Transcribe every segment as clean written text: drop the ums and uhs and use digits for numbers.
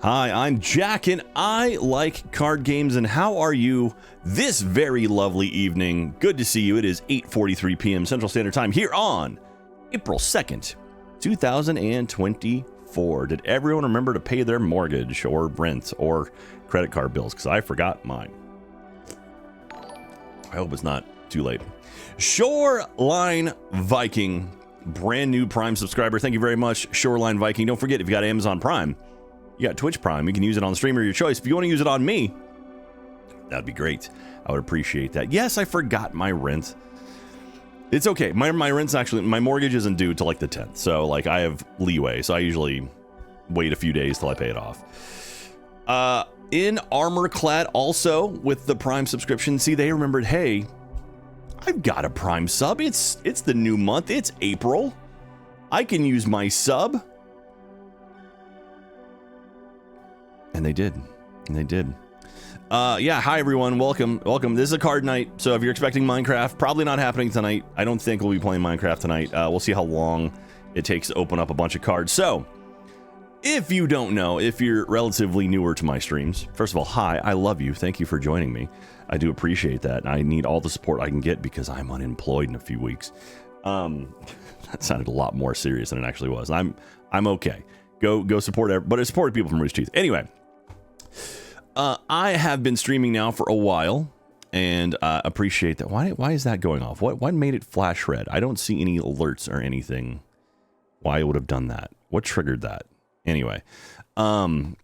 Hi, I'm Jack, and I like card games, and how are you this very lovely evening? Good to see you. It is 8:43 p.m. Central Standard Time here on April 2nd, 2024. Did everyone remember to pay their mortgage or rent or credit card bills? Because I forgot mine. I hope it's not too late. Shoreline Viking, brand new Prime subscriber. Thank you very much, Shoreline Viking. Don't forget, if you got Amazon Prime, you got Twitch Prime, you can use it on the streamer of your choice. If you want to use it on me, that'd be great. I would appreciate that. Yes, I forgot my rent. It's okay. My rent's actually, my mortgage isn't due till like the 10th. So like I have leeway. So I usually wait a few days till I pay it off. In Armor Clad also with the Prime subscription. See, they remembered, hey, I've got a Prime sub. It's the new month. It's April. I can use my sub. And they did. Yeah, hi everyone. Welcome. This is a card night. So if you're expecting Minecraft, probably not happening tonight. I don't think we'll be playing Minecraft tonight. We'll see how long it takes to open up a bunch of cards. So if you don't know, if you're relatively newer to my streams, first of all, hi, I love you. Thank you for joining me. I do appreciate that. I need all the support I can get because I'm unemployed in a few weeks. That sounded a lot more serious than it actually was. I'm okay. Go support but I supported people from Rooster Teeth. Anyway, I have been streaming now for a while and appreciate that. Why is that going off? What made it flash red? I don't see any alerts or anything. Why it would have done that? What triggered that? Anyway, I've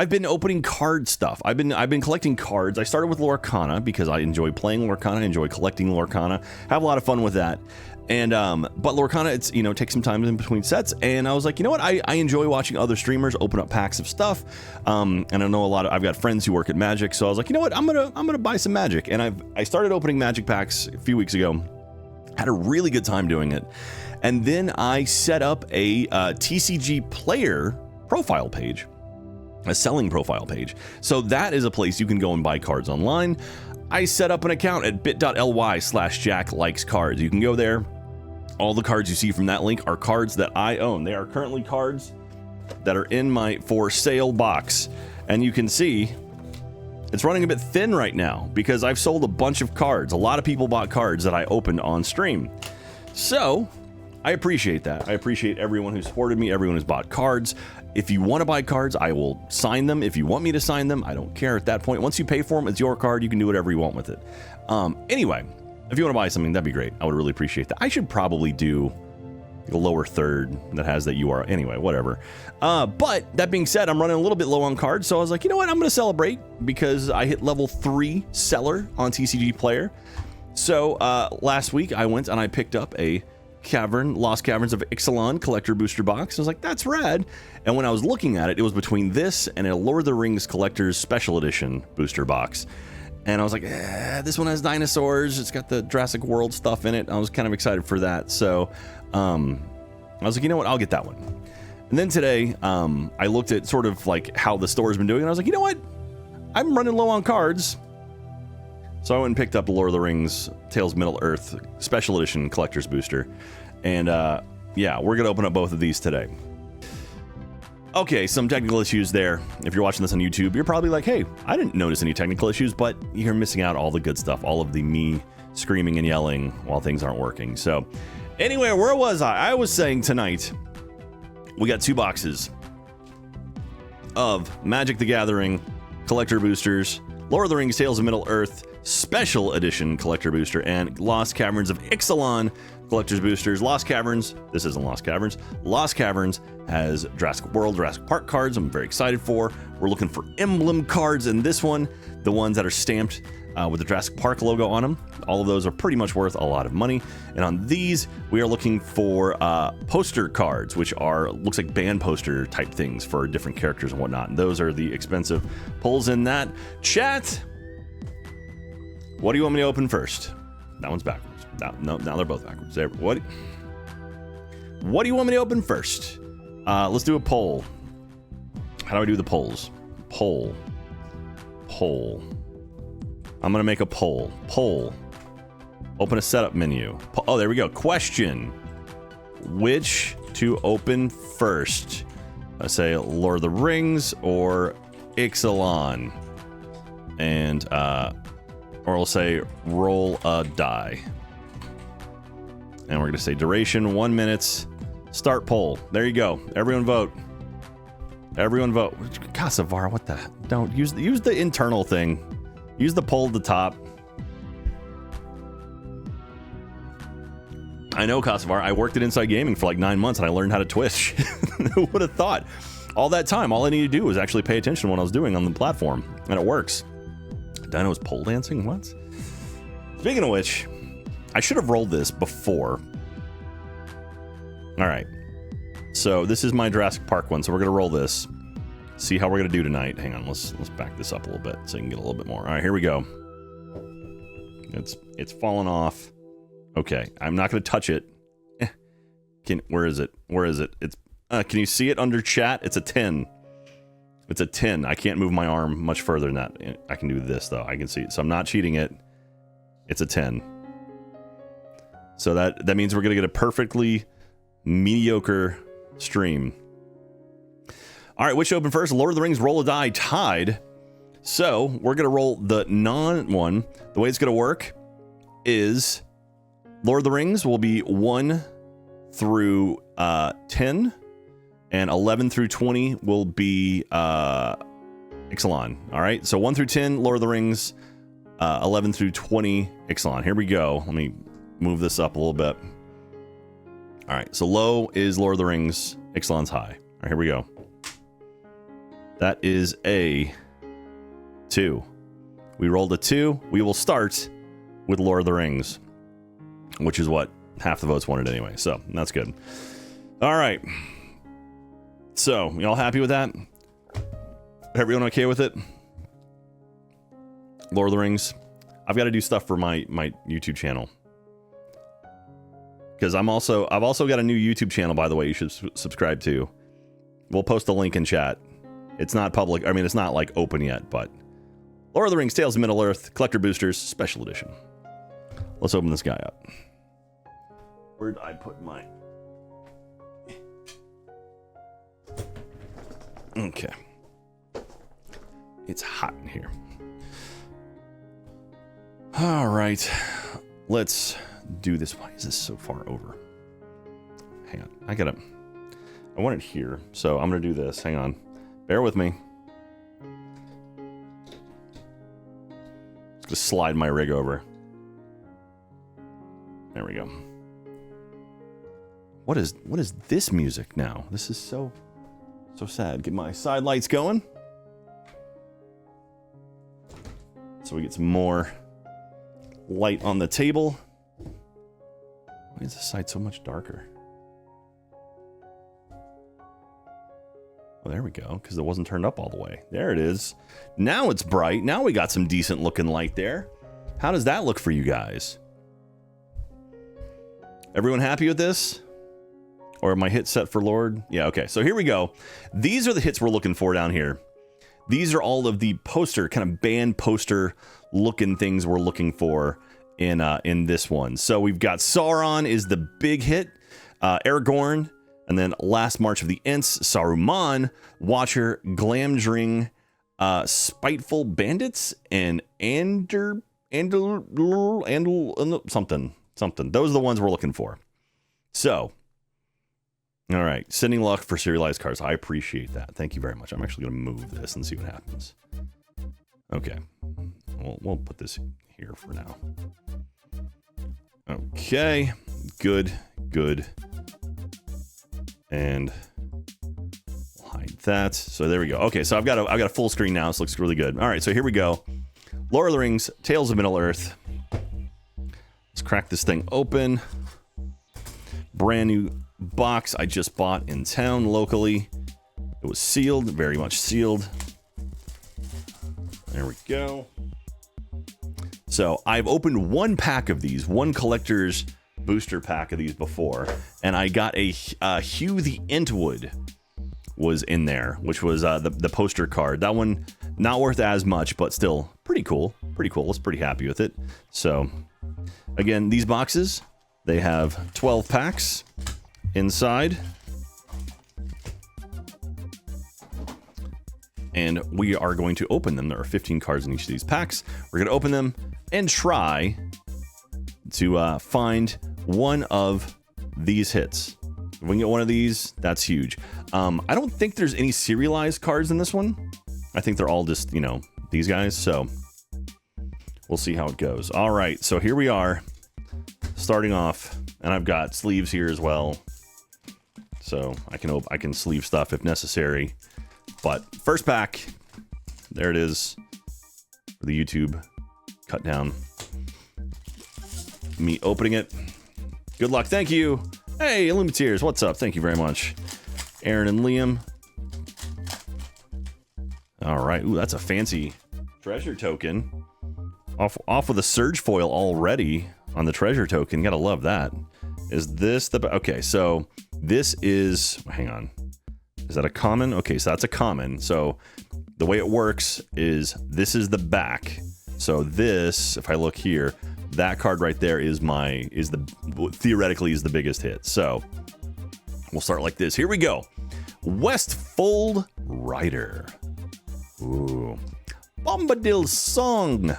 been opening card stuff. I've been collecting cards. I started with Lorcana because I enjoy playing Lorcana. I enjoy collecting Lorcana. Have a lot of fun with that. And but Lorcana, it's, you know, takes some time in between sets, and I was like, you know what, I enjoy watching other streamers open up packs of stuff. And I know I've got friends who work at Magic, so I was like, you know what, I'm gonna buy some Magic. And I started opening Magic packs a few weeks ago. Had a really good time doing it. And then I set up a TCG player profile page, a selling profile page. So that is a place you can go and buy cards online. I set up an account at bit.ly/JackLikesCards. You can go there. All the cards you see from that link are cards that I own. They are currently cards that are in my for sale box. And you can see it's running a bit thin right now because I've sold a bunch of cards. A lot of people bought cards that I opened on stream. So I appreciate that. I appreciate everyone who supported me, everyone who's bought cards. If you want to buy cards, I will sign them. If you want me to sign them, I don't care at that point. Once you pay for them, it's your card. You can do whatever you want with it. Anyway, if you want to buy something, that'd be great. I would really appreciate that. I should probably do a lower third that has that URL. Anyway, whatever. But that being said, I'm running a little bit low on cards. So I was like, you know what? I'm going to celebrate because I hit level 3 seller on TCG Player. So last week I went and I picked up a Lost Caverns of Ixalan collector booster box. I was like, that's rad. And when I was looking at it, it was between this and a Lord of the Rings Collector's Special Edition booster box. And I was like, this one has dinosaurs. It's got the Jurassic World stuff in it. I was kind of excited for that. So I was like, you know what? I'll get that one. And then today, I looked at sort of like how the store's been doing. And I was like, you know what? I'm running low on cards. So I went and picked up the Lord of the Rings Tales of Middle-earth Special Edition Collector's Booster. And yeah, we're going to open up both of these today. Okay, some technical issues there. If you're watching this on YouTube, you're probably like, hey, I didn't notice any technical issues, but you're missing out all the good stuff, all of the me screaming and yelling while things aren't working. So anyway, where was I? I was saying tonight, we got 2 boxes of Magic the Gathering Collector Boosters, Lord of the Rings Tales of Middle-earth Special Edition Collector Booster, and Lost Caverns of Ixalan Collector's Boosters. Lost Caverns, this isn't Lost Caverns. Lost Caverns has Jurassic World, Jurassic Park cards I'm very excited for. We're looking for emblem cards in this one, the ones that are stamped with the Jurassic Park logo on them. All of those are pretty much worth a lot of money. And on these, we are looking for poster cards, which are, looks like band poster type things for different characters and whatnot. And those are the expensive pulls in that. Chat, what do you want me to open first? That one's backwards. No, now they're both backwards. What do you want me to open first? Let's do a poll. How do I do the polls? Poll. I'm gonna make a poll. Open a setup menu. Oh, there we go. Question: which to open first? say Lord of the Rings or Ixalan. And, or we'll say roll a die. And we're going to say duration 1 minute. Start poll. There you go. Everyone vote. Everyone vote. Casavar, what the? Don't use the internal thing. Use the poll at the top. I know, Casavar. I worked at Inside Gaming for like 9 months and I learned how to Twitch. Who would have thought? All that time, all I needed to do was actually pay attention to what I was doing on the platform. And it works. Dino's pole dancing? What? Speaking of which, I should have rolled this before. All right. So this is my Jurassic Park one. So we're going to roll this. See how we're going to do tonight. Hang on. Let's back this up a little bit so you can get a little bit more. All right, here we go. It's fallen off. Okay. I'm not going to touch it. Where is it? Where is it? It's can you see it under chat? It's a 10. It's a 10. I can't move my arm much further than that. I can do this, though. I can see it. So I'm not cheating it. It's a 10. So that means we're going to get a perfectly mediocre stream. All right, which should open first? Lord of the Rings roll a die tied. So we're going to roll the non-one. The way it's going to work is Lord of the Rings will be 1 through 10. And 11 through 20 will be Ixalan. All right, so 1 through 10, Lord of the Rings. 11 through 20, Ixalan. Here we go. Let me move this up a little bit. All right, so low is Lord of the Rings. Ixalan's high. All right, here we go. That is a 2. We rolled a 2. We will start with Lord of the Rings, which is what half the votes wanted anyway. So that's good. All right. So, y'all happy with that? Everyone okay with it? Lord of the Rings. I've got to do stuff for my YouTube channel. Because I've also got a new YouTube channel, by the way, you should subscribe to. We'll post the link in chat. It's not public. I mean, it's not like open yet, but Lord of the Rings, Tales of Middle-earth, Collector Boosters, Special Edition. Let's open this guy up. Where'd I put my... Okay. It's hot in here. All right. Let's do this. Why is this so far over? Hang on. I want it here. So I'm going to do this. Hang on. Bear with me. Just slide my rig over. There we go. What is this music now? This is so sad. Get my side lights going. So we get some more light on the table. Why is this side so much darker? Oh, there we go, because it wasn't turned up all the way. There it is. Now it's bright. Now we got some decent looking light there. How does that look for you guys? Everyone happy with this? Or my hit set for Lord? Yeah, okay. So here we go. These are the hits we're looking for down here. These are all of the poster, kind of band poster looking things we're looking for in this one. So we've got Sauron is the big hit, Aragorn, and then Last March of the Ents, Saruman, Watcher, Glamdring, Spiteful Bandits, and something. Those are the ones we're looking for. So, all right, sending luck for serialized cards. I appreciate that. Thank you very much. I'm actually going to move this and see what happens. Okay, we'll put this here for now. Okay, good. And we'll hide that. So there we go. Okay, so I've got a full screen now. This looks really good. All right, so here we go. Lord of the Rings, Tales of Middle-earth. Let's crack this thing open. Brand new box I just bought in town locally. It was sealed, very much sealed. There we go. So I've opened one pack of these, one collector's booster pack of these before, and I got a Hugh the Entwood was in there, which was the poster card. That one not worth as much, but still pretty cool. I was pretty happy with it. So again, these boxes, they have 12 packs inside. and we are going to open them. There are 15 cards in each of these packs. We're going to open them and try to find one of these hits. If we can get one of these, that's huge. I don't think there's any serialized cards in this one. I think they're all just, you know, these guys. So we'll see how it goes. All right, so here we are, starting off, and I've got sleeves here as well, so I can sleeve stuff if necessary. But first pack, there it is for the YouTube cut down. Me opening it. Good luck. Thank you. Hey, Illuminateers, what's up? Thank you very much. Aaron and Liam. All right. Ooh, that's a fancy treasure token. Off with a surge foil already on the treasure token. Gotta love that. Is this the... Okay, so this is... Hang on. Is that a common? Okay, so that's a common. So the way it works is this is the back. So this, if I look here, that card right there theoretically is the biggest hit. So we'll start like this. Here we go. Westfold Rider. Ooh. Bombadil Song.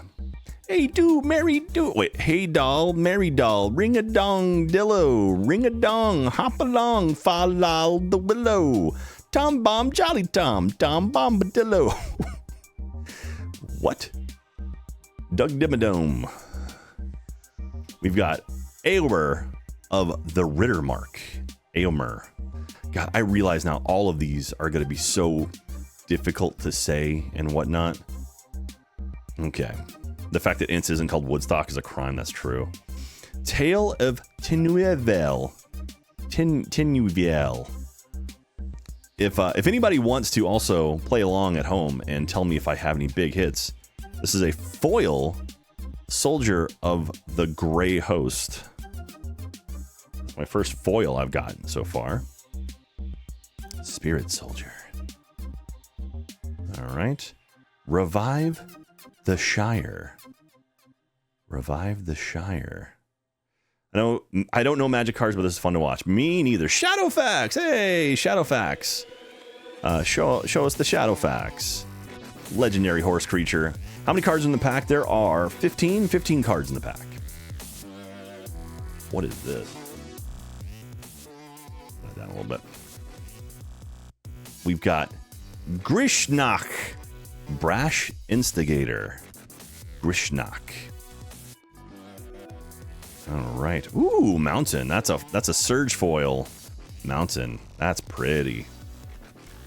Hey do, Mary do. Wait, hey doll, Mary doll, ring a dong, dillo, ring a dong, hop along, fa lal the willow, Tom bomb, jolly Tom bombadillo. What? Doug Dimmadome. We've got Aomer of the Rittermark. Aomer. God, I realize now all of these are going to be so difficult to say and whatnot. Okay. The fact that Ince isn't called Woodstock is a crime. That's true. Tale of Tinuviel. Tinuviel. If anybody wants to also play along at home and tell me if I have any big hits, this is a foil Soldier of the Grey Host. It's my first foil I've gotten so far. Spirit Soldier. All right. Revive the Shire. Revive the Shire. I don't know Magic cards, but this is fun to watch. Me neither. Shadowfax. Hey, Shadowfax. Show us the Shadowfax. Legendary horse creature. How many cards in the pack? There are 15 cards in the pack. What is this? Put that down a little bit. We've got Grishnak. Brash Instigator. Grishnak. All right. Ooh, Mountain. That's a surge foil Mountain. That's pretty.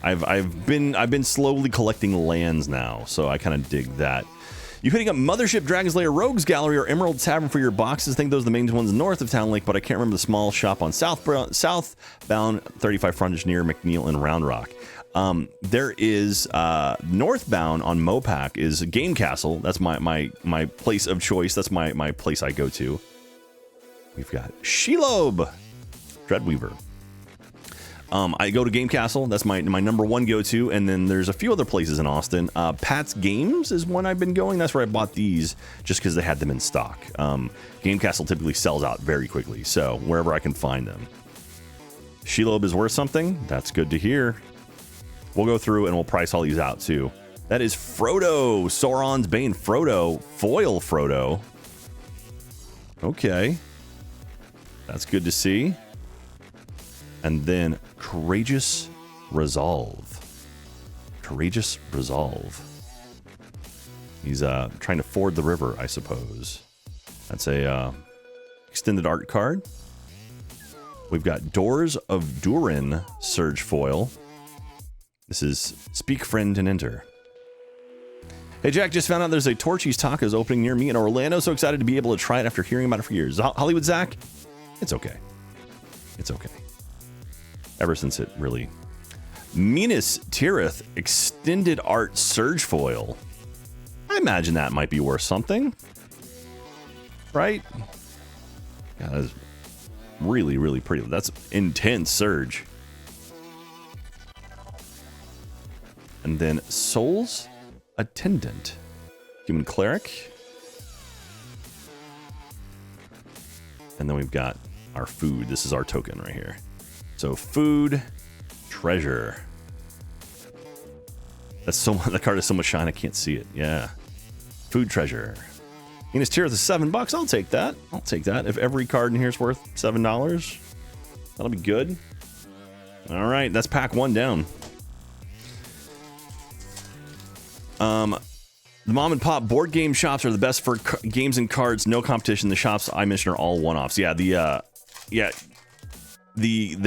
I've been slowly collecting lands now, so I kind of dig that. You hitting up Mothership, Dragon's Lair, Rogues Gallery, or Emerald Tavern for your boxes. I think those are the main ones north of Town Lake, but I can't remember the small shop on southbound 35 frontage near McNeil and Round Rock. There is northbound on Mopac is Game Castle. That's my place of choice. That's my place I go to. We've got Shelob, Dreadweaver. I go to Game Castle. That's my number one go-to. And then there's a few other places in Austin. Pat's Games is one I've been going. That's where I bought these just because they had them in stock. Game Castle typically sells out very quickly. So wherever I can find them. Shelob is worth something. That's good to hear. We'll go through and we'll price all these out too. That is Frodo. Sauron's Bane Frodo. Foil Frodo. Okay. That's good to see. And then Courageous Resolve. Courageous Resolve. He's trying to ford the river, I suppose. That's a extended art card. We've got Doors of Durin Surge Foil. This is Speak Friend and Enter. Hey Jack, just found out there's a Torchy's Tacos opening near me in Orlando. So excited to be able to try it after hearing about it for years. Hollywood Zach? It's okay. It's okay. Ever since it really... Minas Tirith Extended Art Surge Foil. I imagine that might be worth something. Right? Yeah, that's really, really pretty. That's intense Surge. And then Soul's Attendant. Human Cleric. And then we've got our food. This is our token right here. So food, treasure. That's so that card has so much shine I can't see it. Yeah. Food treasure. Minas Tirith is $7. I'll take that. I'll take that. If every card in here is worth $7, that'll be good. All right, that's pack 1 down. The mom and pop board game shops are the best for games and cards. No competition. The shops I mentioned are all one-offs. Yeah, the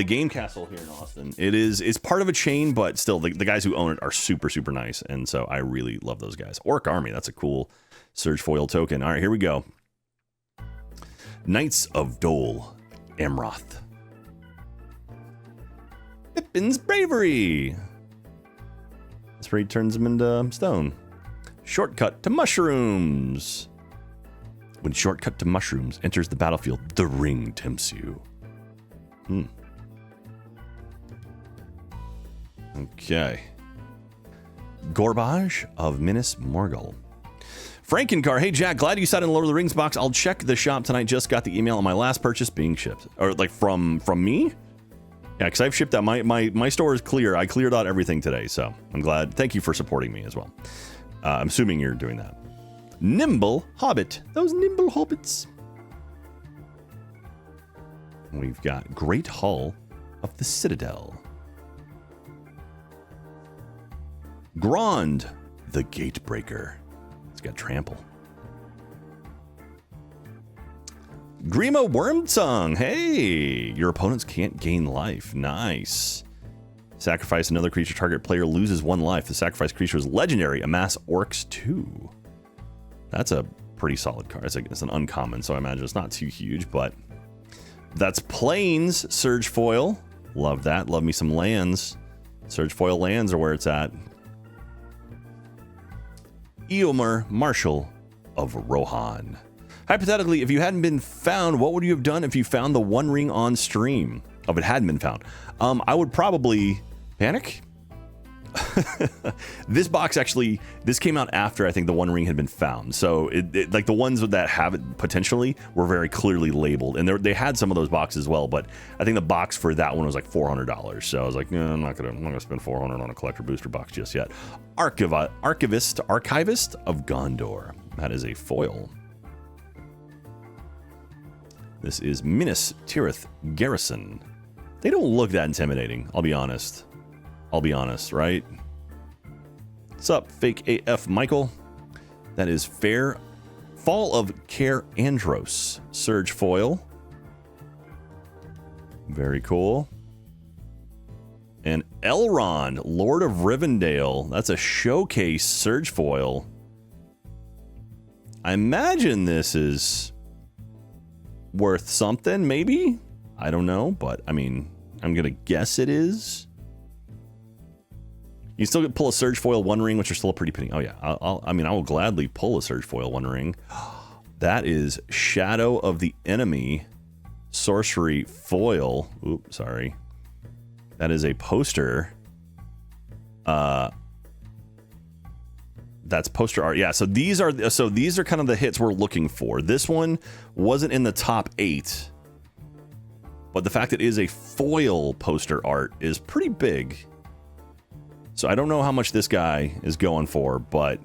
Game Castle here in Austin. It's part of a chain, but still, the guys who own it are super, super nice, and so I really love those guys. Orc Army, that's a cool Surge Foil token. All right, here we go. Knights of Dole, Amroth. Pippin's Bravery. That's where he turns them into stone. Shortcut to Mushrooms. When Shortcut to Mushrooms enters the battlefield, the ring tempts you. Okay. Gorbage of Minas Morgul. Frankencar, hey Jack, glad you sat in the Lord of the Rings box. I'll check the shop tonight. Just got the email on my last purchase being shipped. Or like from me? Yeah, because I've shipped out. My store is clear. I cleared out everything today, so I'm glad. Thank you for supporting me as well. I'm assuming you're doing that. Nimble Hobbit. Those nimble hobbits. We've got Great Hall of the Citadel. Grond, the Gatebreaker. It's got trample. Grima Wormtongue. Hey, your opponents can't gain life. Nice. Sacrifice another creature. Target player loses 1 life. The sacrifice creature is legendary. Amass Orcs 2. That's a pretty solid card. It's an uncommon, so I imagine it's not too huge, but that's Plains Surge Foil. Love that. Love me some lands. Surge Foil lands are where it's at. Eomer Marshal of Rohan. Hypothetically, if you hadn't been found, what would you have done if you found the One Ring on stream? Oh, if it hadn't been found. I would probably panic. This box actually, this came out after I think the One Ring had been found. So it like the ones that have it potentially were very clearly labeled, and they had some of those boxes as well. But I think the box for that one was like $400. So I was like, no, I'm not gonna spend $400 on a collector booster box just yet. Archivist of Gondor. That is a foil. This is Minas Tirith Garrison. They don't look that intimidating. I'll be honest, right? What's up, fake AF Michael? That is fair. Fall of Care Andros. Surge Foil. Very cool. And Elrond, Lord of Rivendell. That's a showcase Surge Foil. I imagine this is worth something, maybe? I don't know, but I mean, I'm gonna guess it is. You still get pull a Surge Foil One Ring, which are still a pretty penny. Oh yeah, I will gladly pull a Surge Foil One Ring. That is Shadow of the Enemy Sorcery Foil. Oops, sorry. That is a poster. That's poster art. Yeah, so these are kind of the hits we're looking for. This one wasn't in the top 8, but the fact that it is a foil poster art is pretty big. So I don't know how much this guy is going for, but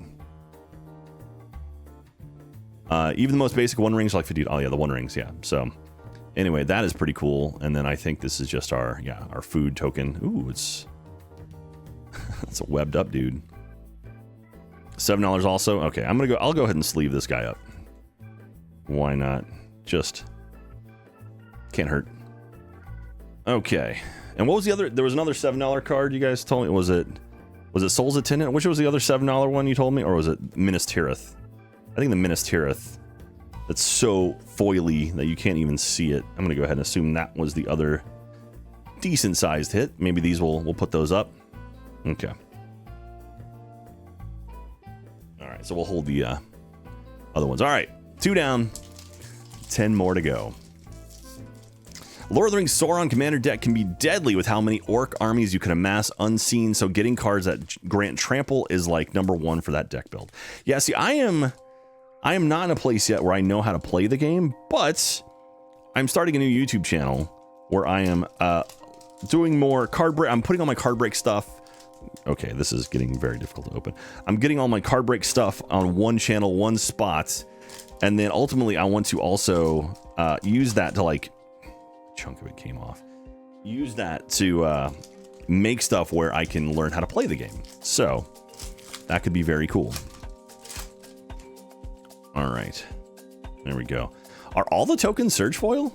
even the most basic One Rings are like 50. Oh yeah, the One Rings, yeah. So anyway, that is pretty cool. And then I think this is just our food token. Ooh, it's it's a webbed up dude. $7 also. Okay, I'll go ahead and sleeve this guy up. Why not? Just can't hurt. Okay. And what was the other? There was another $7 card you guys told me. Was it Soul's Attendant? Which was the other $7 one you told me, or was it Minas Tirith? I think the Minas Tirith. That's so foily that you can't even see it. I'm gonna go ahead and assume that was the other decent sized hit. Maybe these we'll put those up. Okay. All right, so we'll hold the other ones. All right, 2 down, 10 more to go. Lord of the Rings Sauron Commander deck can be deadly with how many orc armies you can amass unseen, so getting cards that grant trample is like number 1 for that deck build. Yeah, see, I am not in a place yet where I know how to play the game, but I'm starting a new YouTube channel where I am doing more card break. I'm putting on my card break stuff, Okay, this is getting very difficult to open. I'm getting all my card break stuff on one channel, one spot, and then ultimately I want to also use that to like, chunk of it came off. Use that to make stuff where I can learn how to play the game. So that could be very cool. All right, there we go. Are all the tokens surge foil?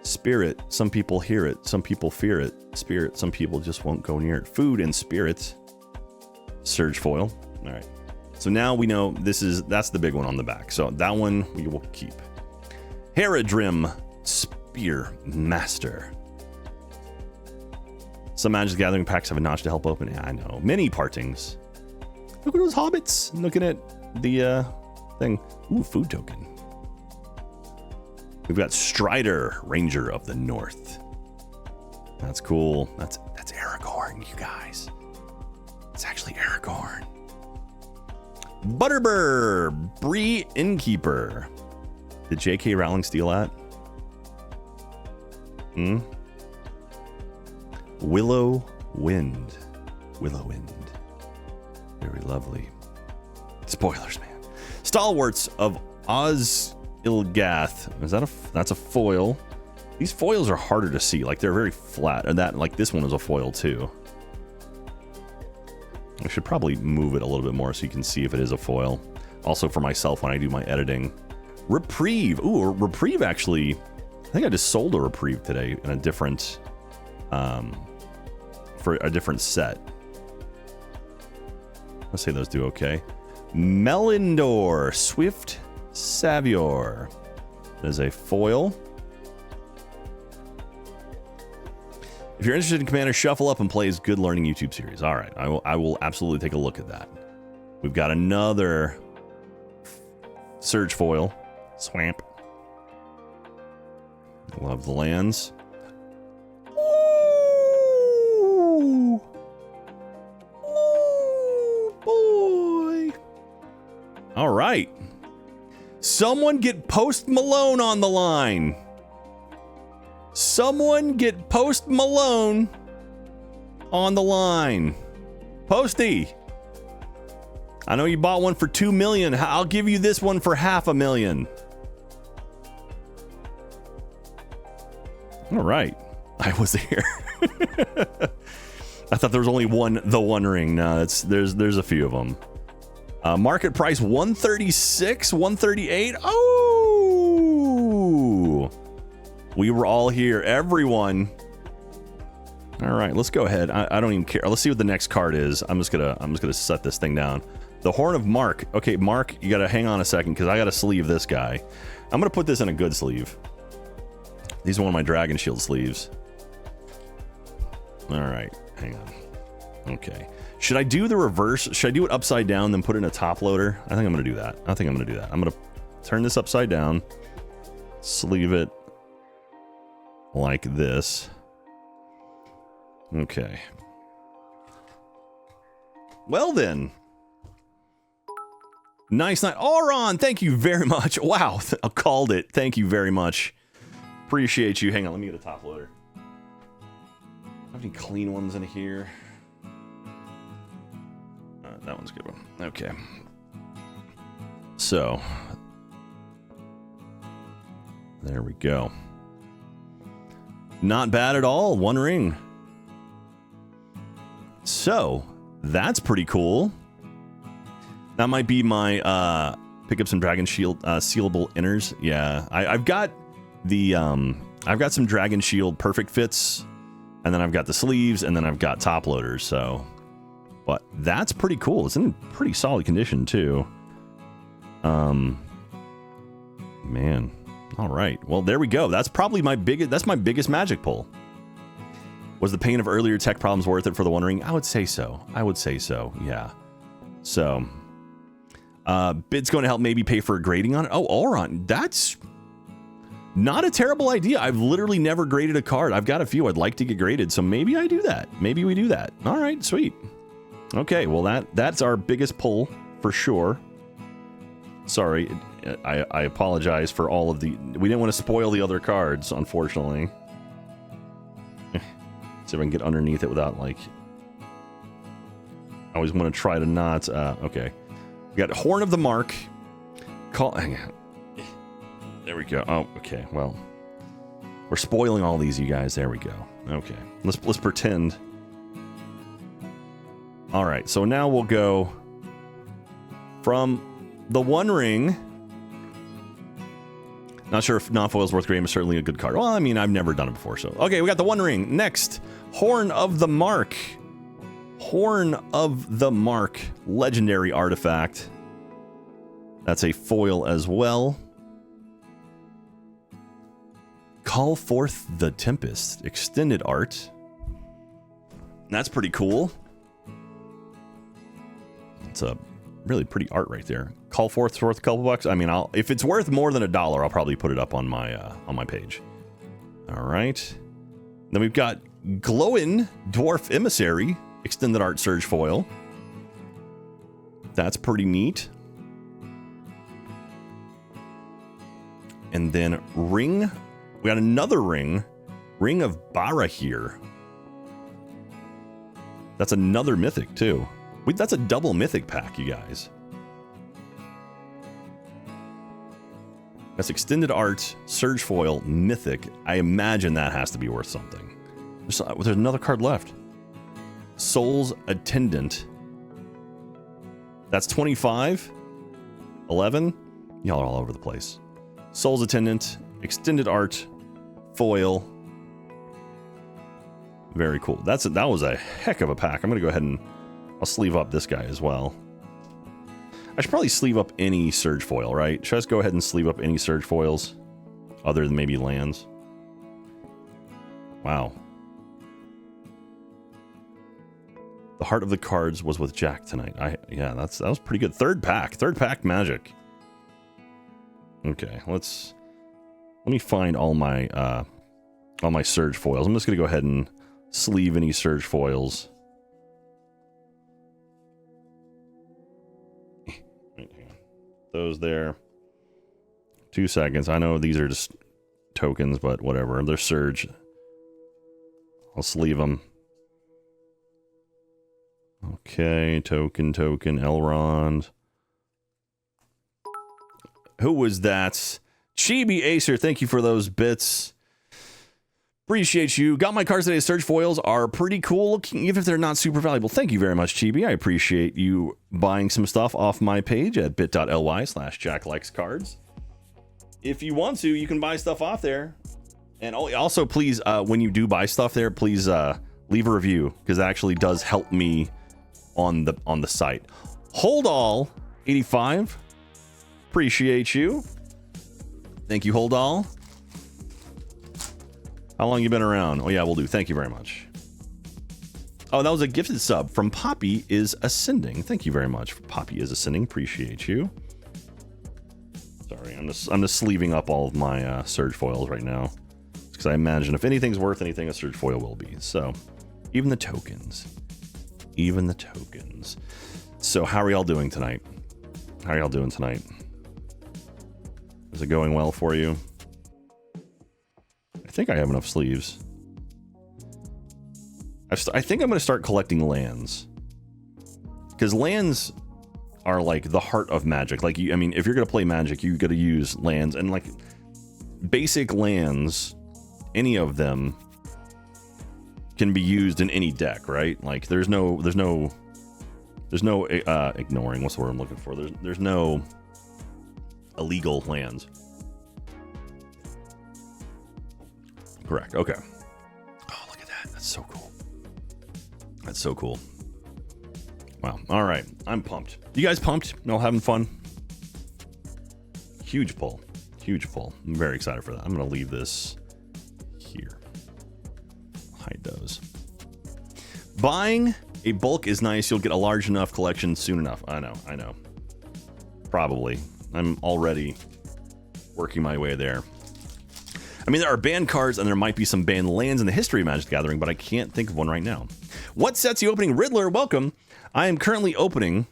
Spirit, some people hear it, some people fear it. Spirit, some people just won't go near it. Food and spirits, surge foil. All right, so now we know that's the big one on the back. So that one we will keep. Herodrim, Spear Master. Some Magic the Gathering packs have a notch to help open. Yeah, I know. Mini partings. Look at those hobbits. Looking at the thing. Ooh, food token. We've got Strider, Ranger of the North. That's cool. That's Aragorn, you guys. It's actually Aragorn. Butterbur, Bree Innkeeper. Did J.K. Rowling steal that? Willow Wind. Willow Wind. Very lovely. Spoilers, man. Stalwarts of Oz-Ilgath. That's a foil. These foils are harder to see. Like, they're very flat. And like this one is a foil too. I should probably move it a little bit more so you can see if it is a foil. Also for myself when I do my editing. Reprieve. Ooh, Reprieve actually. I think I just sold a Reprieve today in a different for a different set. Let's say those do okay. Melindor, Swift Savior. There's a foil. If you're interested in Commander, Shuffle Up and Play's Good Learning YouTube series. All right, I will absolutely take a look at that. We've got another Surge foil. Swamp. Love the lands. Ooh. Ooh, boy. All right. Someone get Post Malone on the line. Someone get Post Malone on the line. Posty. I know you bought one for $2 million. I'll give you this one for $500,000. All right. I was here. I thought there was only the one ring. No, there's a few of them. Market price 136, 138. Oh, we were all here, everyone. All right, let's go ahead. I don't even care. Let's see what the next card is. I'm just gonna set this thing down. The Horn of Mark. Okay, Mark, you gotta hang on a second because I gotta sleeve this guy. I'm gonna put this in a good sleeve. These are one of my Dragon Shield sleeves. All right, hang on. Okay. Should I do the reverse? Should I do it upside down, then put it in a top loader? I think I'm gonna do that. I'm gonna turn this upside down, sleeve it like this. Okay. Well then. Nice night. Auron, thank you very much. Wow, I called it. Thank you very much. Appreciate you. Hang on, let me get a top loader. Have any clean ones in here? That one's a good one. Okay. So. There we go. Not bad at all. One ring. So, that's pretty cool. That might be my pick up some Dragon Shield sealable inners. Yeah, I've got the I've got some Dragon Shield perfect fits, and then I've got the sleeves, and then I've got top loaders. So, but that's pretty cool. It's in pretty solid condition too. Man, all right. Well, there we go. That's probably my biggest Magic pull. Was the pain of earlier tech problems worth it for the One Ring? I would say so. Yeah. So, bid's going to help maybe pay for a grading on it. Oh, Auron, that's not a terrible idea. I've literally never graded a card. I've got a few I'd like to get graded, so maybe I do that. Maybe we do that. All right, sweet. Okay, well that's our biggest pull for sure. Sorry, I apologize for all of the. We didn't want to spoil the other cards, unfortunately. See if I can get underneath it without like I always want to try to not. Okay. We got Horn of the Mark. Hang on. There we go. Oh, okay. Well, we're spoiling all these, you guys. There we go. Okay. Let's pretend. All right. So now we'll go from the One Ring. Not sure if non-foil's worth great, but certainly a good card. Well, I mean, I've never done it before, so. Okay, we got the One Ring. Next, Horn of the Mark. Horn of the Mark. Legendary artifact. That's a foil as well. Call Forth the Tempest. Extended art. That's pretty cool. It's a really pretty art right there. Call Forth's worth a couple bucks. I mean, if it's worth more than $1, I'll probably put it up on my page. All right. Then we've got Glowin Dwarf Emissary. Extended art surge foil. That's pretty neat. And then Ring. We got another ring. Ring of Barahir. That's another mythic, too. That's a double mythic pack, you guys. That's extended art, surge foil, mythic. I imagine that has to be worth something. There's another card left. Soul's Attendant. That's 25. 11. Y'all are all over the place. Soul's Attendant, extended art, foil. Very cool. That was a heck of a pack. I'm going to go ahead and I'll sleeve up this guy as well. I should probably sleeve up any surge foil, right? Should I just go ahead and sleeve up any surge foils other than maybe lands? Wow. The Heart of the Cards was with Jack tonight. Yeah, that was pretty good. Third pack magic. Okay, let me find all my surge foils. I'm just gonna go ahead and sleeve any surge foils. Those there. 2 seconds. I know these are just tokens, but whatever. They're surge. I'll sleeve them. Okay, token, Elrond. Who was that? Chibi Acer, thank you for those bits. Appreciate you. Got my cards today. Surge foils are pretty cool looking, even if they're not super valuable. Thank you very much, Chibi. I appreciate you buying some stuff off my page at bit.ly/JackLikesCards. If you want to, you can buy stuff off there. And also, please, when you do buy stuff there, please leave a review, because that actually does help me on the site. Hold all 85. Appreciate you. Thank you, Hold all. How long you been around? Oh yeah, we'll do. Thank you very much. Oh, that was a gifted sub from Poppy is Ascending. Thank you very much. Poppy is Ascending. Appreciate you. Sorry, I'm just sleeving up all of my surge foils right now, because I imagine if anything's worth anything, a surge foil will be. So, even the tokens. So, how are y'all doing tonight? Is it going well for you? I think I have enough sleeves. I think I'm going to start collecting lands, because lands are like the heart of Magic. Like, I mean, if you're going to play Magic, you got to use lands, and like basic lands, any of them can be used in any deck, right? Like, there's no ignoring. What's the word I'm looking for? There's no illegal lands. Correct. Okay. Oh, look at that. That's so cool. Wow. All right. I'm pumped. You guys pumped? Y'all having fun? Huge pull. I'm very excited for that. I'm going to leave this here. Hide those. Buying a bulk is nice. You'll get a large enough collection soon enough. I know. Probably. I'm already working my way there. I mean, there are banned cards and there might be some banned lands in the history of Magic the Gathering, but I can't think of one right now. What sets you opening? Riddler, welcome. I am currently opening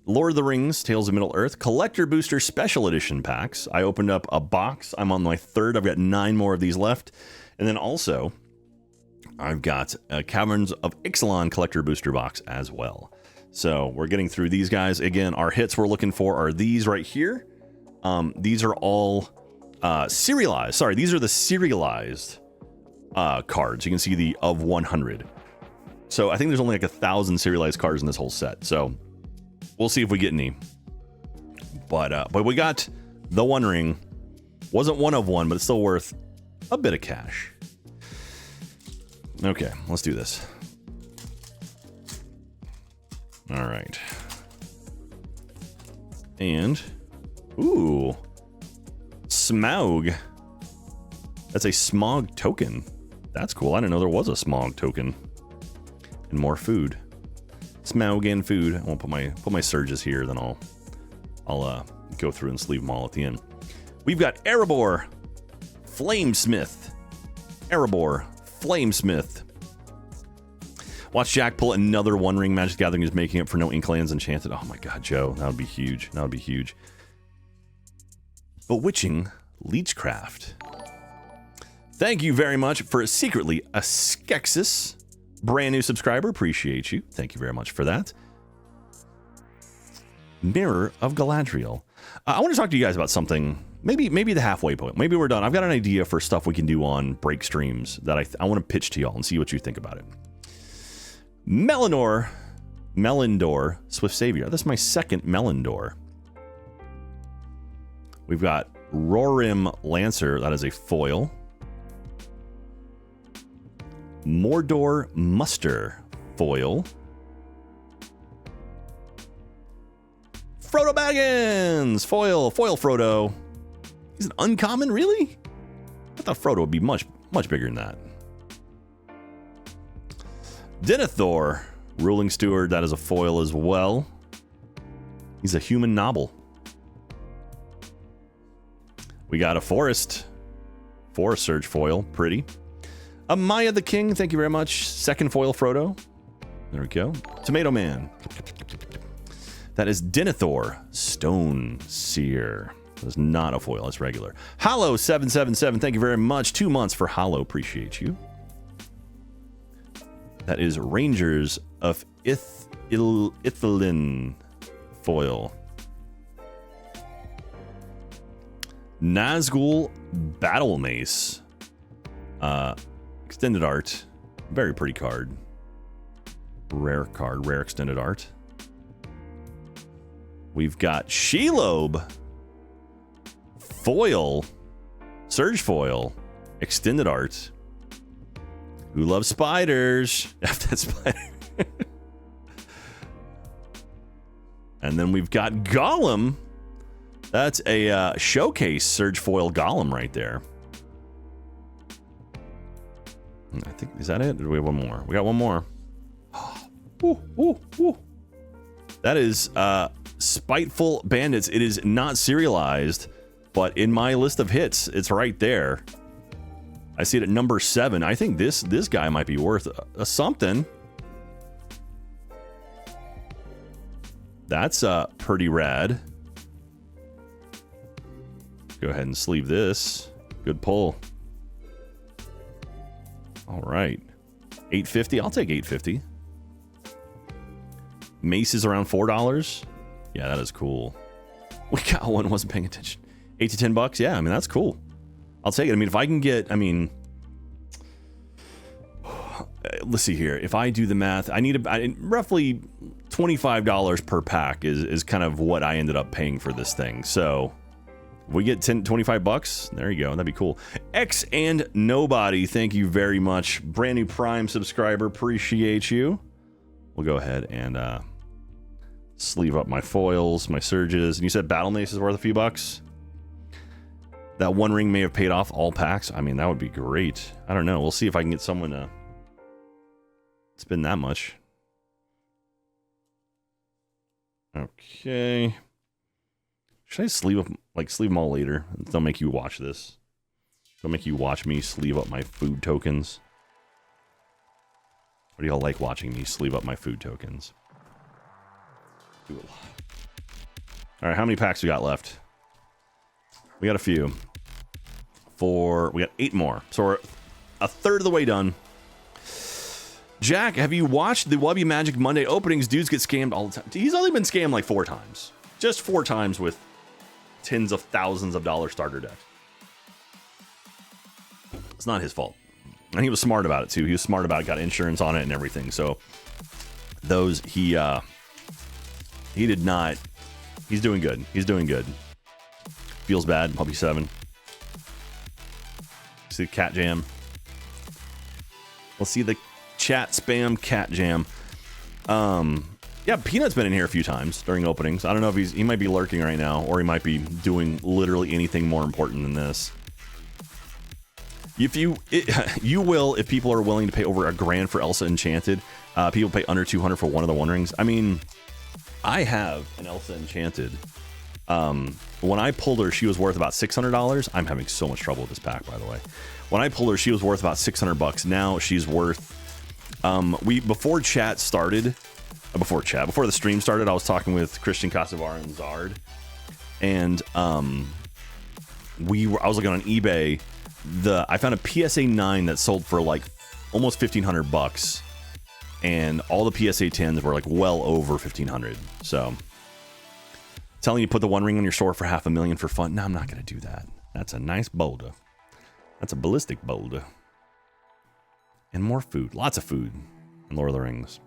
Lord of the Rings, Tales of Middle-earth, Collector Booster Special Edition packs. I opened up a box. I'm on my third. I've got 9 more of these left. And then also, I've got a Caverns of Ixalan collector booster box as well. So we're getting through these guys. Again, our hits we're looking for are these right here. These are all serialized. Sorry, these are the serialized cards. You can see the of 100. So I think there's only like 1,000 serialized cards in this whole set. So we'll see if we get any. But we got the One Ring. Wasn't one of one, but it's still worth a bit of cash. Okay, let's do this. All right. And, ooh, Smaug. That's a Smog token. That's cool. I didn't know there was a Smog token. And more food. Smaug and food. I won't put my surges here, then I'll go through and sleeve them all at the end. We've got Erebor, Flamesmith. Erebor, Flamesmith. Watch Jack pull another One Ring. Magic Gathering is making up for no Inklands Enchanted. Oh my god, Joe. That would be huge. That would be huge. Bewitching Leechcraft. Thank you very much for secretly a Skeksis. Brand new subscriber. Appreciate you. Thank you very much for that. Mirror of Galadriel. I want to talk to you guys about something. Maybe the halfway point. Maybe we're done. I've got an idea for stuff we can do on break streams that I want to pitch to y'all and see what you think about it. Melindor, Swift Savior. That's my second Melindor. We've got Rorim Lancer. That is a foil. Mordor Muster, foil. Frodo Baggins, foil Frodo. He's an uncommon, really? I thought Frodo would be much bigger than that. Denethor, Ruling Steward, that is a foil as well. He's a human noble. We got a Forest Surge foil, pretty. Maya the King, thank you very much. Second foil Frodo. There we go. Tomato Man. That is Denethor, Stone Seer. That's not a foil, it's regular. Hollow777, thank you very much. 2 months for Hollow, appreciate you. That is Rangers of Ixalan, foil. Nazgul Battle Mace. Extended art. Very pretty card. Rare extended art. We've got Shelob. Foil. Surge foil. Extended art. Who loves spiders? That spider. And then we've got Golem. That's a showcase Surge foil Golem right there. I think, is that it? Or do we have one more? We got one more. Ooh, ooh, ooh. That is Spiteful Bandits. It is not serialized, but in my list of hits, it's right there. I see it at number 7. I think this guy might be worth something. That's pretty rad. Go ahead and sleeve this. Good pull. All right. 850. I'll take 850. Mace is around $4. Yeah, that is cool. We got one, wasn't paying attention. 8 to 10 bucks. Yeah, I mean, that's cool. I'll take it. I mean, if I can get, let's see here. If I do the math, I need roughly $25 per pack is kind of what I ended up paying for this thing. So if we get 25 bucks, there you go. That'd be cool. X and Nobody, thank you very much. Brand new Prime subscriber, appreciate you. We'll go ahead and sleeve up my foils, my surges. And you said Battle Mace is worth a few bucks? That One Ring may have paid off all packs. I mean, that would be great. I don't know. We'll see if I can get someone to spend that much. Okay. Should I sleeve up, sleeve them all later? Don't make you watch this. Don't make you watch me sleeve up my food tokens. Or do y'all like watching me sleeve up my food tokens? All right, how many packs we got left? We got a few. We got 8 more. So we're a third of the way done. Jack, have you watched the Wubby Magic Monday openings? Dudes get scammed all the time. He's only been scammed like 4 times. Just 4 times with tens of thousands of dollar starter decks. It's not his fault. And he was smart about it too. He was smart about it, got insurance on it and everything. So those he did not. He's doing good. He's doing good. Feels bad. Puppy 7. See the cat jam. We'll see the chat spam cat jam. Yeah, Peanut's been in here a few times during openings. I don't know if he might be lurking right now, or he might be doing literally anything more important than this. You will, if people are willing to pay over $1,000 for Elsa Enchanted. People pay under $200 for one of the One Rings. I mean, I have an Elsa Enchanted. When I pulled her, she was worth about $600. I'm having so much trouble with this pack, by the way. When I pulled her, she was worth about $600. Now she's worth. Before the stream started, I was talking with Christian Casavar and Zard, and I was looking on eBay. I found a PSA 9 that sold for like almost $1,500, and all the PSA 10s were like well over $1,500. So, telling you put the One Ring on your store for $500,000 for fun? No, I'm not going to do that. That's a nice boulder. That's a ballistic boulder. And more food, lots of food in Lord of the Rings.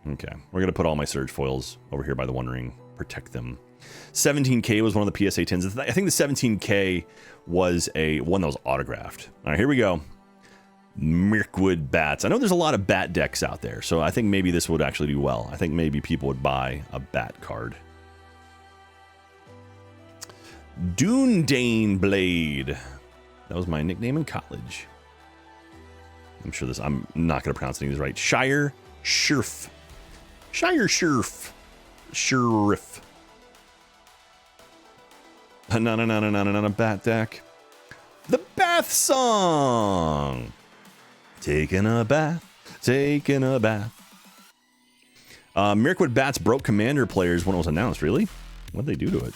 Okay, we're going to put all my Surge foils over here by the One Ring, protect them. 17K was one of the PSA 10s. I think the 17K was one that was autographed. All right, here we go. Mirkwood Bats. I know there's a lot of bat decks out there, so I think maybe this would actually do well. I think maybe people would buy a bat card. Dundane Blade. That was my nickname in college. I'm not going to pronounce any of these right. Shire Sheriff. No, bat deck. The Bath Song. Taking a bath. Mirkwood Bats broke Commander players when it was announced. Really? What'd they do to it?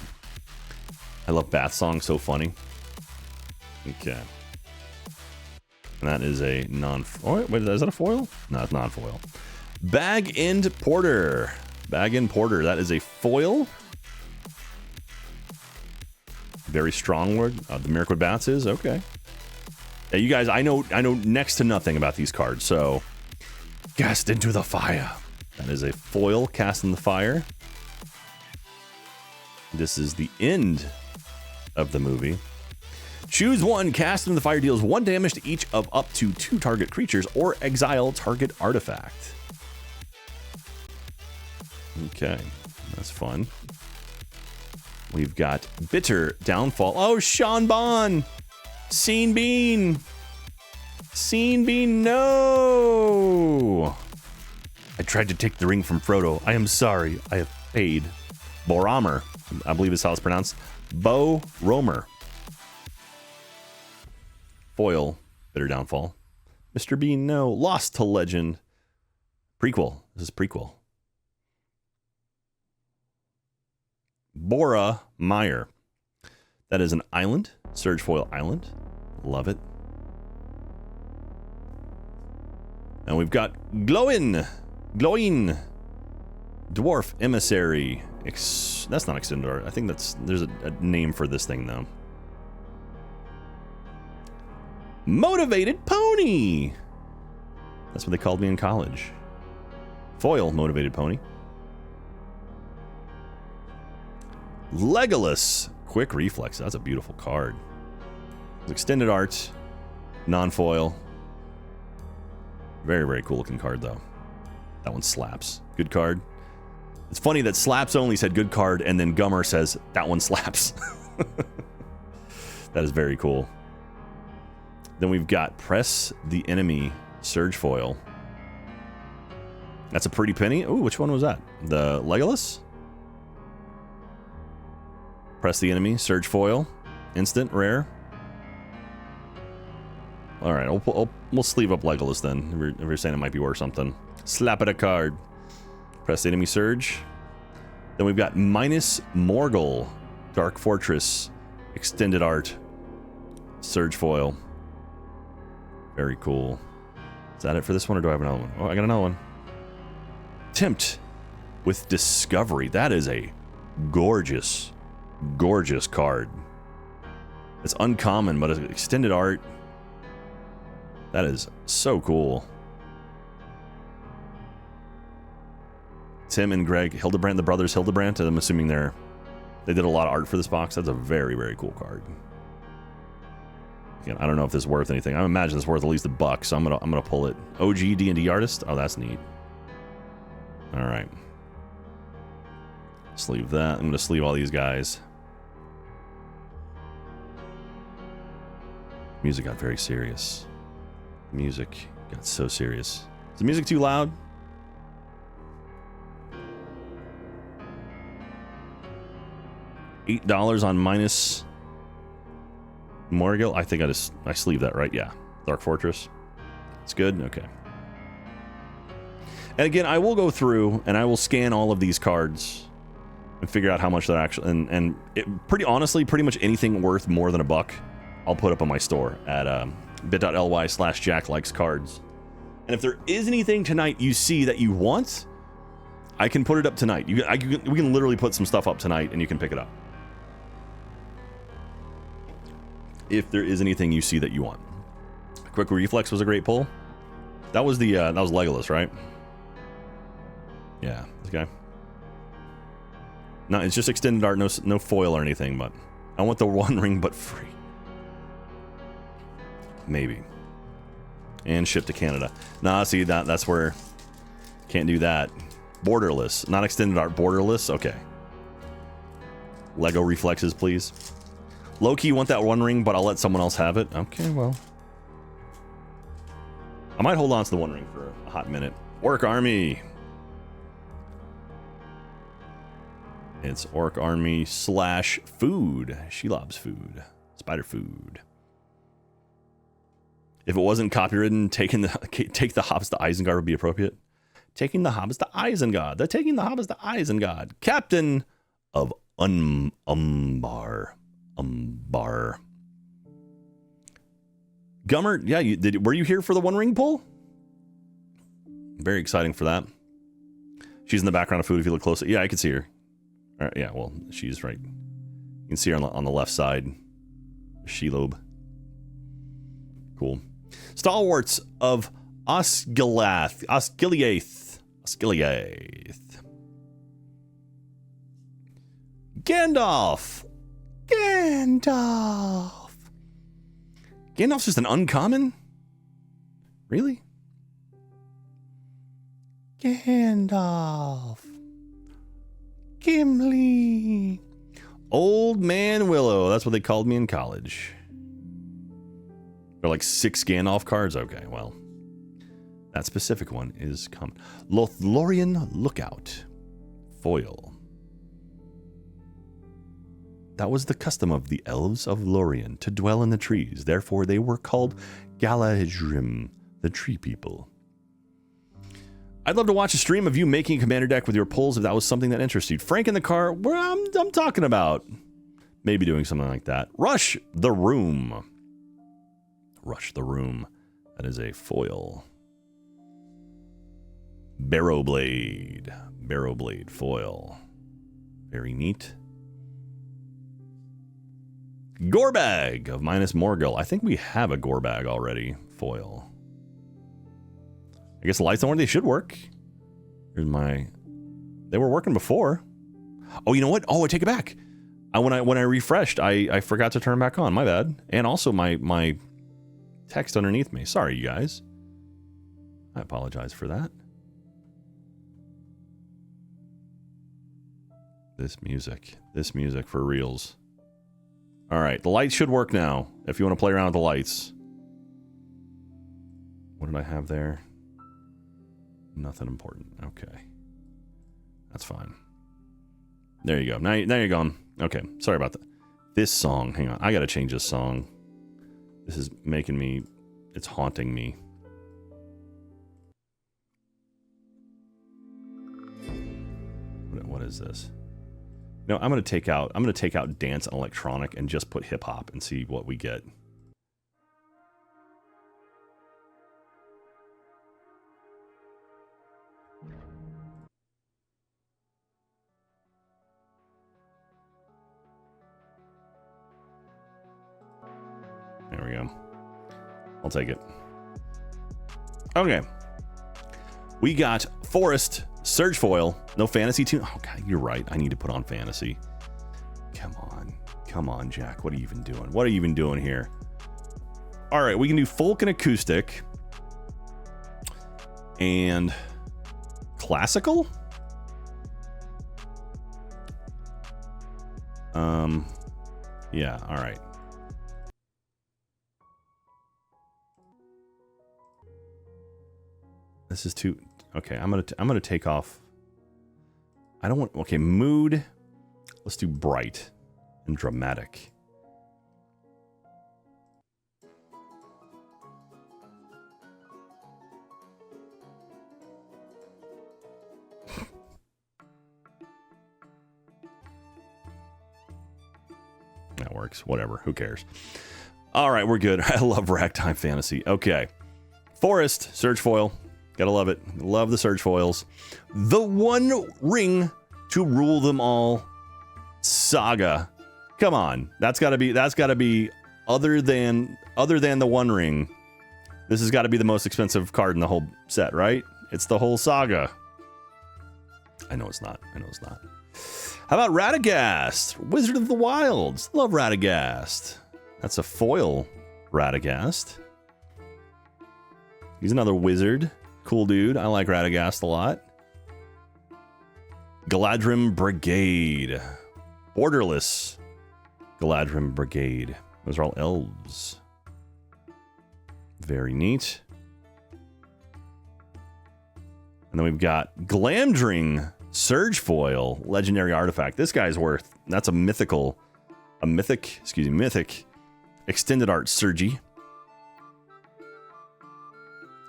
I love Bath Song. So funny. Okay. And that is a oh, wait, is that a foil? No, it's non-foil. Bag End Porter. That is a foil. Very strong word. The Mirkwood Bats is okay. Yeah, you guys, I know next to nothing about these cards. So, cast into the fire. That is a foil. Cast in the fire. This is the end of the movie. Choose one. Cast into the fire deals 1 damage to each of up to 2 target creatures or exile target artifact. Okay, that's fun. We've got Bitter Downfall. Oh, Sean Bon! Scene Bean, no! I tried to take the ring from Frodo. I am sorry. I have paid. Boromir, I believe is how it's pronounced. Bo Romer. Foil, Bitter Downfall. Mr. Bean, no. Lost to Legend. Prequel. This is prequel. Bora Meyer. That is an island. Surge Foil Island. Love it. And we've got Glowing. Dwarf Emissary. That's not extended art. I think there's a name for this thing though. Motivated Pony. That's what they called me in college. Foil Motivated Pony. Legolas Quick Reflex. That's a beautiful card. It's extended art, non-foil. Very, very cool looking card though. That one slaps. Good card. It's funny that Slaps only said good card and then Gummer says that one slaps. That is very cool. Then we've got Press the Enemy Surge Foil. That's a pretty penny. Ooh, which one was that? The Legolas? Press the Enemy Surge Foil. Instant, rare. All right, we'll sleeve up Legolas then. If you're saying it might be worth something. Slap it a card. Press the Enemy Surge. Then we've got Minus Morgul. Dark Fortress. Extended art. Surge Foil. Very cool. Is that it for this one, or do I have another one? Oh, I got another one. Tempt with Discovery. That is a gorgeous, gorgeous card. It's uncommon, but it's extended art. That is so cool. Tim and Greg Hildebrandt, the brothers Hildebrandt. I'm assuming they did a lot of art for this box. That's a very, very cool card. Again, I don't know if this is worth anything. I imagine it's worth at least $1, so I'm gonna pull it. OG D&D artist. Oh, that's neat. All right. Sleeve that. I'm gonna sleeve all these guys. Music got very serious. Music got so serious. Is the music too loud? $8 on minus Morgul. I think I sleeve that, right? Yeah. Dark Fortress. It's good? Okay. And again, I will go through and I will scan all of these cards and figure out how much they're actually, and pretty honestly, pretty much anything worth more than $1, I'll put up on my store at bit.ly/JackLikesCards. And if there is anything tonight you see that you want, I can put it up tonight. We can literally put some stuff up tonight and you can pick it up. If there is anything you see that you want. Quick Reflex was a great pull. That was that was Legolas, right? Yeah, this guy. No, it's just extended art, no foil or anything, but I want the One Ring but free. Maybe. And ship to Canada. Nah, see, that's where can't do that. Borderless, not extended art, borderless. Okay. Lego Reflexes, please. Low-key want that One Ring, but I'll let someone else have it. Okay, well. I might hold on to the One Ring for a hot minute. Orc Army. It's Orc Army / food. Shelob's food. Spider food. If it wasn't copywritten, take the hobbits to Isengard would be appropriate. Taking the hobbits to Isengard. They're taking the hobbits to Isengard. Captain of Umbar. Gummert, yeah, were you here for the One Ring pull? Very exciting for that. She's in the background of food if you look closely. Yeah, I can see her. All right, yeah, well, she's right. You can see her on the left side. Shelob. Cool. Stalwarts of Osgiliath. Gandalf. Gandalf's just an uncommon? Really? Gandalf. Gimli. Old Man Willow. That's what they called me in college. There are like 6 Gandalf cards? Okay, well. That specific one is common. Lothlorien Lookout. Foil. That was the custom of the elves of Lorien to dwell in the trees. Therefore, they were called Galadrim, the tree people. I'd love to watch a stream of you making a commander deck with your pulls if that was something that interests you. Frank in the car, where I'm talking about maybe doing something like that. Rush the Room. Rush the Room. That is a foil. Barrowblade. Barrowblade foil. Very neat. Gorbag of minus Morgul. I think we have a Gorbag already. Foil. I guess the lights don't work. They should work. Here's my... They were working before. Oh, you know what? Oh, I take it back. When I refreshed, I forgot to turn them back on. My bad. And also my text underneath me. Sorry, you guys. I apologize for that. This music for reals. All right, the lights should work now. If you want to play around with the lights. What did I have there? Nothing important. Okay. That's fine. There you go. Now you're gone. Okay, sorry about that. This song, hang on. I gotta change this song. This is making me, it's haunting me. What is this? No, I'm gonna take out dance and electronic and just put hip hop and see what we get. I'll take it. Okay. We got Forest, Surge Foil, no Fantasy too. Oh, God, you're right. I need to put on Fantasy. Come on. Come on, Jack. What are you even doing? What are you even doing here? All right, we can do Folk and Acoustic. And Classical? Yeah, all right. This is too... Okay, I'm gonna take off... I don't want... Okay, mood. Let's do bright and dramatic. That works. Whatever. Who cares? All right, we're good. I love Ragtime Fantasy. Okay. Forest, Surge Foil. Gotta love it. Love the Surge Foils. The One Ring to Rule Them All Saga. Come on. That's gotta be other than the One Ring. This has got to be the most expensive card in the whole set, right? It's the whole saga. I know it's not. I know it's not. How about Radagast? Wizard of the Wilds. Love Radagast. That's a foil Radagast. He's another wizard. Cool dude. I like Radagast a lot. Galadrim Brigade. Borderless Galadrim Brigade. Those are all elves. Very neat. And then we've got Glamdring Surge Foil, legendary artifact. This guy's worth, that's a mythic extended art Surgy.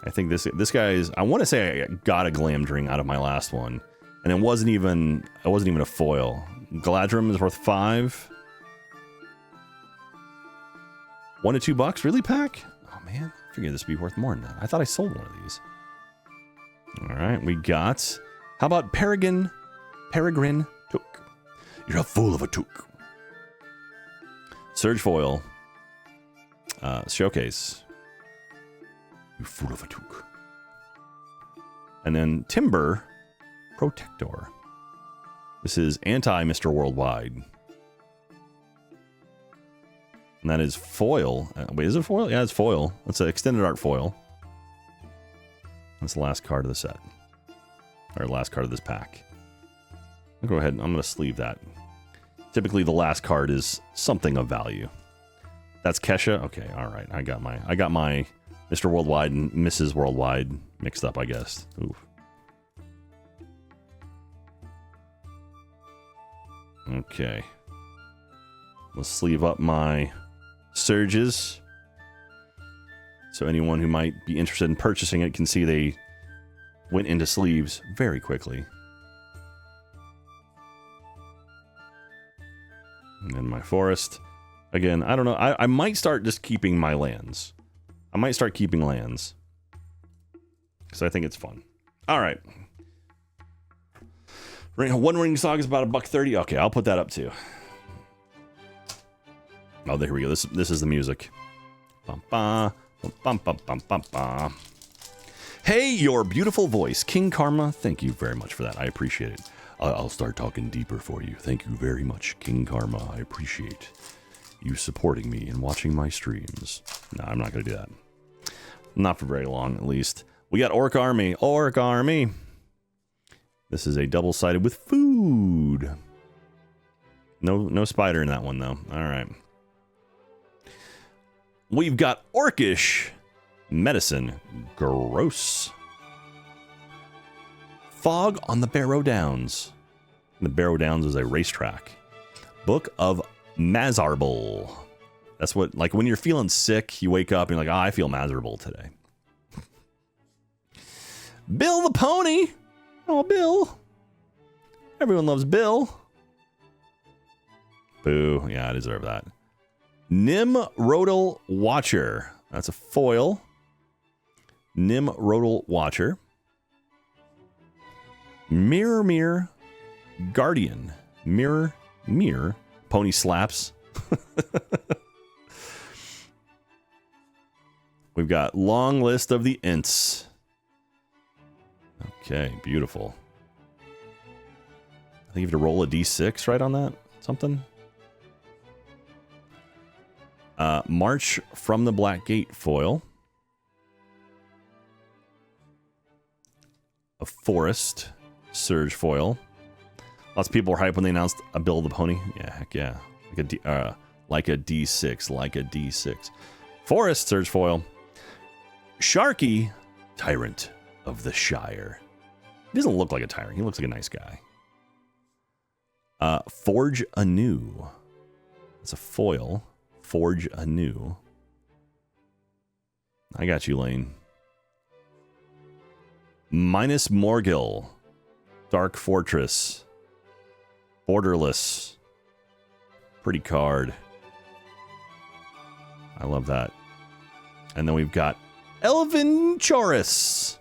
I think this guy is, I want to say I got a Glamdring out of my last one, and it wasn't even a foil. Galadrim is worth 5. $1 to $2, really, pack? Oh man, I figured this would be worth more than that. I thought I sold one of these. All right, we got, how about Peregrine Took? You're a fool of a Took. Surge Foil. Showcase. You fool of a Took. And then Timber Protector. This is anti-Mr. Worldwide. And that is foil. Wait, is it foil? Yeah, it's foil. That's an extended art foil. That's the last card of the set. Or last card of this pack. I'll go ahead and I'm going to sleeve that. Typically the last card is something of value. That's Kesha? Okay, alright. I got my Mr. Worldwide and Mrs. Worldwide mixed up, I guess. Ooh. Okay. Let's sleeve up my Surges. So anyone who might be interested in purchasing it can see they went into sleeves very quickly. And then my Forest. Again, I don't know. I might start just keeping my lands. I might start keeping lands. Because I think it's fun. Alright. One Ring Saga is about $1.30. Okay, I'll put that up too. Oh, there we go. This is the music. Bum, bum, bum, bum, bum, bum. Hey, your beautiful voice, King Karma. Thank you very much for that. I appreciate it. I'll start talking deeper for you. Thank you very much, King Karma. I appreciate you supporting me and watching my streams. No, I'm not going to do that. Not for very long, at least. We got Orc Army. Orc Army. This is a double-sided with food. No spider in that one, though. All right. We've got Orcish Medicine. Gross. Fog on the Barrow Downs. The Barrow Downs is a racetrack. Book of Mazarbul. That's what, like, when you're feeling sick, you wake up and you're like, oh, I feel miserable today. Bill the Pony. Oh, Bill. Everyone loves Bill. Boo. Yeah, I deserve that. Nimrodal Watcher. That's a foil. Nimrodal Watcher. Mirror Guardian. Mirror Pony slaps. We've got long list of the ints. Okay, beautiful. I think you have to roll a d6 right on that. Something. March from the Black Gate foil. A Forest Surge foil. Lots of people were hyped when they announced a Bill the Pony. Yeah, heck yeah. Like a D6, like a D6. Forest Surge foil. Sharky, Tyrant of the Shire. He doesn't look like a tyrant. He looks like a nice guy. Forge Anew. It's a foil. Forge Anew. I got you, Lane. Minus Morgil. Dark Fortress. Borderless. Pretty card. I love that. And then we've got Elven Chorus.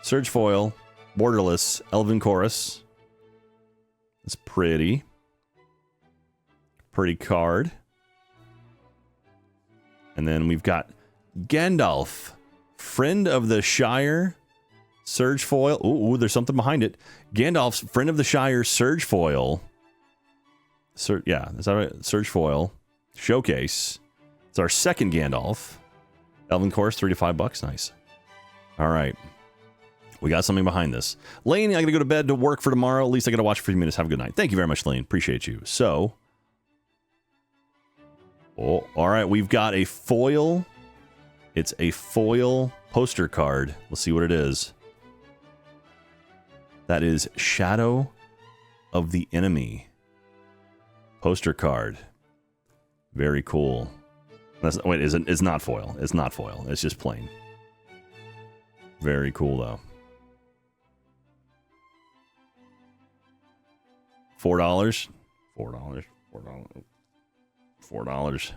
Surge foil. Borderless. Elven Chorus. It's pretty. Pretty card. And then we've got Gandalf, Friend of the Shire, Surge foil. Ooh, there's something behind it. Gandalf's Friend of the Shire, Surge foil. Yeah, is that right? Surge foil. Showcase. It's our second Gandalf. Elven Course, $3 to $5. Nice. All right. We got something behind this. Lane, I gotta go to bed to work for tomorrow. At least I gotta watch for a few minutes. Have a good night. Thank you very much, Lane. Appreciate you. So, oh, all right. We've got a foil. It's a foil poster card. Let's see what it is. That is Shadow of the Enemy. Poster card. Very cool. Wait, it's not foil. It's not foil. It's just plain. Very cool, though. $4. $4.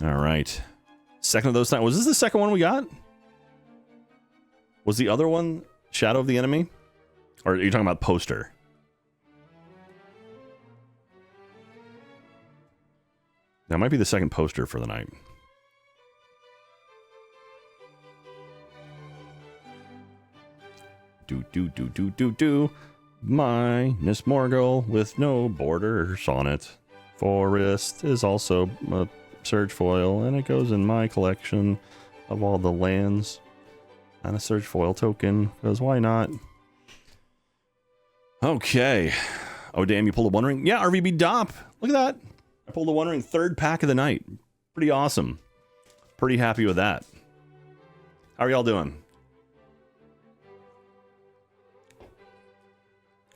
All right. Second of those times. Was this the second one we got? Was the other one Shadow of the Enemy? Or are you talking about poster? That might be the second poster for the night. Do. Minus Morgul with no borders on it. Forest is also a Surge foil, and it goes in my collection of all the lands. And a Surge foil token, because why not? Okay. Oh, damn, you pulled a One Ring? Yeah, RVB Dop. Look at that. I pulled a One Ring third pack of the night. Pretty awesome. Pretty happy with that. How are y'all doing?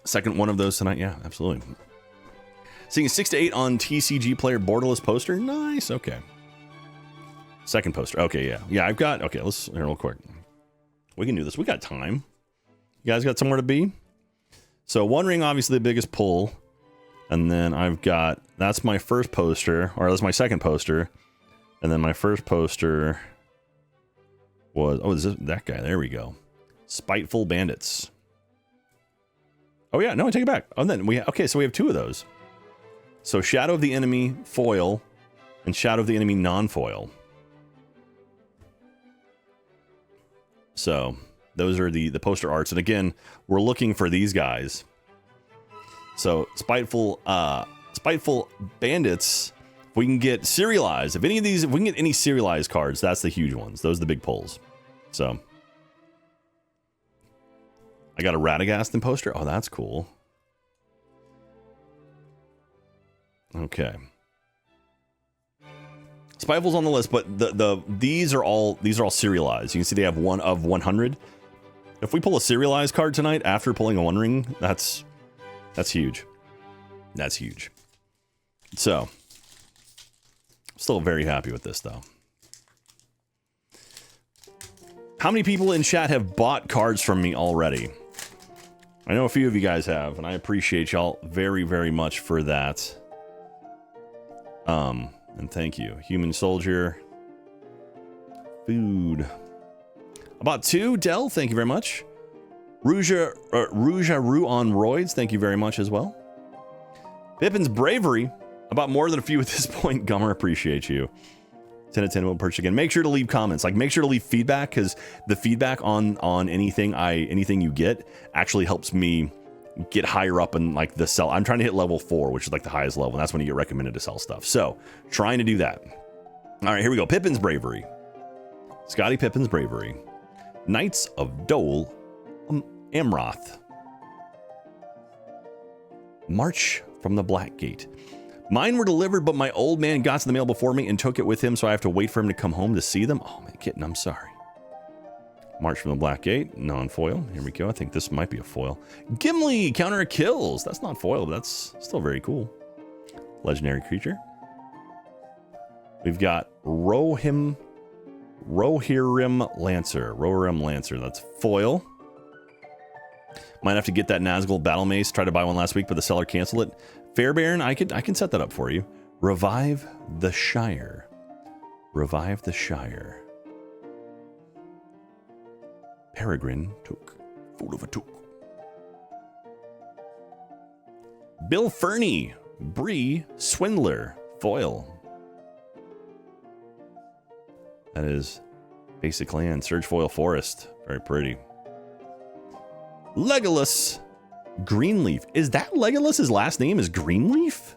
Second one of those tonight. Yeah, absolutely. Seeing 6 to 8 on TCG Player borderless poster. Nice. Okay. Second poster. Okay, yeah. Yeah, I've got... Okay, let's... Here, real quick. We can do this. We got time. You guys got somewhere to be? So, One Ring, obviously the biggest pull. And then I've got... That's my first poster. Or that's my second poster. And then my first poster was... Oh, is this that guy? There we go. Spiteful Bandits. Oh, yeah. No, I take it back. Oh, then we... Okay, so we have two of those. So, Shadow of the Enemy foil and Shadow of the Enemy non-foil. So, those are the poster arts. And again, we're looking for these guys. So, Spiteful Bandits, if we can get serialized. If we can get any serialized cards, that's the huge ones. Those are the big pulls. So, I got a Radagast in poster. Oh, that's cool. Okay. Spiteful's on the list, but these are all serialized. You can see they have 1 of 100. If we pull a serialized card tonight after pulling a One Ring, that's huge. That's huge. So, still very happy with this though. How many people in chat have bought cards from me already? I know a few of you guys have, and I appreciate y'all very, very much for that. And thank you. Human Soldier. Food. About 2, Dell, thank you very much. Rouge Roux on Roids, thank you very much as well. Pippin's Bravery. About more than a few at this point. Gummer, appreciate you. 10 of 10 will purchase again. Make sure to leave comments. Like, make sure to leave feedback, because the feedback on anything you get actually helps me get higher up in like the sell. I'm trying to hit level 4, which is like the highest level, and that's when you get recommended to sell stuff. So trying to do that. All right, here we go. Pippin's Bravery. Scottie Pippen's Bravery. Knights of Dole Amroth. March from the Black Gate. Mine were delivered, but my old man got to the mail before me and took it with him, so I have to wait for him to come home to see them. Oh, man, kitten, I'm sorry. March from the Black Gate, non-foil. Here we go. I think this might be a foil. Gimli, counter kills. That's not foil, but that's still very cool. Legendary creature. We've got Rohirrim Lancer. That's foil. Might have to get that Nazgul Battle Mace. Tried to buy one last week, but the seller canceled it. Fairbairn, I can set that up for you. Revive the Shire. Revive the Shire. Peregrine Took. Fool of a Took. Bill Fernie. Bree Swindler. Foil. That is basic land. Surge Foil Forest. Very pretty. Legolas Greenleaf. Is that Legolas's last name is Greenleaf?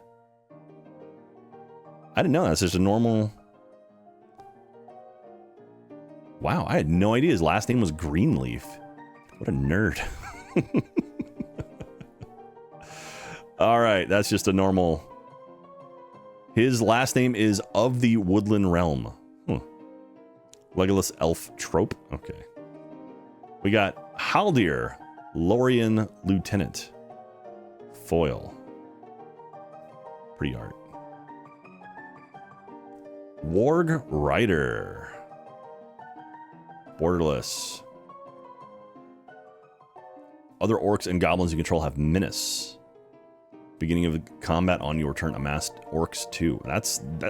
I didn't know. That's just a normal. Wow, I had no idea his last name was Greenleaf. What a nerd. All right, that's just a normal. His last name is Of the Woodland Realm. Legolas Elf Trope. Okay. We got Haldir, Lorien Lieutenant. Foil. Pretty art. Warg Rider. Borderless. Other orcs and goblins you control have menace. Beginning of combat on your turn, amassed orcs too.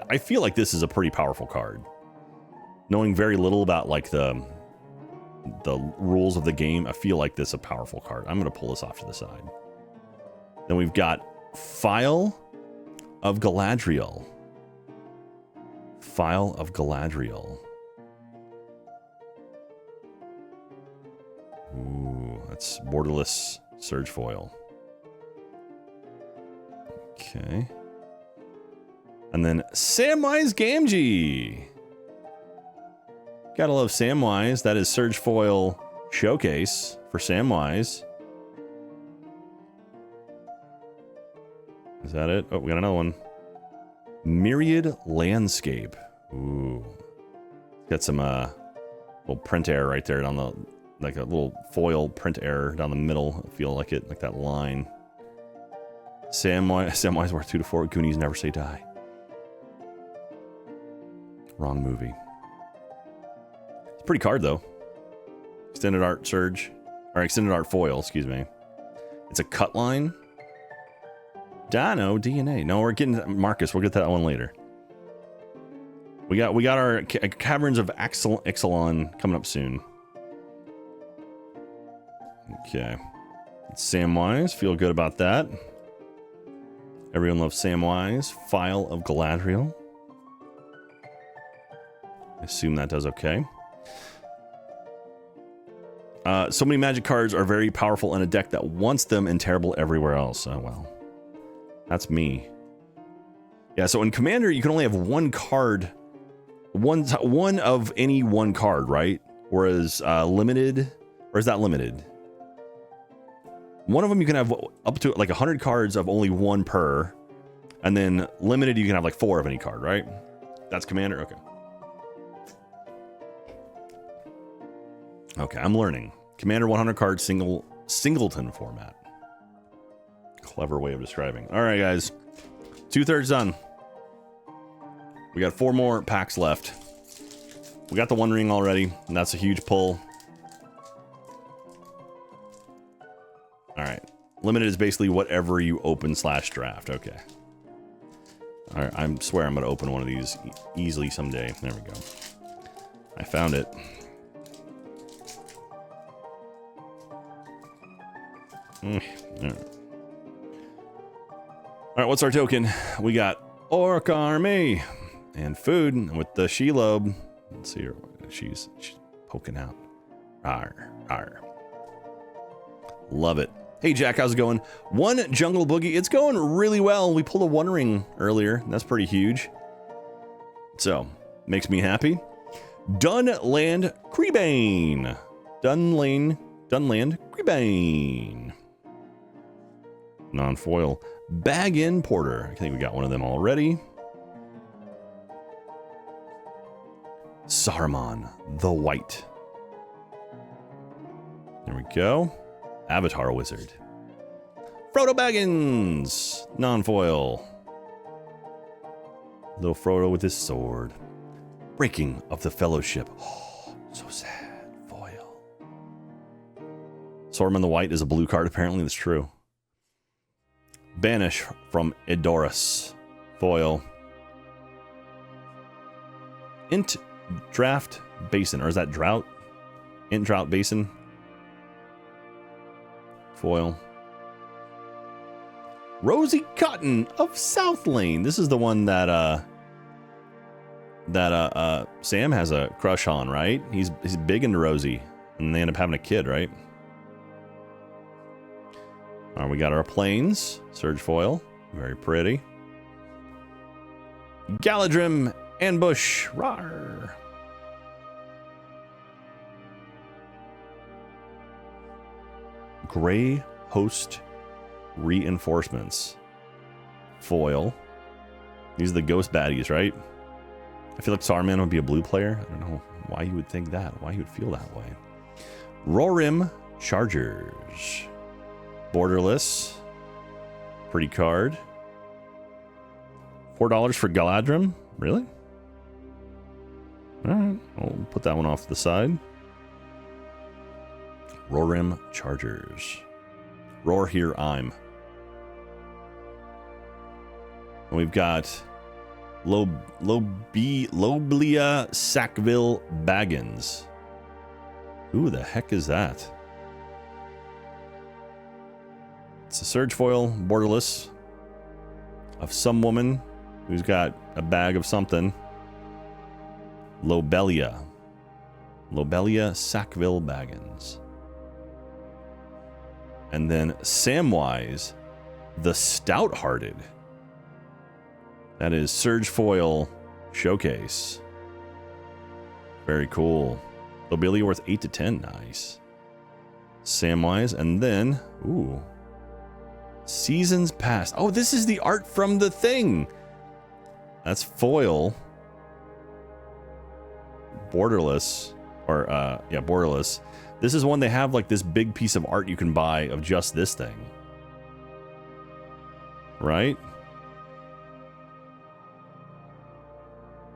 I feel like this is a pretty powerful card. Knowing very little about like the rules of the game, I feel like this is a powerful card. I'm going to pull this off to the side. Then we've got Phial of Galadriel. Phial of Galadriel. Ooh, that's borderless Surge Foil. Okay. And then Samwise Gamgee. Gotta love Samwise. That is Surge Foil Showcase for Samwise. Is that it? Oh, we got another one. Myriad Landscape. Ooh. Got some little print error right there down the, like a little foil print error down the middle. I feel like it, like that line. Samwise worth 2 to 4. Goonies Never Say Die. Wrong movie. It's a pretty card though. Extended art surge, or extended art foil, excuse me. It's a cut line. Dino DNA. No, we're getting Marcus. We'll get that one later. We got our Caverns of Ixalan coming up soon. Okay. Samwise. Feel good about that. Everyone loves Samwise. Phial of Galadriel. I assume that does okay. So many magic cards are very powerful in a deck that wants them and terrible everywhere else. Oh, well. That's me. Yeah, so in Commander, you can only have one card. One of any one card, right? Whereas limited, or is that limited? One of them you can have up to like 100 cards of only one per. And then limited, you can have like 4 of any card, right? That's Commander? Okay. Okay, I'm learning. Commander 100 card singleton format. Clever way of describing. All right, guys. 2/3 done. We got 4 more packs left. We got the One Ring already, and that's a huge pull. All right. Limited is basically whatever you open / draft. Okay. All right. I swear I'm going to open one of these easily someday. There we go. I found it. All right, what's our token? We got Orc Army. And food with the Shelob. Let's see her. She's poking out. Arr, arr. Love it. Hey, Jack, how's it going? One Jungle Boogie. It's going really well. We pulled a One Ring earlier. That's pretty huge. So, makes me happy. Dunland Creebane. Dunland Creebane. Non-foil. Bag-in Porter. I think we got one of them already. Saruman the White. There we go. Avatar Wizard. Frodo Baggins. Non-foil. Little Frodo with his sword. Breaking of the Fellowship. Oh, so sad. Foil. Saruman the White is a blue card, apparently. That's true. Banish from Edoras. Foil. Int Draft Basin. Or is that Drought? Int Drought Basin. Foil. Rosie Cotton of South Lane. This is the one that Sam has a crush on, right? He's big into Rosie, and they end up having a kid, right? All right, we got our planes. Surge foil, very pretty. Galadrim Ambush. Rawr. Gray Host Reinforcements. Foil. These are the ghost baddies, right? I feel like Saruman would be a blue player. I don't know why you would think that, why he would feel that way. Rorim Chargers. Borderless. Pretty card. $4 for Galadrim? Really? Alright, I'll put that one off to the side. Rorim Chargers. Roar here, I'm. And we've got Loblia Sackville Baggins. Who the heck is that? It's a Surge foil, borderless, of some woman who's got a bag of something. Lobelia Sackville Baggins. And then Samwise, the Stout-Hearted. That is Surge Foil Showcase. Very cool. Lobelia worth 8 to 10. Nice. Samwise, and then, ooh, Seasons Past. Oh, this is the art from the thing. That's foil. Borderless. Or, yeah, borderless. This is one they have like this big piece of art you can buy of just this thing. Right?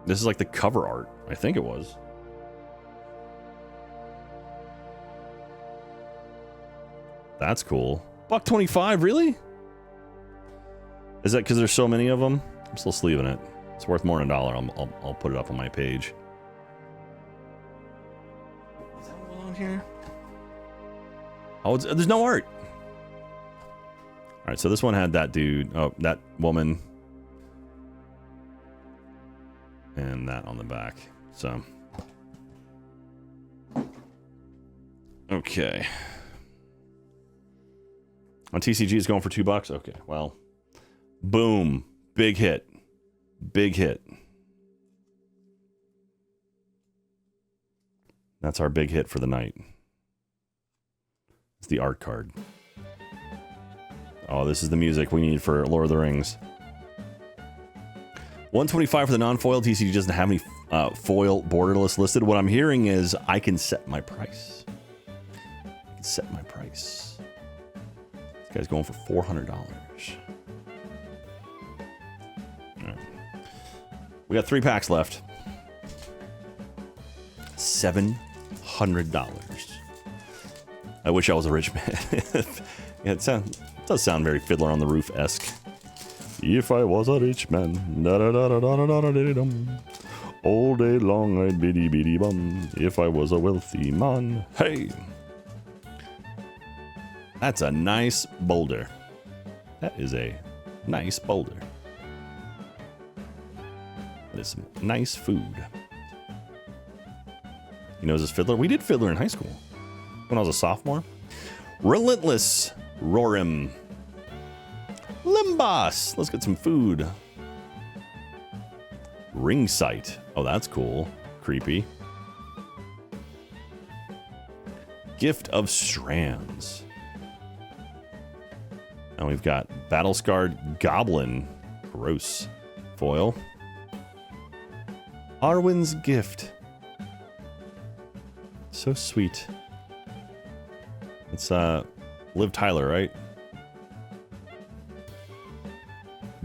This is like the cover art. I think it was. That's cool. $1.25, really? Is that because there's so many of them? I'm still sleeving it. It's worth more than $1. I'll put it up on my page. Is that one on here? Oh, there's no art. All right, so this one had that dude. Oh, that woman. And that on the back. So. Okay. On TCG, it's going for $2. Okay, well. Boom. Big hit. Big hit. That's our big hit for the night. It's the art card. Oh, this is the music we need for Lord of the Rings. $125 for the non-foil. TCG doesn't have any foil borderless listed. What I'm hearing is I can set my price. I can set my price. This guy's going for $400. All right. We got 3 packs left. $700. I wish I was a rich man. Yeah, it does sound very Fiddler on the Roof-esque. If I was a rich man, da-da-da-da-da-da-da-da-dum. All day long I'd biddy-biddy-bum. If I was a wealthy man, hey! That's a nice boulder. That is a nice boulder. There's some nice food. He knows his Fiddler. We did Fiddler in high school when I was a sophomore. Relentless Rorim. Limbos. Let's get some food. Ring sight. Oh, that's cool. Creepy. Gift of Strands. And we've got Battle Scarred Goblin. Gross. Foil. Arwen's Gift. So sweet. It's Liv Tyler, right?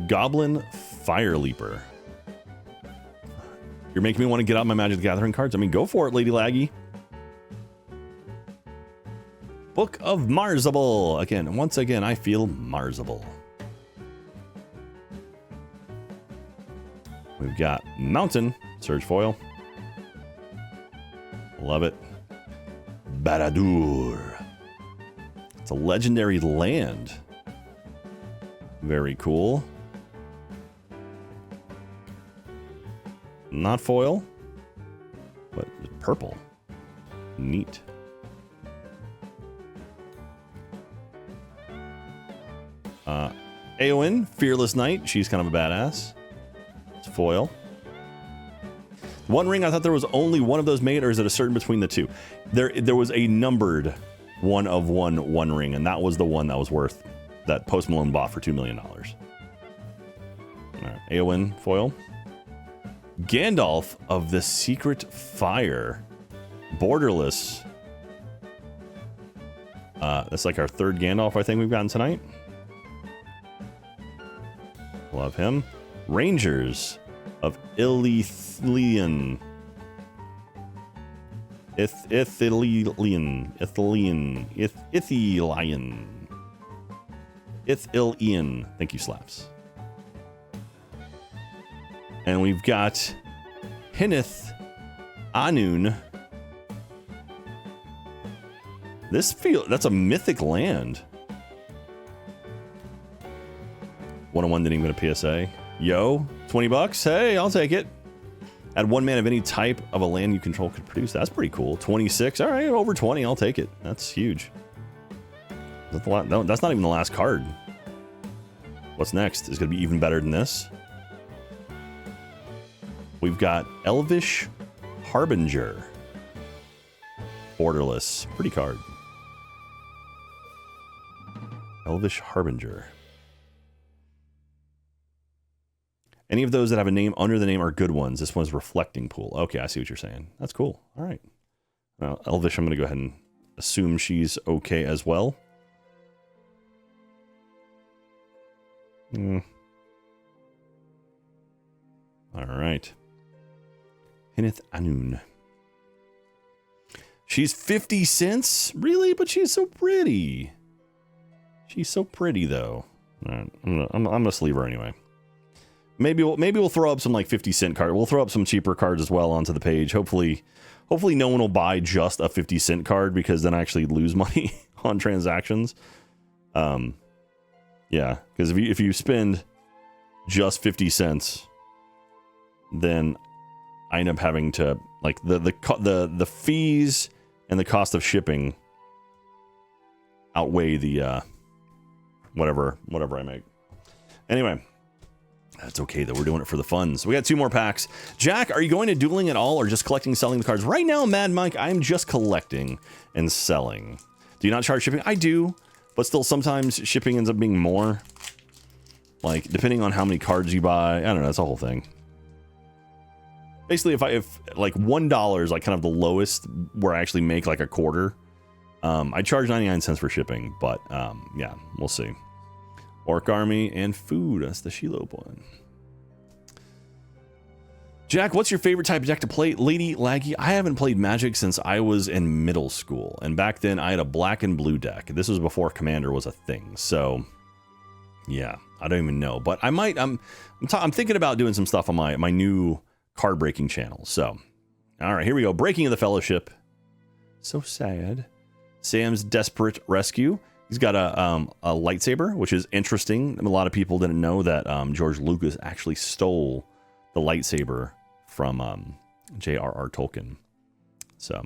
Goblin Fire Leaper. You're making me want to get out my Magic the Gathering cards. I mean, go for it, Lady Laggy. Book of Marzable. Again, once again, I feel Marzable. We've got Mountain. Surge Foil. Love it. Baradur. It's a legendary land. Very cool. Not foil, but purple. Neat. Eowyn, Fearless Knight. She's kind of a badass. It's foil. One ring, I thought there was only one of those made, or is it a certain between the two? There was a numbered one of one ring, and that was the one that was worth, that Post Malone bought for $2 million. All right, Eowyn, foil. Gandalf of the Secret Fire. Borderless. That's like our third Gandalf I think we've gotten tonight. Love him. Rangers of Ithilien. Ithilien. Thank you, Slaps. And we've got Hinnith Anun. That's a mythic land. 101 didn't even get a PSA. Yo, $20. Hey, I'll take it. Add 1 mana of any type of a land you control could produce. That's pretty cool. 26. All right, over 20. I'll take it. That's huge. That's not even the last card. What's next? Is going to be even better than this. We've got Elvish Harbinger. Borderless. Pretty card. Elvish Harbinger. Any of those that have a name under the name are good ones. This one's Reflecting Pool. Okay, I see what you're saying. That's cool. All right. Well, Elvish, I'm going to go ahead and assume she's okay as well. All right. Hinnith Anun. She's 50 cents? Really? But she's so pretty. She's so pretty, though. All right, I'm gonna sleeve her anyway. Maybe we'll throw up some like 50-cent card. We'll throw up some cheaper cards as well onto the page. Hopefully no one will buy just a 50-cent card, because then I actually lose money on transactions. Yeah, because if you spend just 50 cents, then I end up having to, like, the fees and the cost of shipping outweigh the whatever I make. Anyway, that's okay though. We're doing it for the fun. So we got 2 more packs. Jack, are you going to dueling at all, or just collecting, selling the cards? Right now, Mad Mike, I'm just collecting and selling. Do you not charge shipping? I do, but still sometimes shipping ends up being more. Like, depending on how many cards you buy. I don't know. That's the whole thing. Basically, if like $1 is like kind of the lowest where I actually make like a quarter, I charge 99 cents for shipping, but yeah, we'll see. Orc Army and food. That's the Shiloh one. Jack, what's your favorite type of deck to play? Lady Laggy, I haven't played Magic since I was in middle school, and back then I had a black and blue deck. This was before Commander was a thing, so yeah, I don't even know. But I might. I'm thinking about doing some stuff on my new card breaking channel. So, all right, here we go. Breaking of the Fellowship. So sad. Sam's Desperate Rescue. He's got a lightsaber, which is interesting. A lot of people didn't know that George Lucas actually stole the lightsaber from J.R.R. Tolkien. So,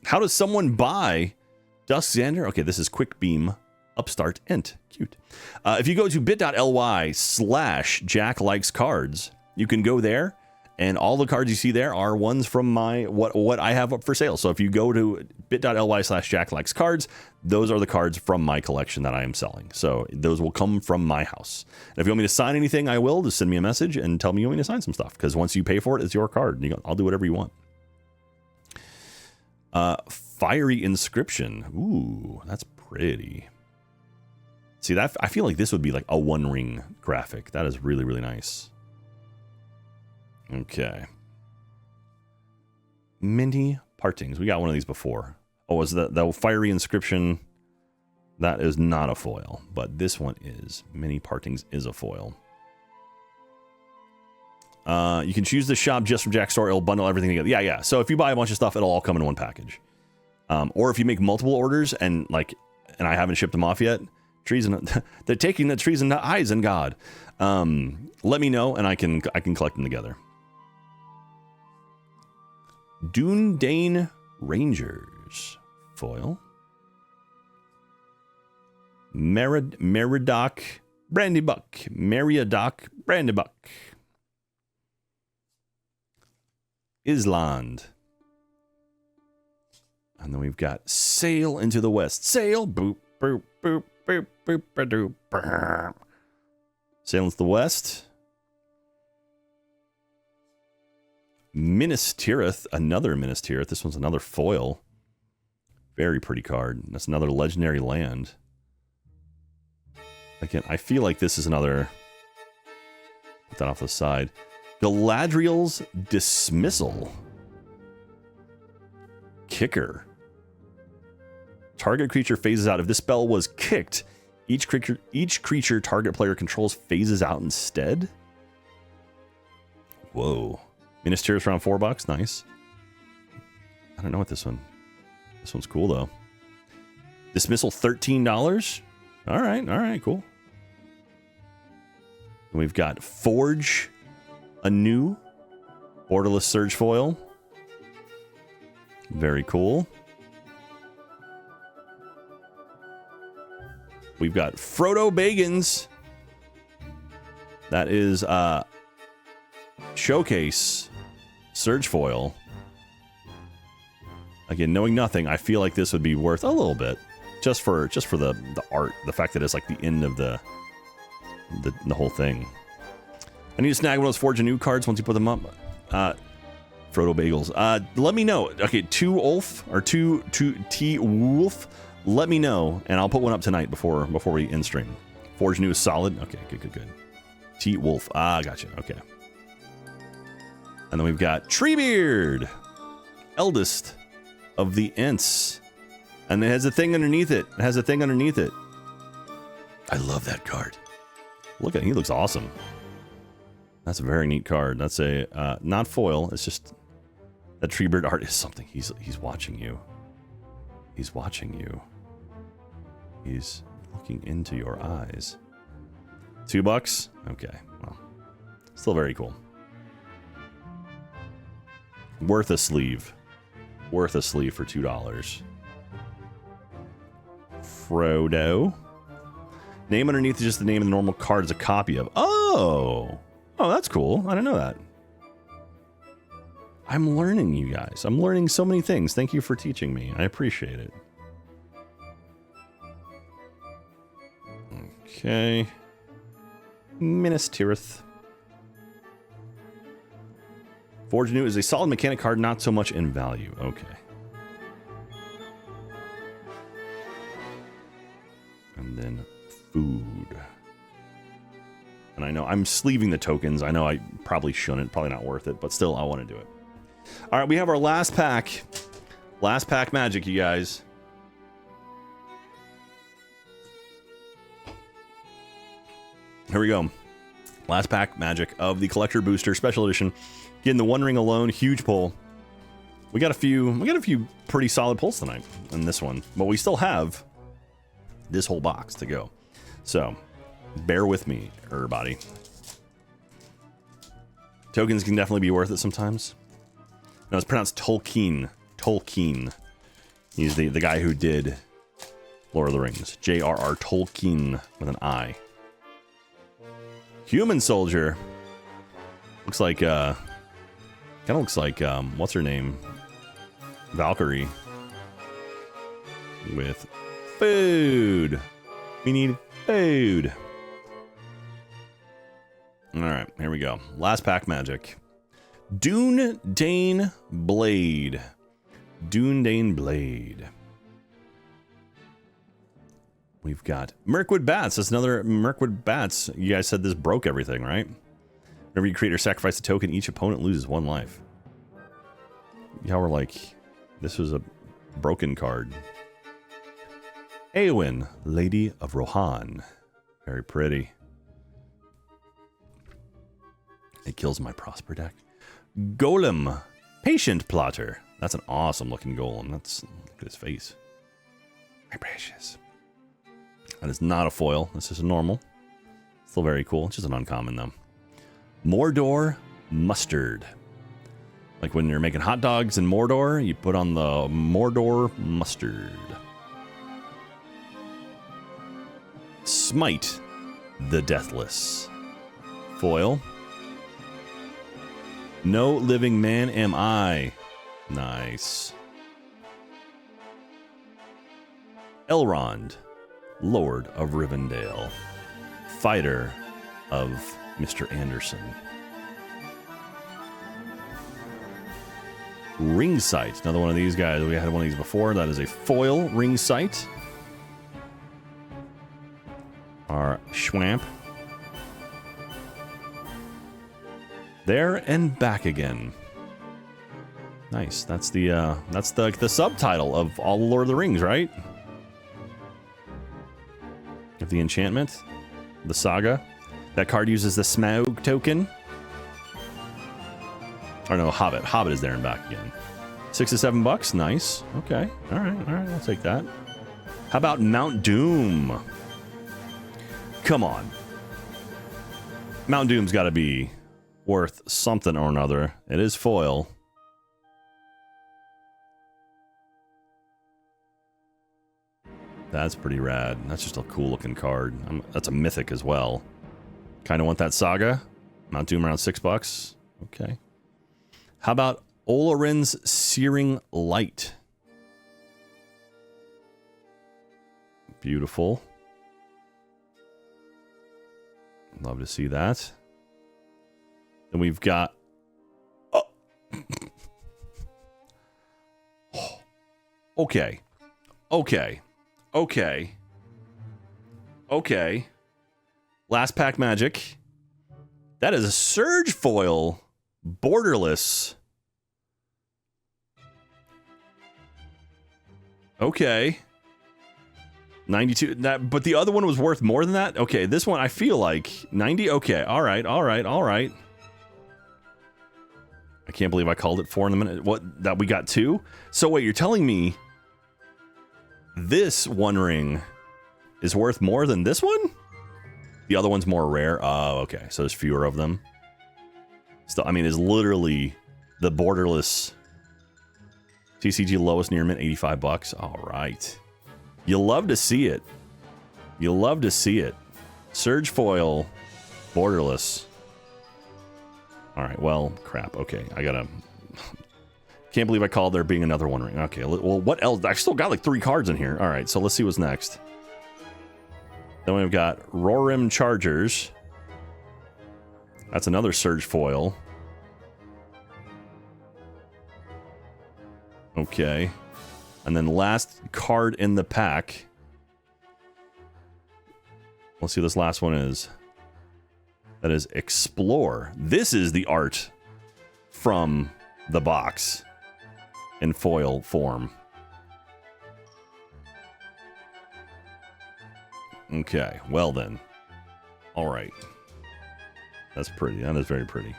how does someone buy Dusk Xander? Okay, this is Quick Beam Upstart Int. Cute. If you go to bit.ly/JackLikesCards, you can go there, and all the cards you see there are ones from my what I have up for sale. So if you go to bit.ly/JackLikesCards, those are the cards from my collection that I am selling. So those will come from my house. And if you want me to sign anything, I will. Just send me a message and tell me you want me to sign some stuff. Because once you pay for it, it's your card. I'll do whatever you want. Fiery Inscription. Ooh, that's pretty. See, that I feel like this would be like a One Ring graphic. That is really, really nice. Okay. Mini Partings. We got one of these before. Oh, was the Fiery Inscription? That is not a foil, but this one is. Mini Partings is a foil. You can choose the shop just from Jack's store. It'll bundle everything together. Yeah. So if you buy a bunch of stuff, it'll all come in one package. Or if you make multiple orders and I haven't shipped them off yet, they're taking the trees and the eyes in God. Let me know and I can collect them together. Dune Rangers foil. Meriadoc Brandybuck. Island. And then we've got Sail into the West. Sail, boop, boop, boop, boop, boop, boop, boop. Sail into the West. Minas Tirith, another Minas Tirith. This one's another foil. Very pretty card. That's another legendary land. Again, I feel like this is another... Put that off the side. Galadriel's Dismissal. Kicker. Target creature phases out. If this spell was kicked, each creature target player controls phases out instead. Whoa. Minas Tirith around $4. Nice. I don't know what this one. This one's cool though. Dismissal $13. All right, cool. And we've got Forge Anew, Borderless Surge foil. Very cool. We've got Frodo Baggins. That is Showcase Surge foil. Again, knowing nothing, I feel like this would be worth a little bit, just for the art, the fact that it's like the end of the whole thing. I need to snag one of those Forge Anew cards once you put them up. Frodo Bagels. Let me know. Okay, two T Wolf. Let me know, and I'll put one up tonight before we end stream. Forge Anew is solid. Okay, good. T Wolf. Gotcha. Okay. And then we've got Treebeard, eldest of the Ents, and it has a thing underneath it. I love that card. Look at him. He looks awesome. That's a very neat card. That's a not foil. It's just that Treebeard art is something. He's watching you. He's watching you. He's looking into your eyes. $2? Okay. Well, still very cool. Worth a sleeve. Worth a sleeve for $2. Frodo. Name underneath is just the name of the normal card is a copy of. Oh, that's cool. I didn't know that. I'm learning, you guys. I'm learning so many things. Thank you for teaching me. I appreciate it. Okay. Minas Tirith. Forge Anew is a solid mechanic card, not so much in value. Okay. And then food. And I know I'm sleeving the tokens. I know I probably shouldn't. Probably not worth it, but still, I want to do it. All right, we have our last pack. Last pack magic, you guys. Here we go. Last pack magic of the Collector Booster Special Edition. Getting the One Ring alone, huge pull. We got a few pretty solid pulls tonight in this one, but we still have this whole box to go. So, bear with me, everybody. Tokens can definitely be worth it sometimes. No, it's pronounced Tolkien. Tolkien. He's the guy who did Lord of the Rings. J.R.R. Tolkien with an I. Human soldier. Looks like, kind of looks like, what's her name? Valkyrie. With food. We need food. Alright, here we go. Last pack magic. Dune Dane Blade. Dune Dane Blade. We've got Mirkwood Bats. That's another Mirkwood Bats. You guys said this broke everything, right? Whenever you create or sacrifice a token, each opponent loses 1 life. Yeah, we're like, this was a broken card. Eowyn, Lady of Rohan. Very pretty. It kills my Prosper deck. Golem, Patient Plotter. That's an awesome looking golem. Look at his face. My precious. That is not a foil. This is a normal. Still very cool. It's just an uncommon though. Mordor Mustard. Like when you're making hot dogs in Mordor, you put on the Mordor Mustard. Smite the Deathless. Foil. No living man am I. Nice. Elrond, Lord of Rivendell. Fighter of Mr. Anderson. Ring Sight. Another one of these guys. We had one of these before. That is a foil Ring Sight. Our Schwamp. There and back again. Nice. That's the subtitle of all Lord of the Rings, right? Of the enchantment, the saga. That card uses the Smaug token. Or no, Hobbit. Hobbit is there and back again. $6 to $7. Nice. Okay. All right. I'll take that. How about Mount Doom? Come on. Mount Doom's got to be worth something or another. It is foil. That's pretty rad. That's just a cool looking card. That's a mythic as well. Kind of want that saga. Mount Doom around $6. Okay. How about Olorin's Searing Light? Beautiful. Love to see that. Then we've got... Oh. Okay. Last pack magic. That is a Surge foil. Borderless. Okay. 92. But the other one was worth more than that? Okay, this one I feel like 90. Okay, all right. I can't believe I called it 4 in a minute. What? That we got 2? So wait, you're telling me this one ring is worth more than this one? The other one's more rare? Oh, okay. So there's fewer of them. Still, I mean, it's literally the borderless TCG lowest near mint, $85. All right. You love to see it. Surge foil, borderless. All right. Well, crap. Okay. I gotta... Can't believe I called there being another one ring. Okay. Well, what else? I still got like 3 cards in here. All right. So let's see what's next. Then we've got Rorim Chargers. That's another Surge foil. Okay. And then last card in the pack. Let's see what this last one is. That is Explore. This is the art from the box in foil form. Okay, well then. All right. That's pretty. That is very pretty.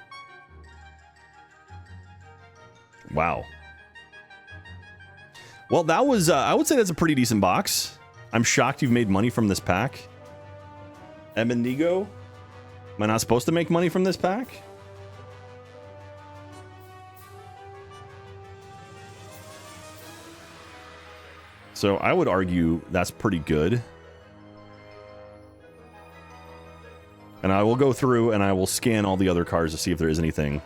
Wow. Well, that was, I would say that's a pretty decent box. I'm shocked you've made money from this pack. Emendigo? Am I not supposed to make money from this pack? So I would argue that's pretty good. And I will go through and I will scan all the other cards to see if there is anything.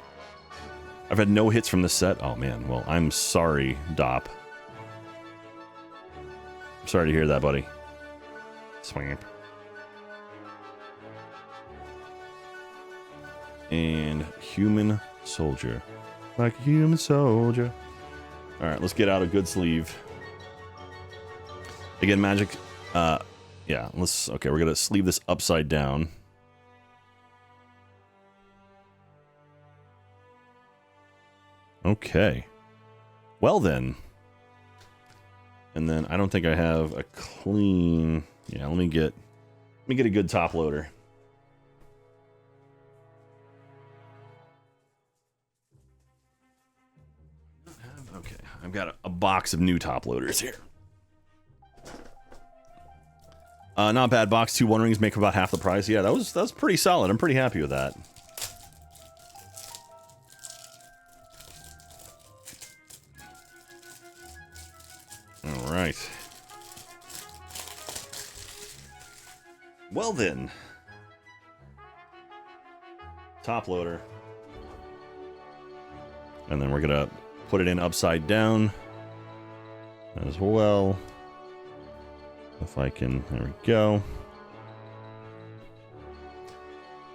I've had no hits from this set. Oh, man. Well, I'm sorry, Dop. I'm sorry to hear that, buddy. Swamp. And human soldier. Like a human soldier. All right, let's get out a good sleeve. Again, magic. Yeah, let's. Okay, we're gonna sleeve this upside down. Okay. Well then. And then I don't think I have a clean. Yeah, let me get a good top loader. Okay, I've got a box of new top loaders here. Not bad box. 2 One Rings make about half the price. Yeah, that was pretty solid. I'm pretty happy with that. All right. Well then. Top loader. And then we're gonna put it in upside down as well. If I can, there we go.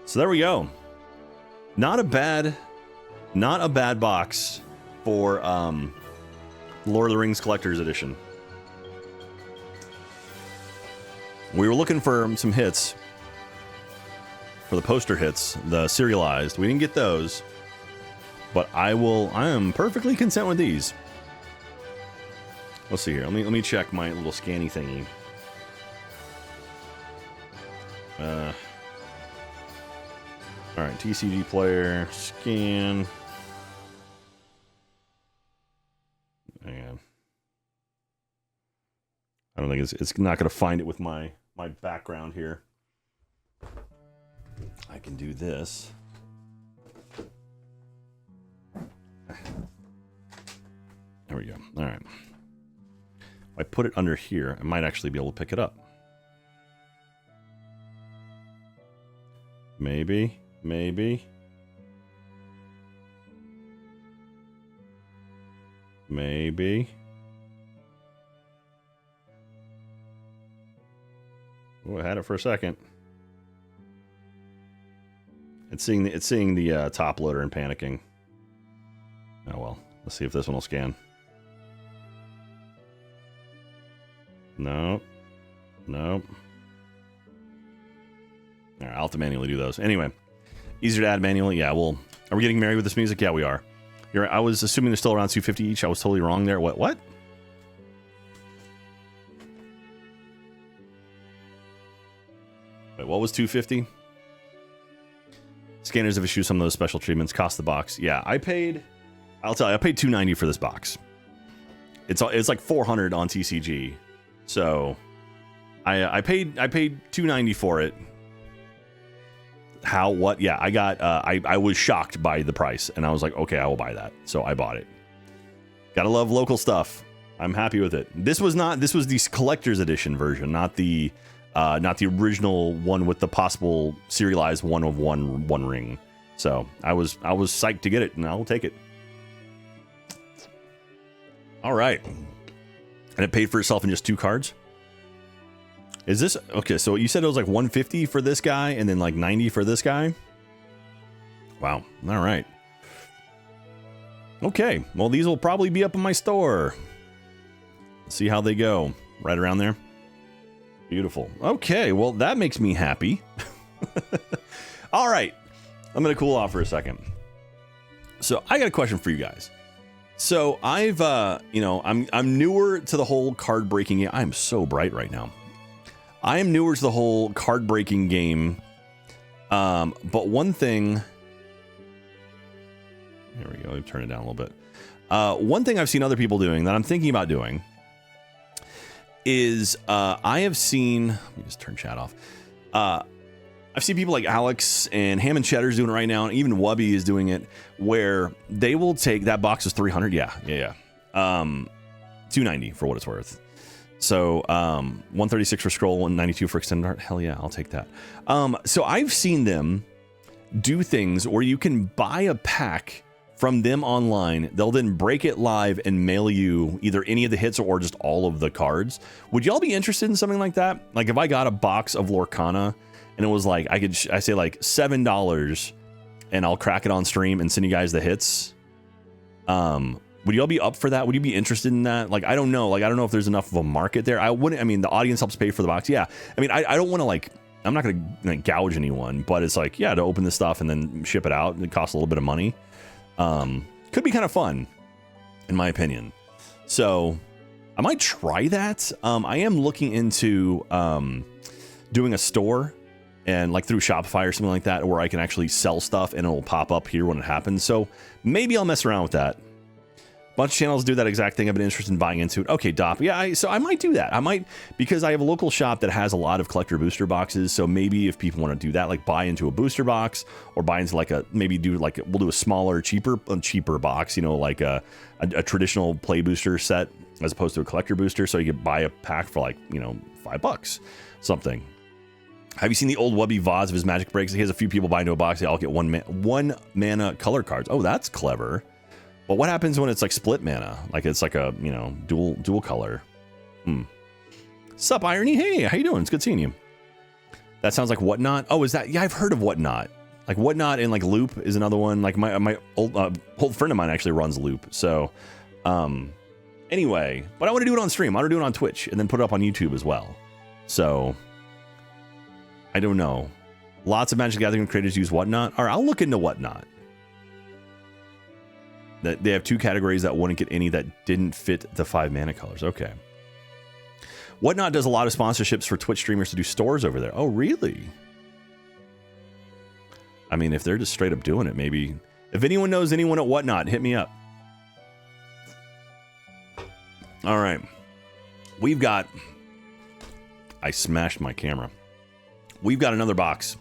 So there we go. Not a bad box for Lord of the Rings Collector's Edition. We were looking for some hits for the poster hits, the serialized. We didn't get those, but I am perfectly content with these. Let's see here. Let me check my little scanny thingy. All right, TCG player, scan. Hang on. I don't think it's not going to find it with my background here. I can do this. There we go. All right. If I put it under here, I might actually be able to pick it up. Maybe. Maybe. Maybe. Oh, I had it for a second. It's seeing the top loader and panicking. Oh well. Let's see if this one will scan. Nope. Nope. All right, I'll have to manually do those. Anyway, easier to add manually. Yeah, well, are we getting married with this music? Yeah, we are. You're right. I was assuming they're still around 250 each. I was totally wrong there. What? Wait, what was 250? Scanners have issued some of those special treatments. Cost the box. Yeah, I'll tell you, I paid $290 for this box. It's like $400 on TCG. So I paid $290 for it. How, what? Yeah, I got, I was shocked by the price and I was like, okay, I will buy that. So I bought it. Gotta love local stuff. I'm happy with it. This was the collector's edition version, not the original one with the possible serialized one of one ring. So I was psyched to get it and I'll take it. All right. And it paid for itself in just 2 cards. Is this okay? So you said it was like 150 for this guy and then like 90 for this guy. Wow. All right. Okay. Well, these will probably be up in my store. Let's see how they go. Right around there. Beautiful. Okay. Well, that makes me happy. All right. I'm going to cool off for a second. So I got a question for you guys. So I've, I'm newer to the whole card breaking game. I'm so bright right now. I am newer to the whole card breaking game. But one thing, there we go. Let me turn it down a little bit. One thing I've seen other people doing that I'm thinking about doing is, I have seen, let me just turn chat off. I've seen people like Alex and Ham and Cheddar's doing it right now, and even Wubby is doing it, where they will take that box is $300. Yeah. $290 for what it's worth. So 136 for scroll, 192 for extended art. Hell yeah, I'll take that. So I've seen them do things where you can buy a pack from them online. They'll then break it live and mail you either any of the hits or just all of the cards. Would y'all be interested in something like that? Like if I got a box of Lorcana and it was like, I say like $7 and I'll crack it on stream and send you guys the hits. Would y'all be up for that? Would you be interested in that? Like, I don't know. Like, I don't know if there's enough of a market there. I wouldn't, I mean, the audience helps pay for the box. Yeah. I mean, I don't want to like, I'm not going to like, gouge anyone, but it's like, yeah, to open this stuff and then ship it out, it costs a little bit of money. Could be kind of fun, in my opinion. So I might try that. I am looking into doing a store and like through Shopify or something like that, where I can actually sell stuff and it'll pop up here when it happens. So maybe I'll mess around with that. Bunch of channels do that exact thing. I've been interested in buying into it. Okay, Dop. Yeah, so I might do that. I might, because I have a local shop that has a lot of collector booster boxes. So maybe if people want to do that, like buy into a booster box or buy into like maybe do like, we'll do a smaller, cheaper box, you know, like a traditional play booster set as opposed to a collector booster. So you could buy a pack for like, you know, $5, something. Have you seen the old Wubby VODs of his Magic breaks? He has a few people buy into a box. They all get one mana color cards. Oh, that's clever. But what happens when it's like split mana? Like it's like a, you know, dual color. Sup, Irony? Hey, how you doing? It's good seeing you. That sounds like Whatnot. Oh, is that? Yeah, I've heard of Whatnot. Like Whatnot and like Loop is another one. Like my old friend of mine actually runs Loop. So anyway, but I want to do it on stream. I want to do it on Twitch and then put it up on YouTube as well. So I don't know. Lots of Magic the Gathering creators use Whatnot. All right, I'll look into Whatnot. That they have two categories that wouldn't get any that didn't fit the 5 mana colors. Okay. Whatnot does a lot of sponsorships for Twitch streamers to do stores over there. Oh, really? I mean, if they're just straight up doing it, maybe. If anyone knows anyone at Whatnot, hit me up. All right. We've got... I smashed my camera. We've got another box.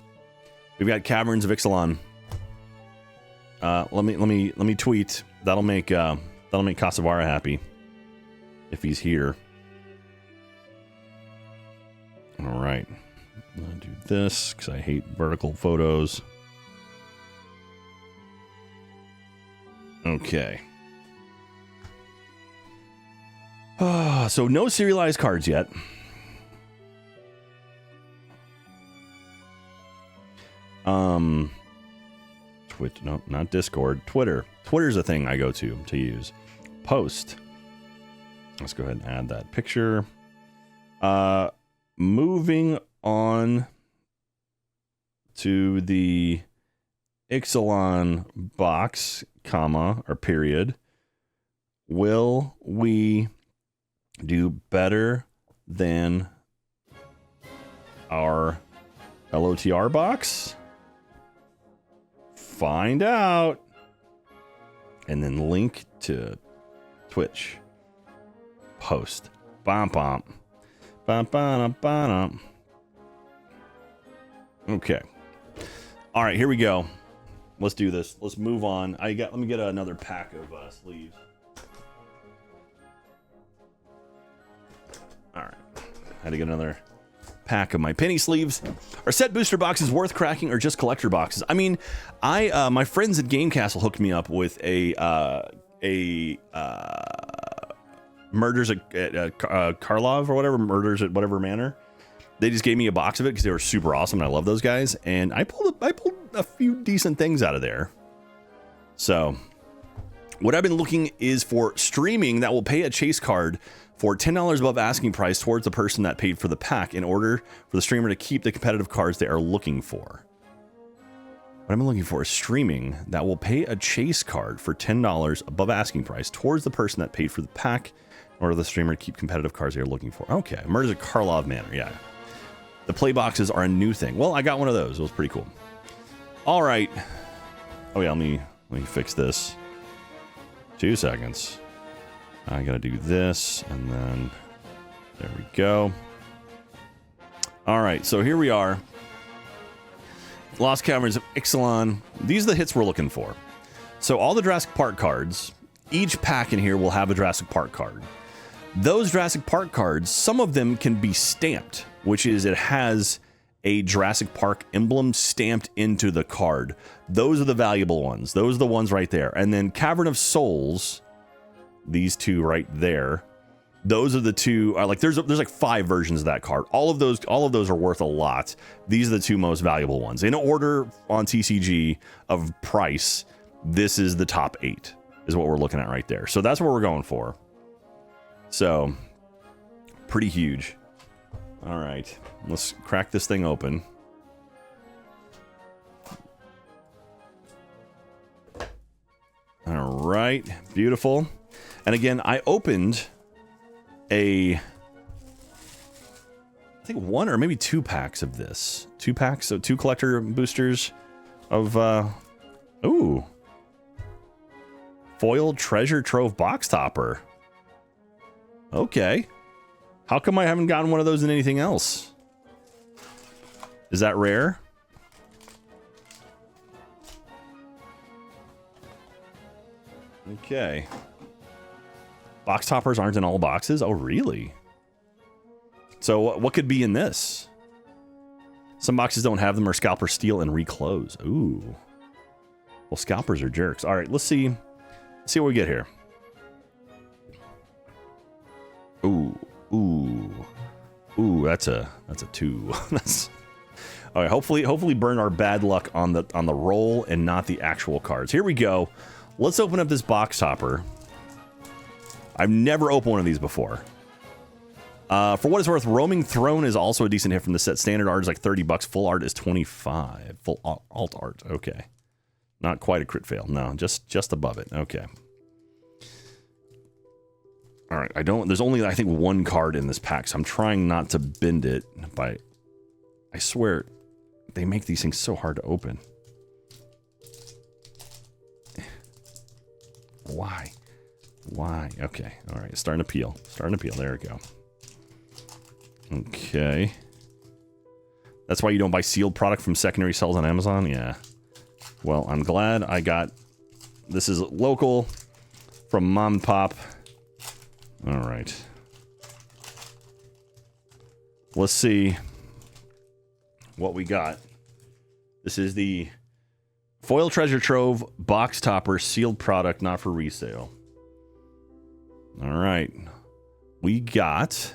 We've got Caverns of Ixalan. Let me tweet. That'll make Casavara happy if he's here. All right, I'm gonna do this because I hate vertical photos. Okay. So no serialized cards yet. Twitch, no, not Discord. Twitter. Twitter's a thing I go to use. Post. Let's go ahead and add that picture. Moving on to the Ixalan box, comma, or period. Will we do better than our LOTR box? Find out. And then link to Twitch. Post. Bom bom. Bom bom bom. Okay. All right, here we go. Let's do this. Let's move on. Let me get another pack of sleeves. All right. Had to get another pack of my penny sleeves. Are set booster boxes worth cracking or just collector boxes? I mean, my friends at Game Castle hooked me up with a Murders at Karlov or whatever, Murders at whatever manor. They just gave me a box of it because they were super awesome and I love those guys. And I pulled a few decent things out of there. So what I've been looking is for streaming that will pay a chase card for $10 above asking price towards the person that paid for the pack in order for the streamer to keep the competitive cards they are looking for. What I've been looking for is streaming that will pay a chase card for $10 above asking price towards the person that paid for the pack in order for the streamer to keep competitive cards they are looking for. Okay, Murders at Karlov Manor, yeah. The play boxes are a new thing. Well, I got one of those. It was pretty cool. All right. Oh yeah, let me fix this. 2 seconds. I gotta do this, and then there we go. All right, so here we are. Lost Caverns of Ixalan. These are the hits we're looking for. So all the Jurassic Park cards, each pack in here will have a Jurassic Park card. Those Jurassic Park cards, some of them can be stamped, which is it has a Jurassic Park emblem stamped into the card. Those are the valuable ones. Those are the ones right there. And then Cavern of Souls, these two right there. Those are the two. Like there's like 5 versions of that card. All of those are worth a lot. These are the 2 most valuable ones in order on TCG of price. This is the top 8 is what we're looking at right there. So that's what we're going for. So pretty huge. All right, let's crack this thing open. All right, beautiful. And again, I opened I think 1 or maybe 2 packs of this. 2 packs, so 2 collector boosters of, ooh. Foil Treasure Trove Box Topper. Okay. How come I haven't gotten one of those in anything else? Is that rare? Okay. Box toppers aren't in all boxes? Oh, really? So what could be in this? Some boxes don't have them, or scalpers steal and reclose. Ooh. Well, scalpers are jerks. All right, let's see. Let's see what we get here. Ooh. Ooh. Ooh, that's a 2. That's all right. Hopefully burn our bad luck on the roll and not the actual cards. Here we go. Let's open up this box topper. I've never opened one of these before. For what it's worth, Roaming Throne is also a decent hit from the set. Standard art is like $30. Full art is 25. Full alt art. Okay. Not quite a crit fail. No, just above it. Okay. All right. There's only, I think, 1 card in this pack, so I'm trying not to bend it by, I swear, they make these things so hard to open. Why? Okay. All right. Starting to peel. There we go. Okay. That's why you don't buy sealed product from secondary sales on Amazon? Yeah. Well, I'm glad I got... This is local from Mom and Pop. All right. Let's see what we got. This is the Foil Treasure Trove Box Topper sealed product, not for resale. All right. We got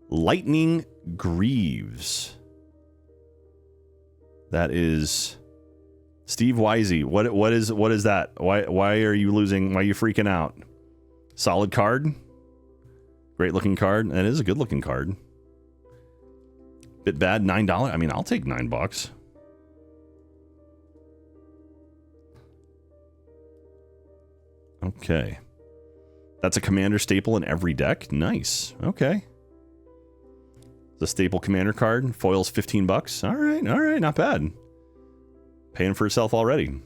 Lightning Greaves. That is Steve Wisey. What is that? Why are you losing? Why are you freaking out? Solid card. Great looking card. That is a good looking card. Bit bad, $9. I mean, I'll take $9. Okay. That's a commander staple in every deck. Nice. Okay. The staple commander card. Foil's $15. All right. Not bad. Paying for itself already.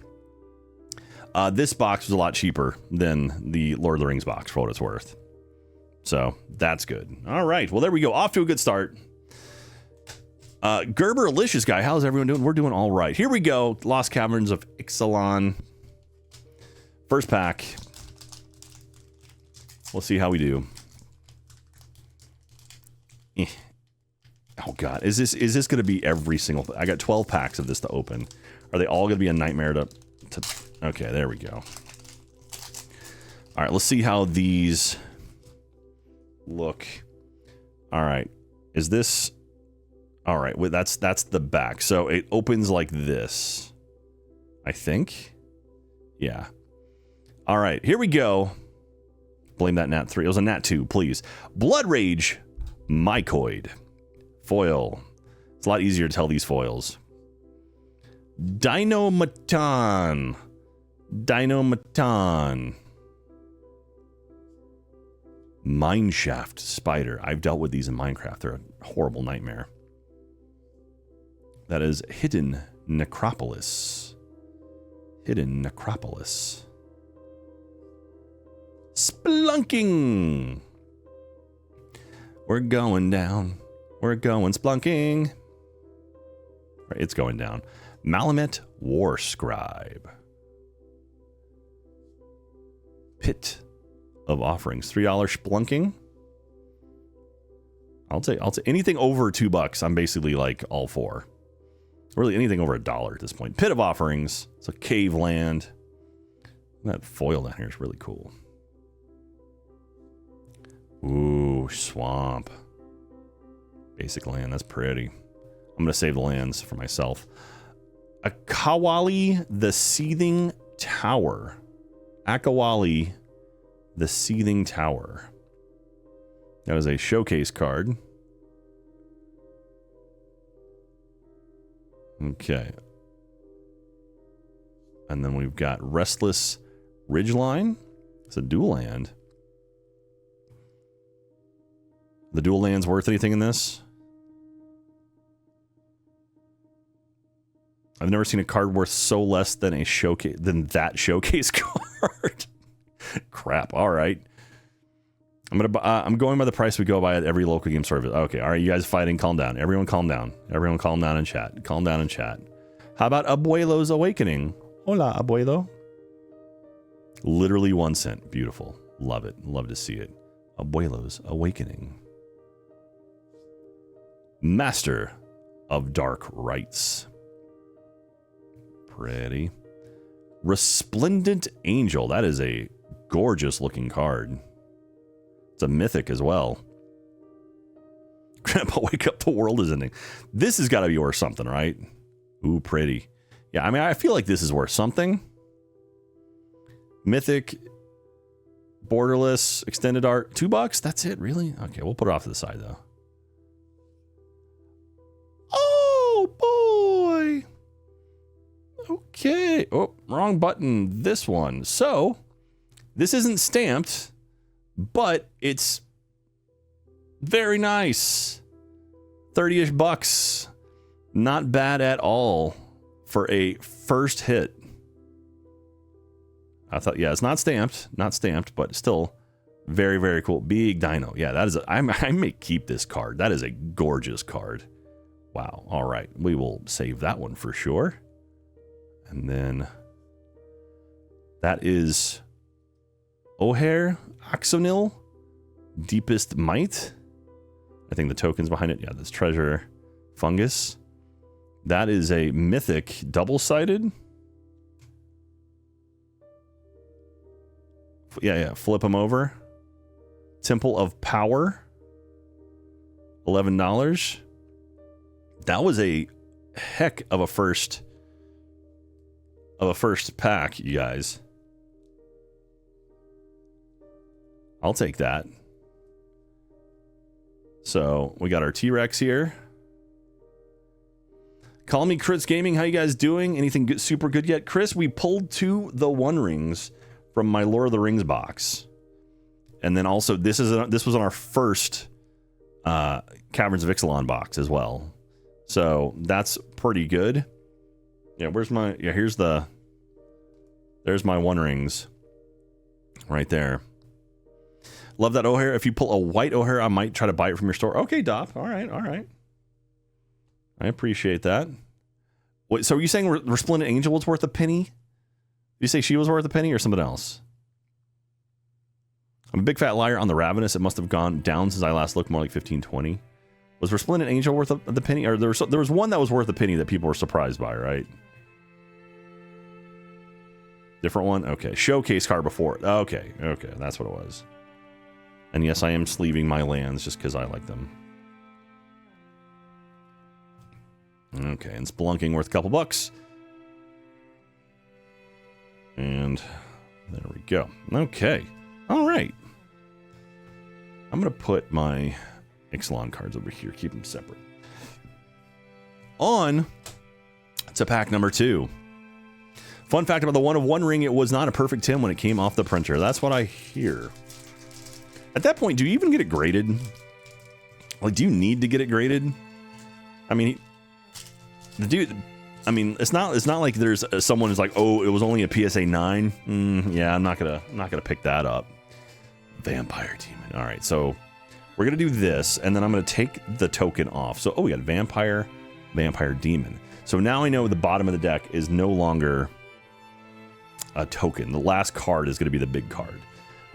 This box was a lot cheaper than the Lord of the Rings box, for what it's worth. So, that's good. All right. Well, there we go. Off to a good start. Gerberlicious guy. How's everyone doing? We're doing all right. Here we go. Lost Caverns of Ixalan. First pack. We'll see how we do. Oh god, is this going to be every single? I got 12 packs of this to open. Are they all going to be a nightmare to? Okay, there we go. All right, let's see how these look. All right, is this? All right, well, that's the back. So it opens like this, I think. Yeah. All right, here we go. Blame that Nat 3. It was a Nat 2, please. Blood Rage, Mycoid. Foil. It's a lot easier to tell these foils. Dinomaton. Mineshaft Spider. I've dealt with these in Minecraft. They're a horrible nightmare. That is Hidden Necropolis. Splunking. We're going down. We're going splunking. Right, it's going down. Malamet War Scribe. Pit of offerings. $3 splunking. I'll take anything over $2. I'm basically like all for. Really anything over $1 at this point. Pit of offerings. It's a cave land. That foil down here is really cool. Ooh, swamp. Basic land. That's pretty. I'm going to save the lands for myself. Akawali, the Seething Tower. Akawali, the Seething Tower. That is a showcase card. Okay. And then we've got Restless Ridgeline. It's a dual land. The dual land's worth anything in this? I've never seen a card worth so less than a showcase that showcase card. Crap. All right. I'm going by the price we go by at every local game store. Okay. All right. You guys fighting. Calm down. Everyone calm down. Everyone calm down in chat. Calm down in chat. How about Abuelo's Awakening? Hola, Abuelo. Literally 1 cent. Beautiful. Love it. Love to see it. Abuelo's Awakening. Master of Dark Rites. Pretty. Resplendent Angel. That is a gorgeous looking card. It's a mythic as well. Grandpa, wake up, the world is ending. This has got to be worth something, right? Ooh, pretty. Yeah, I mean, I feel like this is worth something. Mythic, borderless, extended art, $2? That's it, really? Okay, we'll put it off to the side, though. Oh, boy. Okay. Oh, wrong button. This one. So, this isn't stamped, but it's very nice. 30-ish bucks. Not bad at all for a first hit. I thought, yeah, it's not stamped, but still very, very cool. Big Dino. Yeah, that is I may keep this card. That is a gorgeous card. Wow. All right. We will save that one for sure. And then that is O'Hare Axonil, Deepest Might. I think the token's behind it. Yeah, this Treasure Fungus. That is a mythic double-sided. Yeah. Flip them over. Temple of Power. $11. That was a heck of a first pack, you guys. I'll take that. So we got our T-Rex here. Call me Chris Gaming. How you guys doing? Anything good, super good yet? Chris, we pulled 2 the One Rings from my Lord of the Rings box. And then also this was on our first Caverns of Ixalan box as well. So that's pretty good. Yeah, there's my One Rings right there. Love that O'Hare. If you pull a white O'Hare, I might try to buy it from your store. Okay, Dop. All right. I appreciate that. Wait, so are you saying Resplendent Angel was worth a penny? Did you say she was worth a penny or something else? I'm a big fat liar on the Ravenous. It must have gone down since I last looked, more like 15, 20. Was Resplendent Angel worth the penny? Or there was one that was worth a penny that people were surprised by, right? Different one? Okay. Showcase card before. Okay. That's what it was. And yes, I am sleeving my lands just because I like them. Okay, and Spelunking worth a couple bucks. And there we go. Okay. All right. I'm going to put my Ixalan cards over here. Keep them separate. On to pack number 2. Fun fact about the One of One ring, it was not a perfect 10 when it came off the printer. That's what I hear. At that point, do you even get it graded? Like, do you need to get it graded? I mean, the dude, I mean, it's not like there's someone who's like, oh, it was only a PSA 9. Yeah, I'm not gonna pick that up. Vampire Demon. All right, so we're gonna do this, and then I'm gonna take the token off. So, we got Vampire Demon. So now I know the bottom of the deck is no longer a token. The last card is gonna be the big card.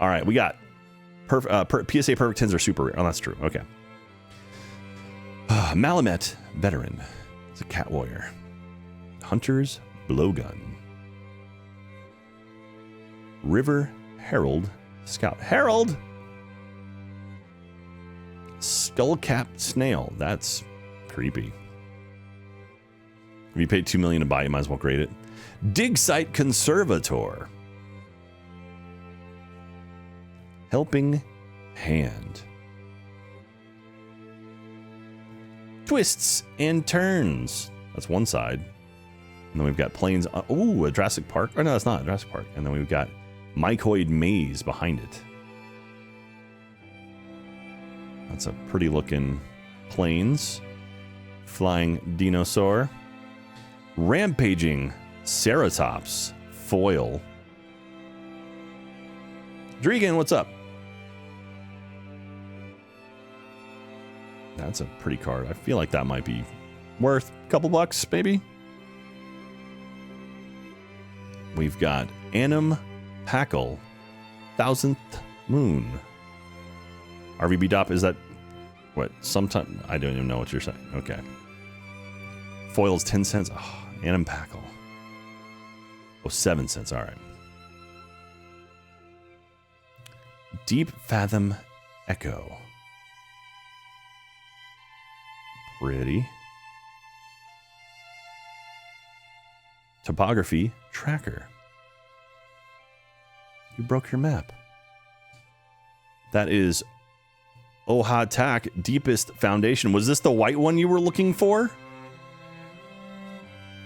All right, we got PSA Perfect 10s are super rare. Oh, that's true. Okay. Malamet Veteran. It's a cat warrior. Hunter's Blowgun. River Herald Scout. Herald! Skullcap Snail. That's creepy. If you paid $2 million to buy it, you might as well grade it. Dig Site Conservator. Helping Hand. Twists and Turns. That's one side. And then we've got Plains. Ooh, a Jurassic Park. Oh, no, that's not a Jurassic Park. And then we've got Mycoid Maze behind it. That's a pretty looking Plains. Flying Dinosaur. Rampaging Ceratops. Foil. Dregan, what's up? That's a pretty card. I feel like that might be worth a couple bucks, maybe. We've got Annam Packle, 1000th Moon. RVB Dop, is that what? Sometime I don't even know what you're saying. Okay. Foil's 10 cents. Oh, Annam Packle. Oh, 7 cents. All right. Deep Fathom Echo. Pretty. Topography Tracker. You broke your map. That is Ohatak Deepest Foundation. Was this the white one you were looking for?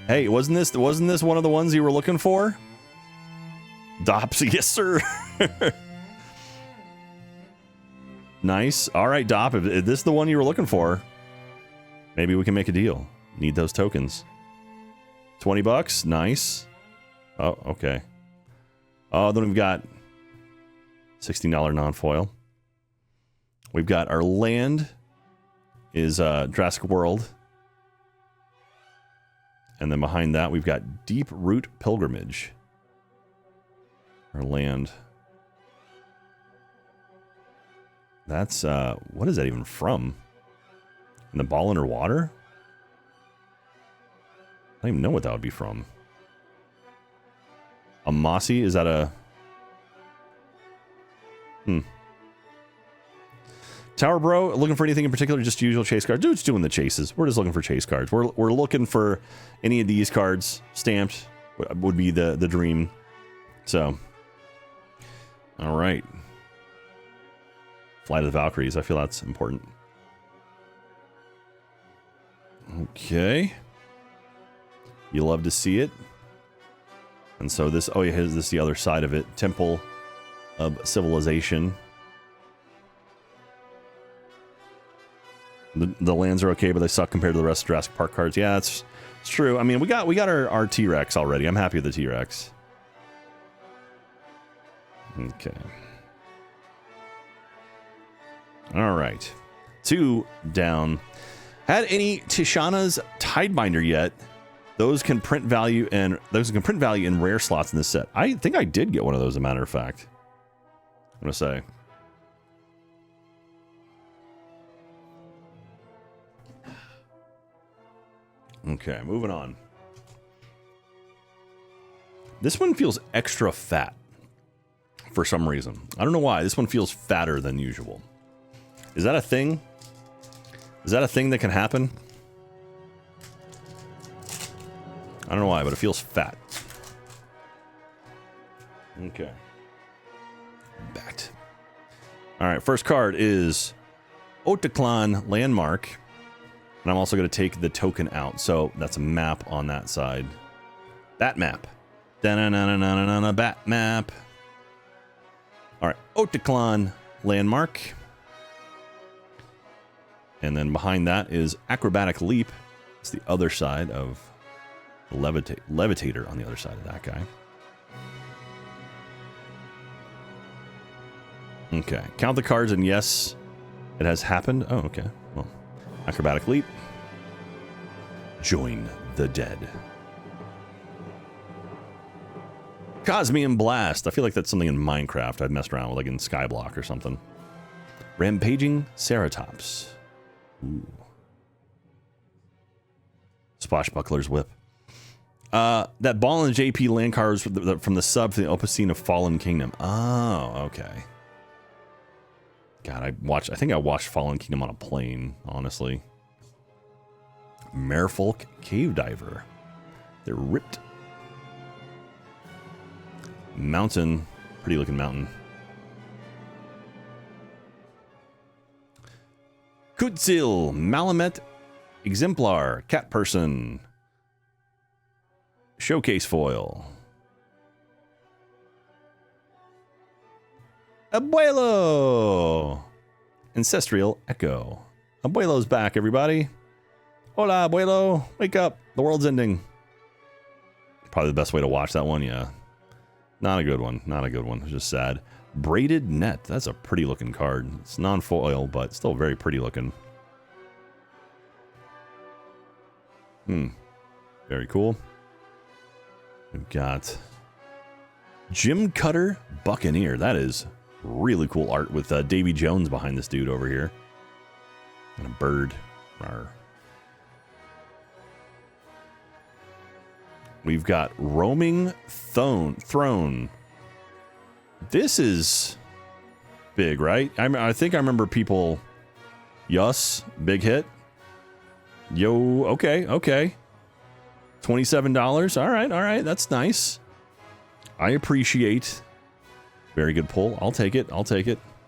Hey, wasn't this one of the ones you were looking for? Dops, yes sir. Nice. All right, Dop, if this is the one you were looking for, maybe we can make a deal. Need those tokens. 20 bucks. Nice. Oh, okay. Oh, then we've got $16 non-foil. We've got our land is Jurassic World. And then behind that, we've got Deep Root Pilgrimage. Our land. That's, what is that even from? And the ball underwater? I don't even know what that would be from. A Mossy? Is that a... Tower Bro, looking for anything in particular? Just usual chase cards? Dude's doing the chases. We're just looking for chase cards. We're looking for any of these cards stamped. Would be the dream. So. All right. Flight of the Valkyries. I feel that's important. Okay. You love to see it. And so this, oh yeah, this is the other side of it. Temple of Civilization. The lands are okay, but they suck compared to the rest of Jurassic Park cards. Yeah, it's true. I mean, we got our T-Rex already. I'm happy with the T-Rex. Okay. All right. 2 down. Had any Tishana's Tidebinder yet? Those can print value in rare slots in this set. I think I did get one of those, as a matter of fact. I'm gonna say. Okay, moving on. This one feels extra fat for some reason. I don't know why. This one feels fatter than usual. Is that a thing? Is that a thing that can happen? I don't know why, but it feels fat. Okay. Bat. All right, first card is Otaklan Landmark. And I'm also going to take the token out. So that's a map on that side. Bat map. Da-na-na-na-na-na-na, bat map. All right, Otaklan Landmark. And then behind that is Acrobatic Leap. It's the other side of Levitator on the other side of that guy. Okay, count the cards and yes, it has happened. Oh, okay. Well, Acrobatic Leap. Join the dead. Cosmium Blast. I feel like that's something in Minecraft I'd messed around with, like in Skyblock or something. Rampaging Ceratops. Ooh. Swashbuckler's Whip. That ball and JP land cars from the sub for the Opusine of Fallen Kingdom. Oh, okay. God, I think I watched Fallen Kingdom on a plane, honestly. Merfolk Cave Diver. They're ripped. Mountain. Pretty looking mountain. Kutzil. Malamet. Exemplar. Cat Person. Showcase Foil. Abuelo. Ancestral Echo. Abuelo's back, everybody. Hola, Abuelo. Wake up. The world's ending. Probably the best way to watch that one, yeah. Not a good one. Not a good one. It's just sad. Braided Net. That's a pretty looking card. It's non-foil, but still very pretty looking. Very cool. We've got Jim Cutter Buccaneer. That is really cool art with Davy Jones behind this dude over here. And a bird. Rawr. We've got Roaming Throne. This is big, right? I think I remember people... Yes, big hit. Yo, okay. $27. All right. That's nice. I appreciate. Very good pull. I'll take it.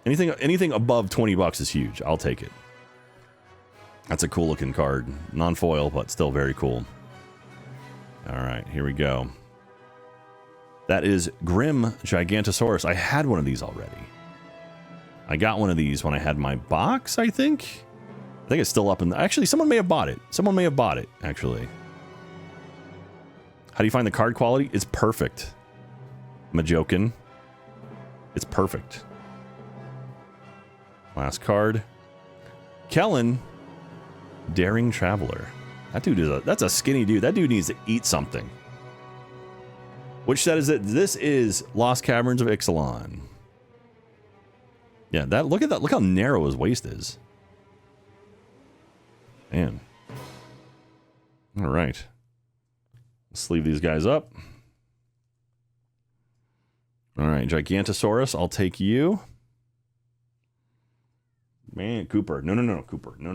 Anything above $20 is huge. I'll take it. That's a cool looking card. Non-foil, but still very cool. All right, here we go. That is Grim Gigantosaurus. I had one of these already. I got one of these when I had my box, I think. I think it's still up in the... Actually, someone may have bought it. Actually. How do you find the card quality? It's perfect. Am I joking? It's perfect. Last card. Kellen, Daring Traveler. That dude that's a skinny dude. That dude needs to eat something. Which set is it? This is Lost Caverns of Ixalan. Yeah, look at that. Look how narrow his waist is. Man. All right. Let's leave these guys up. All right, Gigantosaurus, I'll take you. Man, Cooper. No, Cooper. No.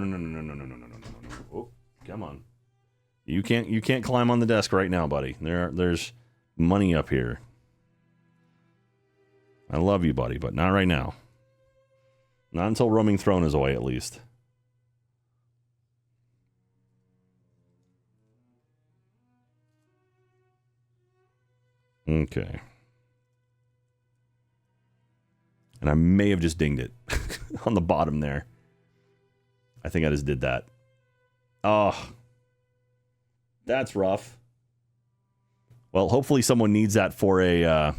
Oh, come on. You can't climb on the desk right now, buddy. There's money up here. I love you, buddy, but not right now. Not until Roaming Throne is away, at least. Okay. And I may have just dinged it on the bottom there. I think I just did that. Oh. That's rough. Well, hopefully someone needs that for a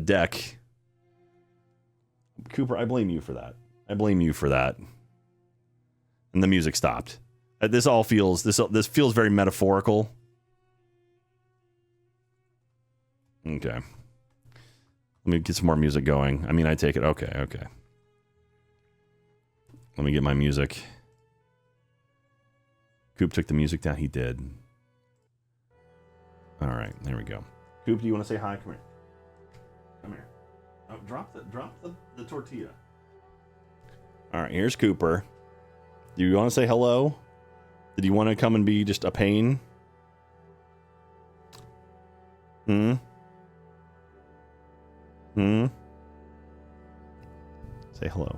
deck. Cooper, I blame you for that. And the music stopped. This feels very metaphorical. Okay. Let me get some more music going. I mean, I take it. Okay. Let me get my music. Coop took the music down. He did. All right, there we go. Coop, do you want to say hi? Come here. Oh, drop the tortilla. All right, here's Cooper. Do you want to say hello? Did you want to come and be just a pain? Say hello.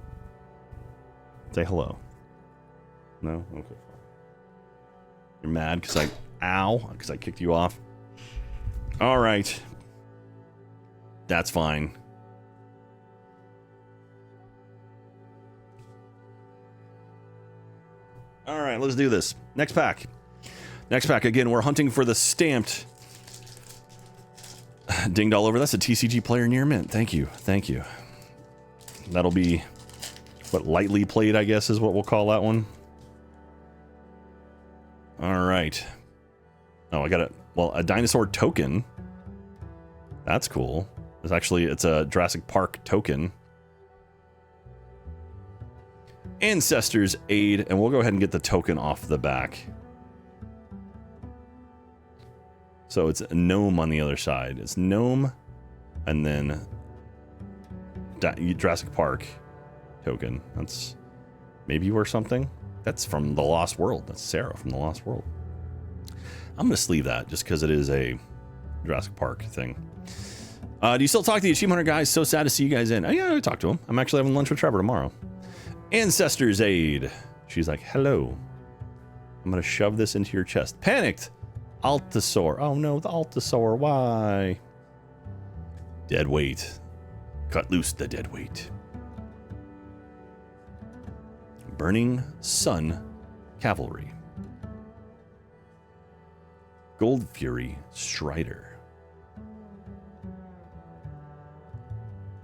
Say hello. No? Okay, fine. You're mad because I kicked you off? All right. That's fine. All right, let's do this. Next pack. Again, we're hunting for the stamped. Dinged all over. That's a TCG player near mint. Thank you. That'll be what lightly played, I guess, is what we'll call that one. All right. Oh, I got it. Well, a dinosaur token. That's cool. It's a Jurassic Park token. Ancestors Aid, and we'll go ahead and get the token off the back. So it's a gnome on the other side. It's gnome, and then Jurassic Park token. That's maybe worth something. That's from The Lost World. That's Sarah from The Lost World. I'm going to sleeve that just because it is a Jurassic Park thing. Do you still talk to the Achievement Hunter guys? So sad to see you guys in. Oh, yeah, I talk to him. I'm actually having lunch with Trevor tomorrow. Ancestors Aid. She's like, hello. I'm going to shove this into your chest. Panicked. Altasaur. Oh, no, the Altasaur. Why? Dead weight. Cut loose the dead weight. Burning Sun Cavalry. Gold Fury Strider.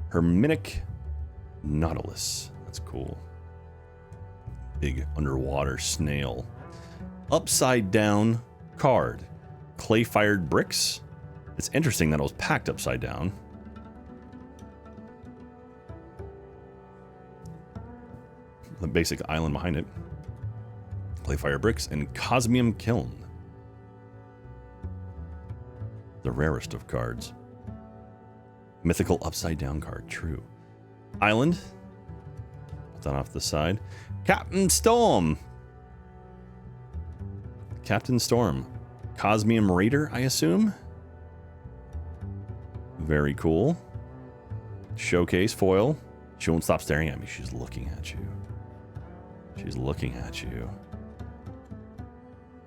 Herminic Nautilus. That's cool. Big underwater snail. Upside down card. Clay fired bricks. It's interesting that it was packed upside down. The basic island behind it. Clay fire bricks and Cosmium Kiln. The rarest of cards. Mythical upside down card, true. Island. Put that off the side. Captain Storm. Captain Storm. Cosmium Raider, I assume. Very cool. Showcase foil. She won't stop staring at me. She's looking at you. She's looking at you.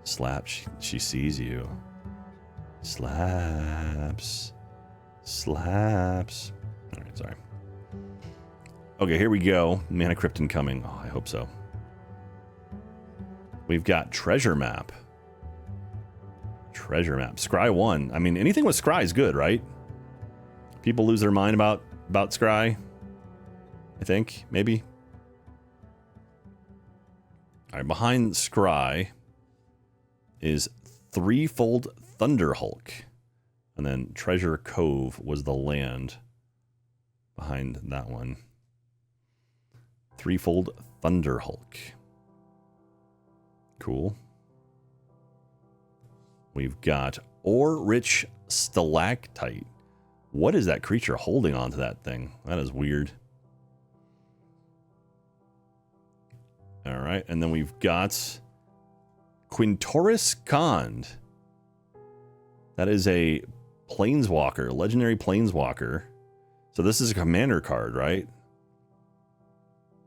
Slap. She sees you. Slaps. Slaps. All right, sorry. Okay, here we go. Mana Crypt incoming. Oh, I hope so. We've got Treasure Map. Treasure Map. Scry 1. I mean, anything with Scry is good, right? People lose their mind about Scry. I think, maybe. All right, behind Scry is Threefold Thunder Hulk. And then Treasure Cove was the land behind that one. Threefold Thunder Hulk. Cool. We've got Ore-Rich Stalactite. What is that creature holding onto that thing? That is weird. All right, and then we've got Quintoris Khand. That is a Planeswalker, legendary Planeswalker. So this is a commander card, right?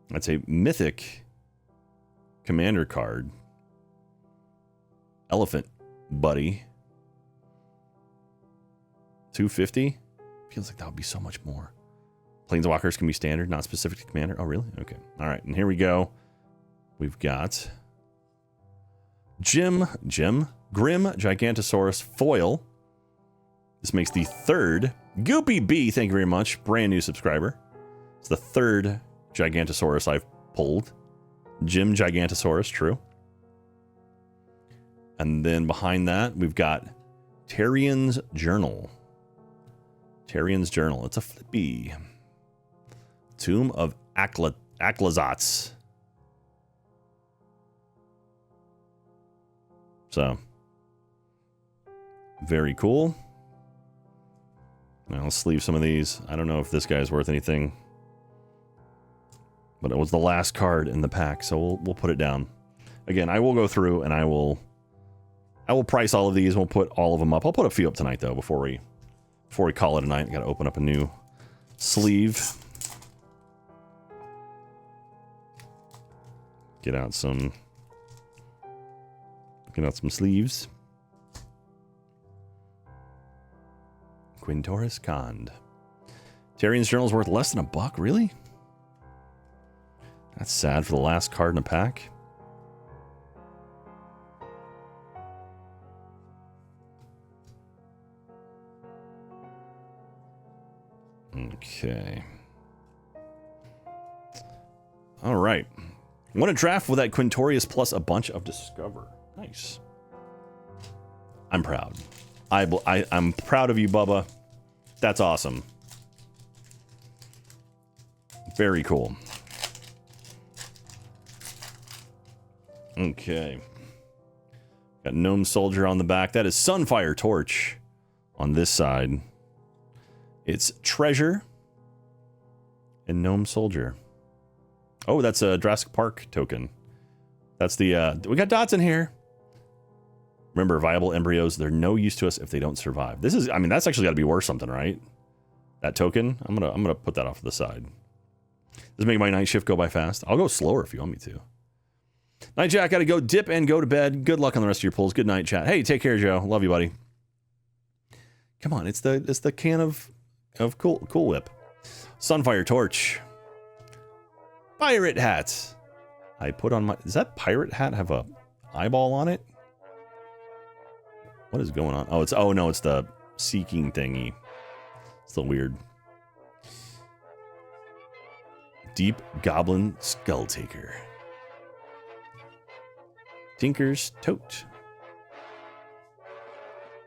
That's a mythic commander card. Elephant Buddy. 250? Feels like that would be so much more. Planeswalkers can be standard, not specific to commander. Oh, really? Okay. All right, and here we go. We've got Grim Gigantosaurus foil. This makes the third Goopy B, thank you very much, brand new subscriber. It's the third Gigantosaurus I've pulled. Grim Gigantosaurus, true. And then behind that, we've got Terrian's Journal. Terrian's Journal. It's a flippy. Tomb of Aclazats. So, very cool. Now, let's leave some of these. I don't know if this guy's worth anything. But it was the last card in the pack, so we'll put it down. Again, I will go through and I will price all of these. We'll put all of them up. I'll put a few up tonight, though, before we call it a night. Got to open up a new sleeve. Get out some sleeves. Quintoris Khand. Terrian's Journal's worth less than $1, really? That's sad for the last card in a pack. Okay. All right. Want to draft with that Quintorius plus a bunch of Discover. Nice. I'm proud. I'm proud of you, Bubba. That's awesome. Very cool. Okay. Got Gnome Soldier on the back. That is Sunfire Torch on this side. It's Treasure and Gnome Soldier. Oh, that's a Jurassic Park token. That's the, we got dots in here. Remember, viable embryos, they're no use to us if they don't survive. This is, I mean, that's actually got to be worth something, right? That token, I'm gonna put that off to the side. This is making my night shift go by fast. I'll go slower if you want me to. Night, Jack, gotta go dip and go to bed. Good luck on the rest of your pulls. Good night, chat. Hey, take care, Joe. Love you, buddy. Come on, it's the can of Cool Whip. Sunfire Torch. Pirate hats. I put on my, does that pirate hat have a eyeball on it? What is going on? Oh, oh no, it's the seeking thingy. It's a weird. Deep Goblin Skull Taker. Tinker's Tote.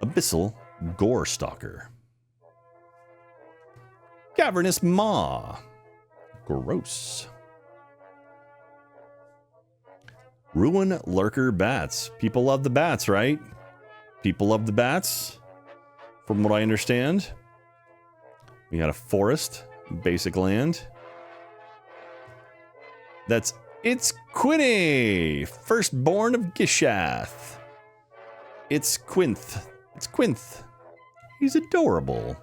Abyssal Gore Stalker. Cavernous Maw. Gross. Ruin Lurker Bats. People love the bats, right? People love the bats, from what I understand. We got a forest, basic land. It's Quinny, firstborn of Gishath. It's Quinth. It's Quinth. He's adorable.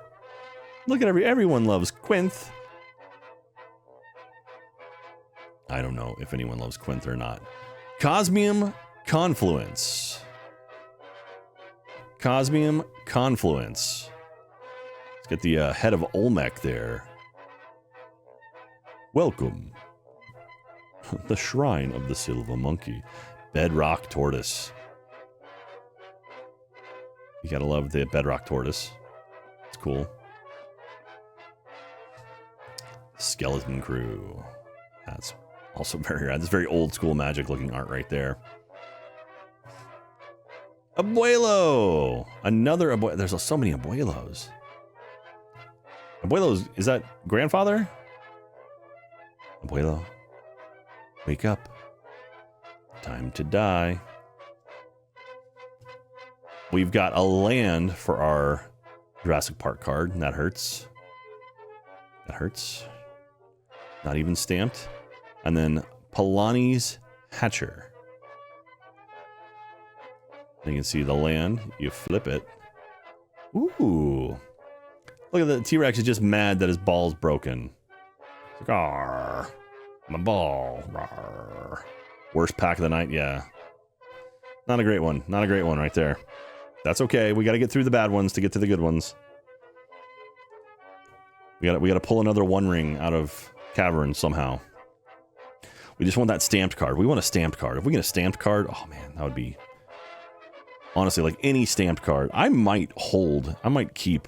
Look at everyone loves Quinth. I don't know if anyone loves Quinth or not. Cosmium Confluence. Cosmium Confluence. Let's get the head of Olmec there. Welcome. The Shrine of the Silver Monkey. Bedrock Tortoise. You gotta love the Bedrock Tortoise. It's cool. Skeleton Crew. That's also very rad. It's very old school magic looking art right there. Abuelo! Another Abuelo. There's so many Abuelos. Abuelos, is that grandfather? Abuelo, wake up. Time to die. We've got a land for our Jurassic Park card, and that hurts. That hurts. Not even stamped. And then Polani's Hatcher. You can see the land. You flip it. Ooh. Look at the T-Rex is just mad that his ball's broken. It's like, arrgh, my ball. Arrgh. Worst pack of the night, yeah. Not a great one. Not a great one right there. That's okay. We got to get through the bad ones to get to the good ones. We got to pull another One Ring out of Caverns somehow. We just want that stamped card. We want a stamped card. If we get a stamped card, oh man, that would be... Honestly, like any stamped card. I might keep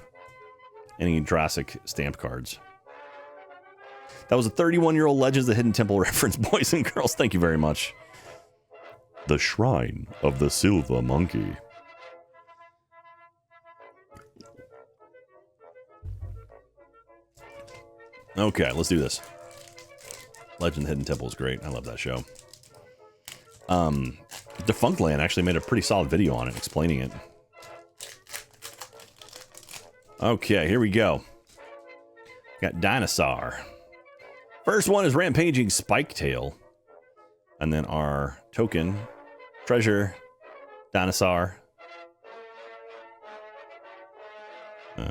any Jurassic stamped cards. That was a 31-year-old Legends of the Hidden Temple reference, boys and girls. Thank you very much. The Shrine of the Silver Monkey. Okay, let's do this. Legend of the Hidden Temple is great. I love that show. Defunct Land actually made a pretty solid video on it, explaining it. Okay, here we go. Got Dinosaur. First one is Rampaging Spiketail. And then our token, Treasure, Dinosaur. You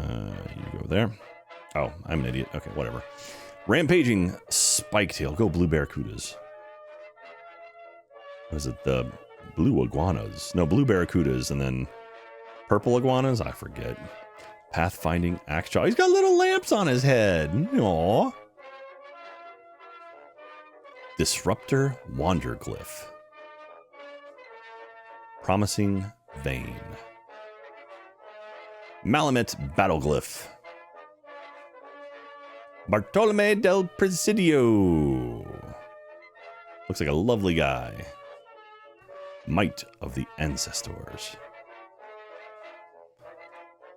go there. Oh, I'm an idiot. Okay, whatever. Rampaging Spiketail. Go Blue Barracudas. Was it the blue iguanas? No, blue barracudas and then purple iguanas? I forget. Pathfinding Axjaw. He's got little lamps on his head. Aww. Disruptor Wanderglyph. Promising Vein. Malamute Battleglyph. Bartolome del Presidio. Looks like a lovely guy. Might of the Ancestors.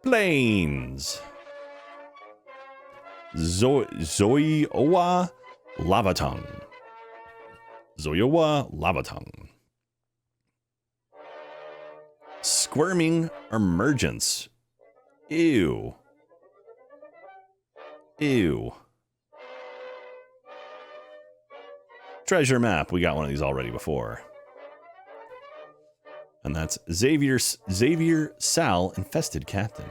Plains. Zoiowa Lavatongue. Zoiowa Lavatongue. Squirming Emergence. Ew. Ew. Treasure map. We got one of these already before. And that's Xavier Sal, Infested Captain.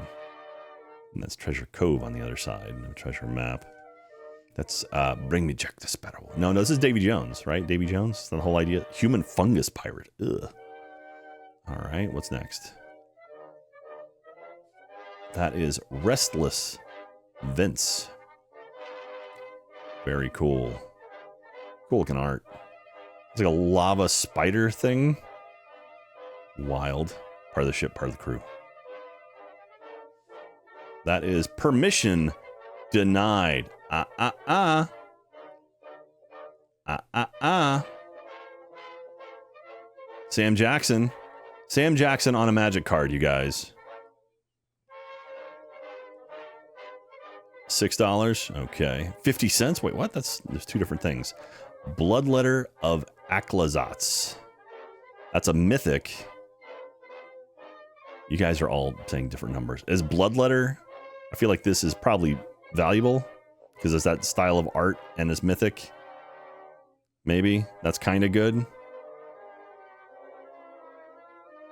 And that's Treasure Cove on the other side. No treasure map. That's Bring Me Jack the Sparrow. No, this is Davy Jones, right? Davy Jones? That's the whole idea. Human fungus pirate. Ugh. All right, what's next? That is Restless Vince. Very cool. Cool looking art. It's like a lava spider thing. Wild. Part of the ship, part of the crew. That is Permission Denied. Sam Jackson. Sam Jackson on a magic card, you guys. $6. Okay. 50 cents? Wait, what? There's two different things. Bloodletter of Aclazatz. That's a mythic. You guys are all saying different numbers. Is Bloodletter? I feel like this is probably valuable because it's that style of art and it's mythic. Maybe that's kind of good.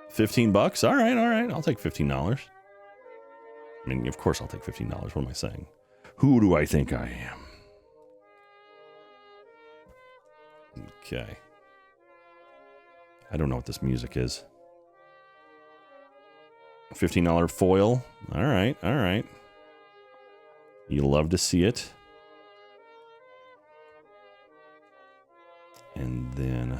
15 bucks. All right. I'll take $15. I mean, of course I'll take $15. What am I saying? Who do I think I am? Okay. I don't know what this music is. $15 foil. All right. You love to see it. And then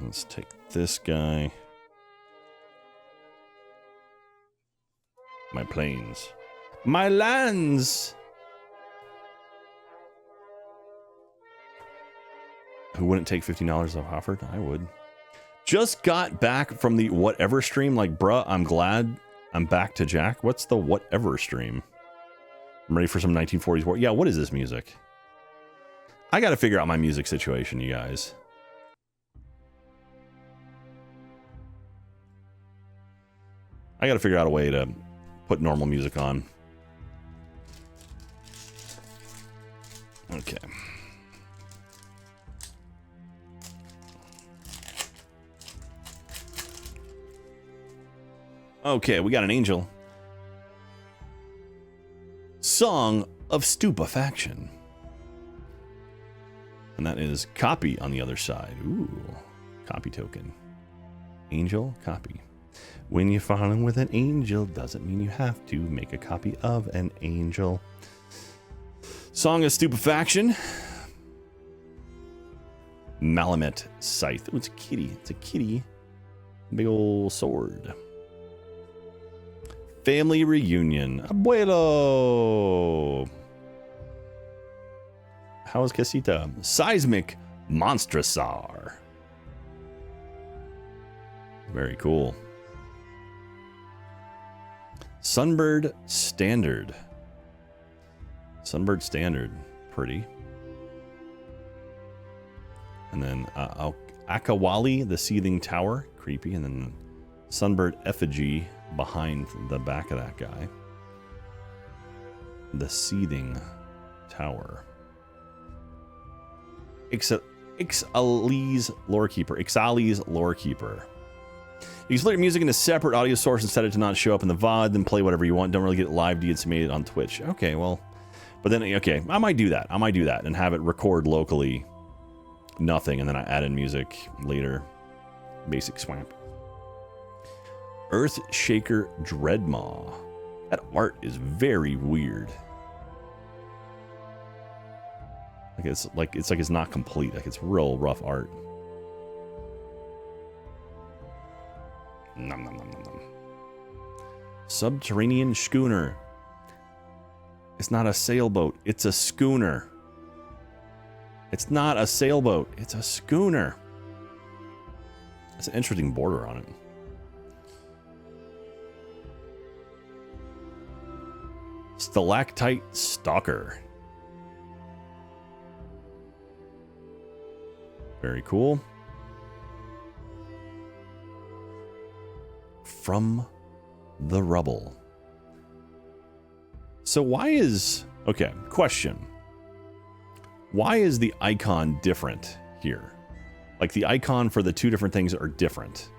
let's take this guy. My plains. My lands! Who wouldn't take $15 off offered? I would. Just got back from the whatever stream. Like, bruh, I'm glad I'm back to Jack. What's the whatever stream? I'm ready for some 1940s war. Yeah, what is this music? I gotta figure out my music situation, you guys. I gotta figure out a way to put normal music on. Okay. Okay, we got an angel. Song of Stupefaction. And that is copy on the other side. Ooh, copy token. Angel, copy. When you're falling with an angel, doesn't mean you have to make a copy of an angel. Song of Stupefaction. Malamet Scythe. Ooh, it's a kitty. It's a kitty. Big old sword. Family Reunion. Abuelo. How is Casita? Seismic Monstrosaur. Very cool. Sunbird Standard. Sunbird Standard. Pretty. And then Akawali, the Seething Tower. Creepy. And then Sunbird Effigy behind the back of that guy. The Seething Tower. Ixali's Lorekeeper. Ixali's Lorekeeper. You can split your music into separate audio source and set it to not show up in the VOD, then play whatever you want. Don't really get live de-intimated on Twitch. Okay, well, but then, okay, I might do that. I might do that and have it record locally. Nothing, and then I add in music later. Basic swamp. Earthshaker Dreadmaw. That art is very weird. It's like it's not complete. Like it's real rough art. Nom, nom, nom, nom, nom. Subterranean schooner. It's not a sailboat. It's a schooner. It's not a sailboat. It's a schooner. It's an interesting border on it. Stalactite Stalker. Very cool. From the Rubble. So why is... Okay, question. Why is the icon different here? Like the icon for the two different things are different.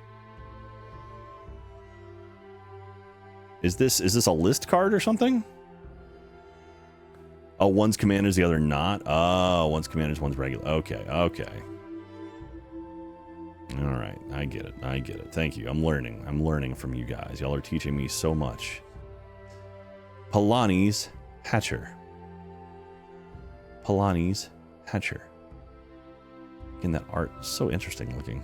Is this a list card or something? Oh, one's commanders, the other not. Oh, one's commanders, one's regular. Okay, okay. All right, I get it. I get it. Thank you. I'm learning from you guys. Y'all are teaching me so much. Palani's Hatcher. Palani's Hatcher. Again, that art is so interesting looking.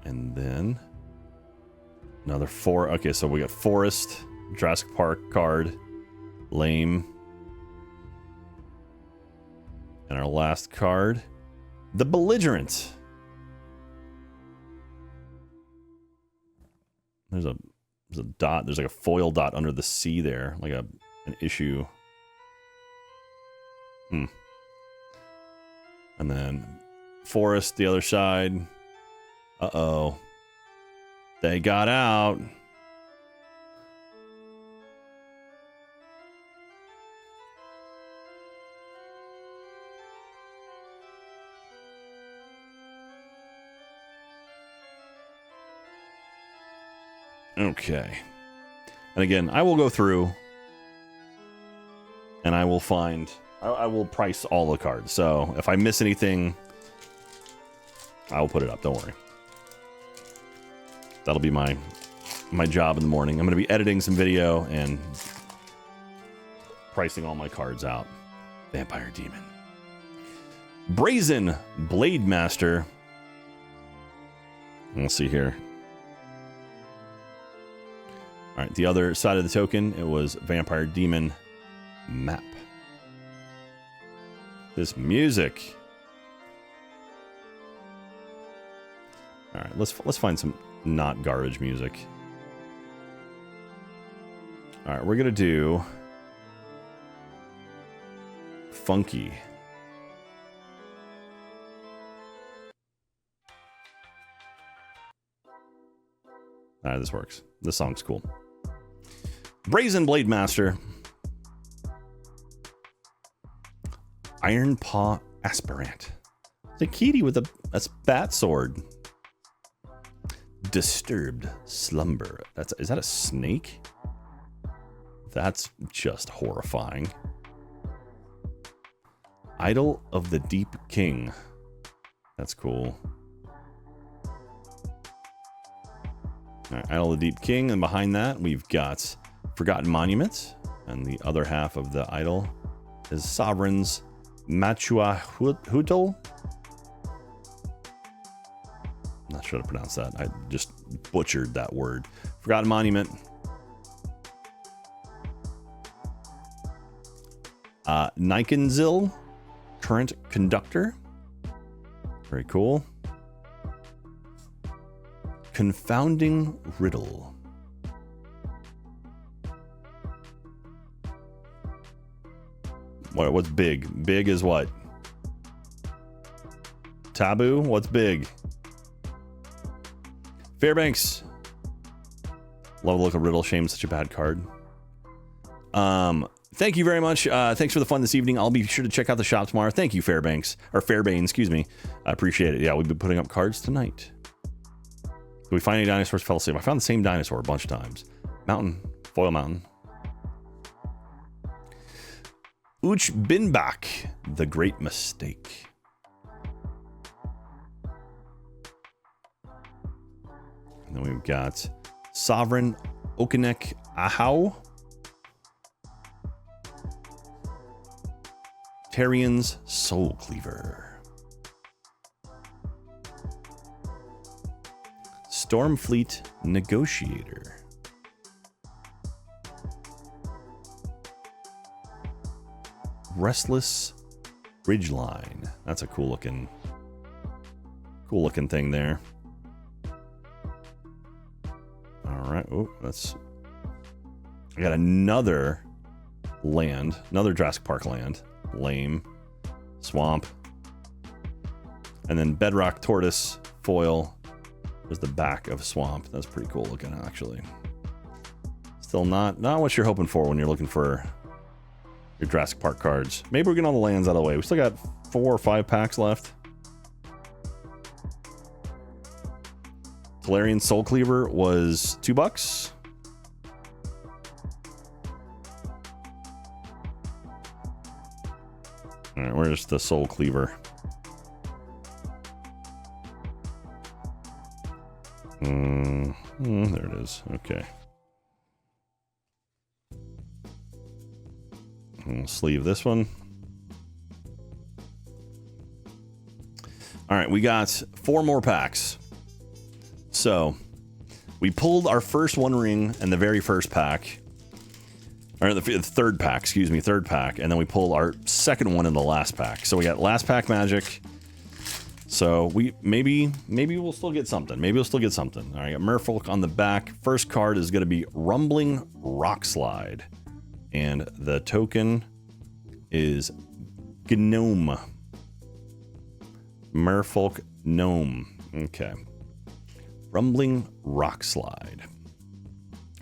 And then another four. Okay, so we got Forest, Jurassic Park card, lame. And our last card, the Belligerent. There's a dot. There's like a foil dot under the C there, like an issue. And then Forest, the other side. Uh-oh. They got out. Okay. And again, I will go through and I will find... I will price all the cards. So if I miss anything, I will put it up. Don't worry. That'll be my job in the morning. I'm going to be editing some video and pricing all my cards out. Vampire Demon. Brazen Blade Master. Let's see here. All right, the other side of the token, it was Vampire Demon Map. This music. All right, let's find some not garbage music. All right, we're gonna do funky. All right, this works. This song's cool. Brazen Blade Master. Iron Paw Aspirant. Zakiti with a bat sword. Disturbed Slumber. Is that a snake? That's just horrifying. Idol of the Deep King. That's cool. All right, Idol of the Deep King, and behind that we've got Forgotten Monument, and the other half of the idol is Sovereign's Machua Hutel. Not sure how to pronounce that. I just butchered that word. Forgotten Monument. Nikenzil, Current Conductor. Very cool. Confounding Riddle. What's big? Big is what? Taboo? What's big? Fairbanks. Love the look of Riddle. Shame such a bad card. Thank you very much. Thanks for the fun this evening. I'll be sure to check out the shop tomorrow. Thank you, Fairbanks. Or Fairbane, excuse me. I appreciate it. Yeah, we've been putting up cards tonight. Did we find any dinosaurs fell asleep? I found the same dinosaur a bunch of times. Mountain. Foil Mountain. Uch Binbach, The Great Mistake. And then we've got Sovereign Okinek Ahau. Tarian's Soul Cleaver. Stormfleet Negotiator. Restless Ridgeline. That's a cool looking thing there. All right. Oh, that's I got another land, another Jurassic Park land. Lame. Swamp. And then bedrock, tortoise, foil. There's the back of swamp. That's pretty cool looking, actually. Still not what you're hoping for when you're looking for your Jurassic Park cards. Maybe we're getting all the lands out of the way. We still got 4 or 5 packs left. Tolarian Soul Cleaver was $2. All right, where's the Soul Cleaver? There it is. Okay. We'll sleeve this one. All right, we got 4 more packs. So we pulled our first One Ring in the very first pack. Or the third pack, excuse me, third pack. And then we pulled our second one in the last pack. So we got last pack magic. So we maybe we'll still get something. Maybe we'll still get something. All right, got Merfolk on the back. First card is going to be Rumbling Rockslide. And the token is Gnome. Merfolk Gnome. Okay. Rumbling Rockslide.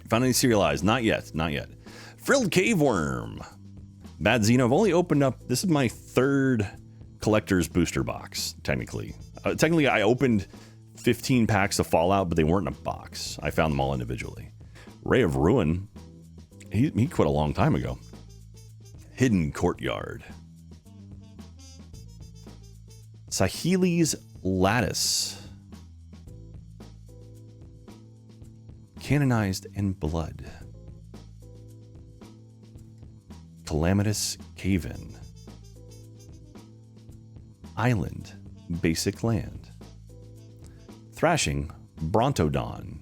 Found any serialized? Not yet. Not yet. Frilled Caveworm. Bad Xeno. I've only opened up. This is my 3rd collector's booster box, technically. Technically, I opened 15 packs of Fallout, but they weren't in a box. I found them all individually. Ray of Ruin. He quit a long time ago. Hidden Courtyard. Saheeli's Lattice. Canonized in Blood. Calamitous Cave-In. Island, Basic Land. Thrashing Brontodon.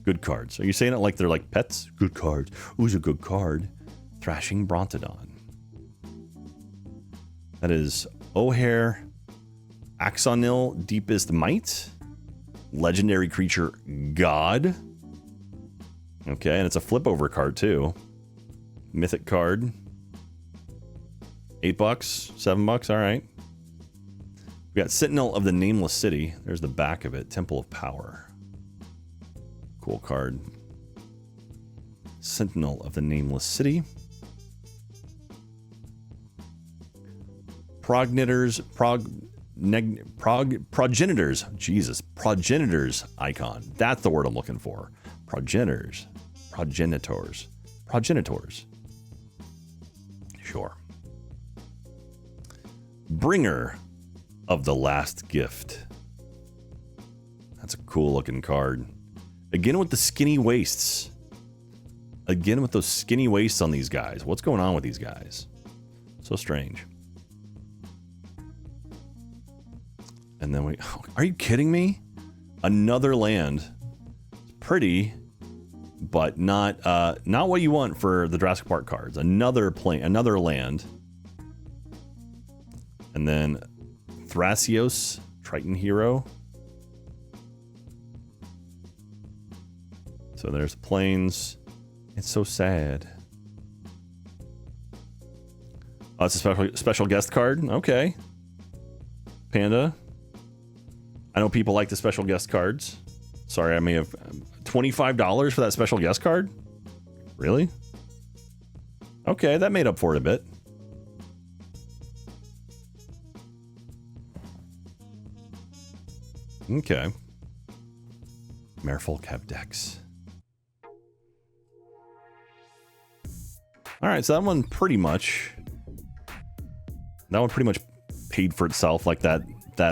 Good cards. Are you saying it like they're like pets? Good cards. Who's a good card? Thrashing Brontodon. That is O'Hare Axonil Deepest Might. Legendary creature God. Okay, and it's a flip over card too. Mythic card. $8, $7, all right. We got Sentinel of the Nameless City. There's the back of it. Temple of Power. Cool card. Sentinel of the Nameless City. Progenitors. Jesus. Progenitors icon. That's the word I'm looking for. Progenitors. Sure. Bringer of the Last Gift. That's a cool looking card. Again with the skinny waists. Again with those skinny waists on these guys. What's going on with these guys? So strange. And then are you kidding me? Another land. Pretty, but not what you want for the Jurassic Park cards. Another land. And then Thrasios, Triton Hero. So there's planes. It's so sad. Oh, it's a special guest card. Okay. Panda. I know people like the special guest cards. Sorry, I may have $25 for that special guest card. Really? Okay, that made up for it a bit. Okay. Merfolk have decks. All right, so that one pretty much paid for itself like that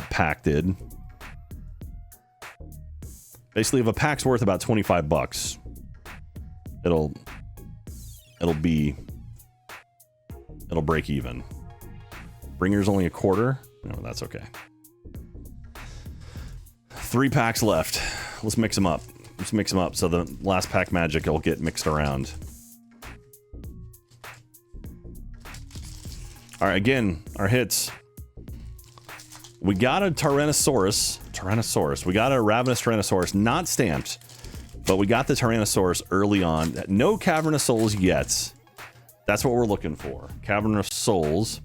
pack did. Basically, if a pack's worth about $25, it'll break even. Bringer's only a quarter. No, that's okay. 3 packs left. Let's mix them up. So the last pack magic will get mixed around. All right, again, our hits. We got a Tyrannosaurus. We got a Ravenous Tyrannosaurus, not stamped, But we got the Tyrannosaurus early on. No Cavernous Souls yet. That's what we're looking for. Cavernous Souls.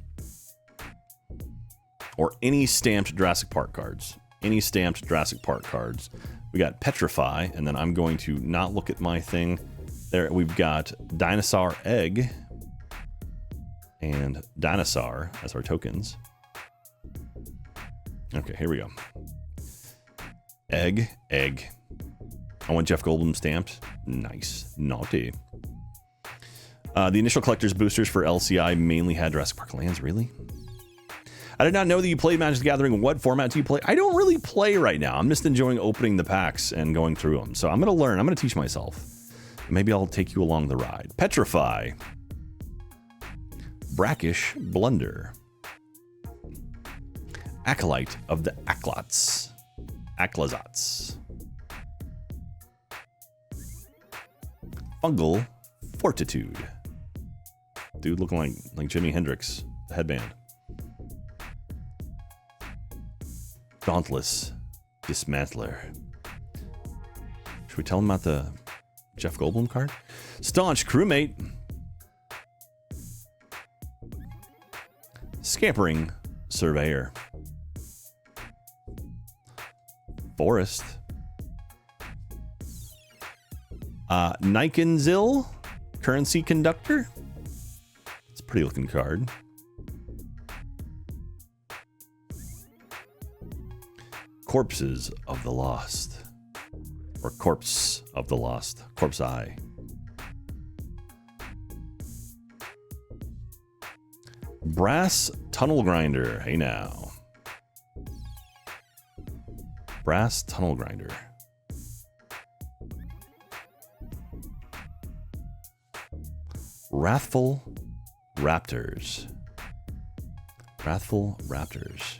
Or any stamped Jurassic Park cards. Any stamped Jurassic Park cards. We got Petrify, and then I'm going to not look at my thing. There, we've got Dinosaur Egg and Dinosaur as our tokens. Okay, here we go. Egg, egg. I want Jeff Goldblum stamped. Nice. Naughty. The initial collector's boosters for LCI mainly had Jurassic Park lands. Really? I did not know that you played Magic the Gathering. What format do you play? I don't really play right now. I'm just enjoying opening the packs and going through them. So I'm going to learn. I'm going to teach myself. Maybe I'll take you along the ride. Petrify. Brackish Blunder. Acolyte of the Aclots. Aclazats. Fungal Fortitude. Dude looking like Jimi Hendrix. The headband. Dauntless Dismantler. Should we tell him about the Jeff Goldblum card? Staunch Crewmate. Scampering Surveyor. Forest. Nikonzil Currency Conductor. It's a pretty looking card. Corpses of the Lost. Or Corpse of the Lost. Corpse Eye. Brass Tunnel Grinder. Hey now. Brass Tunnel Grinder. Wrathful Raptors. Wrathful Raptors.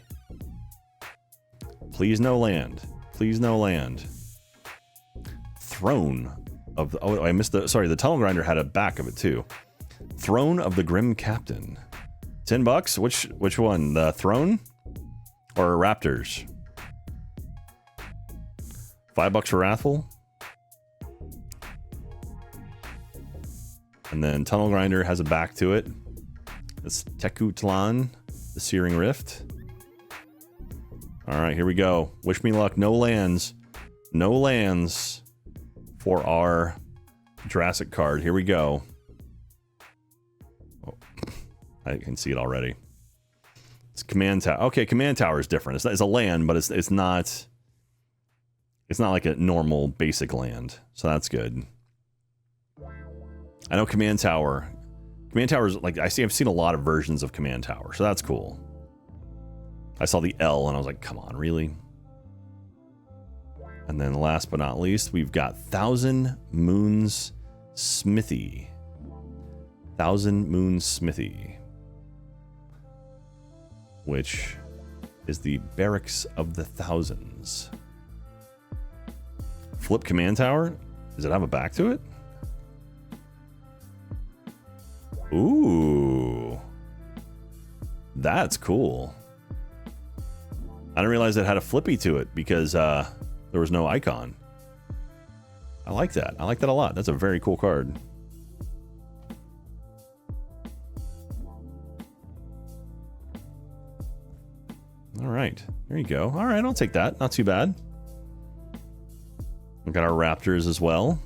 Please no land. Please no land. Throne of the... Oh, I missed the... Sorry, the Tunnel Grinder had a back of it too. Throne of the Grim Captain. $10? Which one? The Throne? Or Raptors? $5 for Wrathful? And then Tunnel Grinder has a back to it. It's Teku'tlan, the Searing Rift. All right, here we go. Wish me luck. No lands. No lands for our Jurassic card. Here we go. Oh, I can see it already. It's Command Tower. Okay, Command Tower is different. It's a land, but it's not like a normal basic land. So that's good. I know Command Tower. Command Tower is like, I've seen a lot of versions of Command Tower, so that's cool. I saw the L and I was like, come on, really? And then last but not least, we've got Thousand Moons Smithy. Thousand Moons Smithy. Which is the Barracks of the Thousands. Flip Command Tower? Does it have a back to it? Ooh. That's cool. I didn't realize it had a flippy to it because there was no icon. I like that. I like that a lot. That's a very cool card. All right. There you go. All right, I'll take that. Not too bad. We've got our Raptors as well.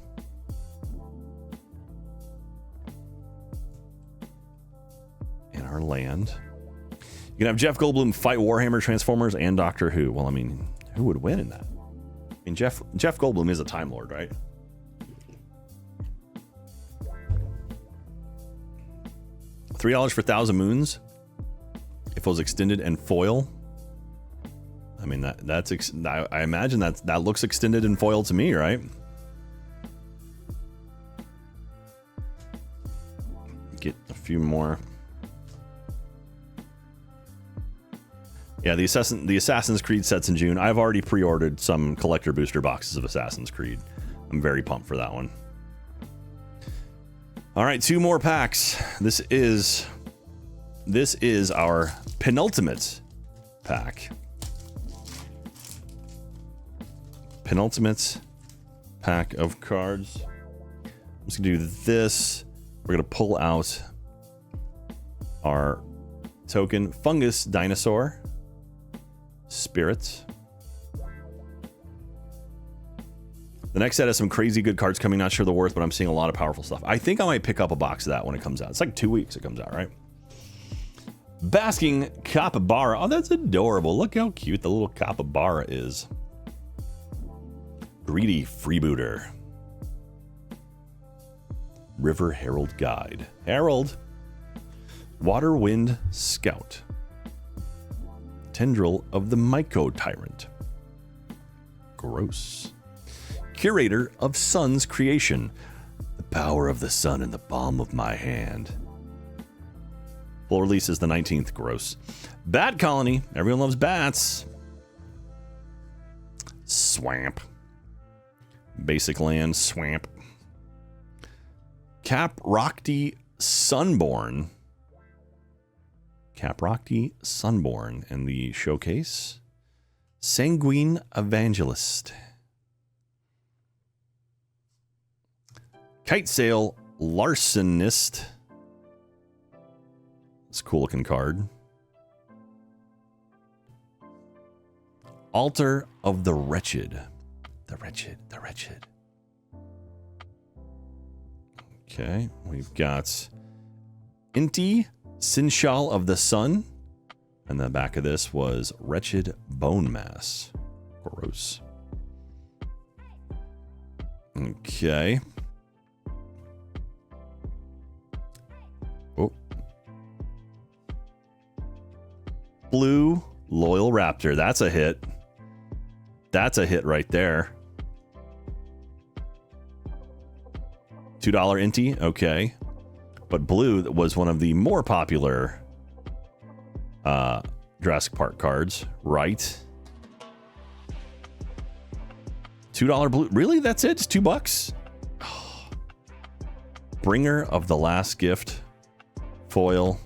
And our land. You can have Jeff Goldblum fight Warhammer, Transformers, and Doctor Who. Well, I mean, who would win in that? I mean, Jeff Goldblum is a Time Lord, right? $3 for Thousand Moons. If it was extended and foil. I mean, I imagine that looks extended and foil to me, right? Get a few more. Yeah, the Assassin's Creed sets in June. I've already pre-ordered some collector booster boxes of Assassin's Creed. I'm very pumped for that one. All right, 2 more packs. This is our penultimate pack. Penultimate pack of cards. I'm just going to do this. We're going to pull out our token Fungus Dinosaur. Spirits. The next set has some crazy good cards coming. Not sure the worth, but I'm seeing a lot of powerful stuff. I think I might pick up a box of that when it comes out. It's like 2 weeks it comes out, right? Basking Capybara. Oh, that's adorable. Look how cute the little capybara is. Greedy Freebooter. River Herald Guide. Herald. Waterwind Scout. Tendril of the Myco Tyrant. Gross. Curator of Sun's Creation. The power of the sun in the palm of my hand. Full release is the 19th. Gross. Bat Colony. Everyone loves bats. Swamp. Basic land. Swamp. Caprockty Sunborn. Caprockty Sunborn. And the showcase. Sanguine Evangelist. Kitesail Larcenist. It's a cool looking card. Altar of the Wretched. The Wretched. The Wretched. Okay, we've got Inti Sinshal of the Sun. And the back of this was Wretched Bone Mass. Gross. Okay. Oh. Blue Loyal Raptor. That's a hit. That's a hit right there. $2 Inti. Okay. But blue was one of the more popular Jurassic Park cards, right? $2 blue. Really? That's it? Just $2? Oh. Bringer of the Last Gift. Foil.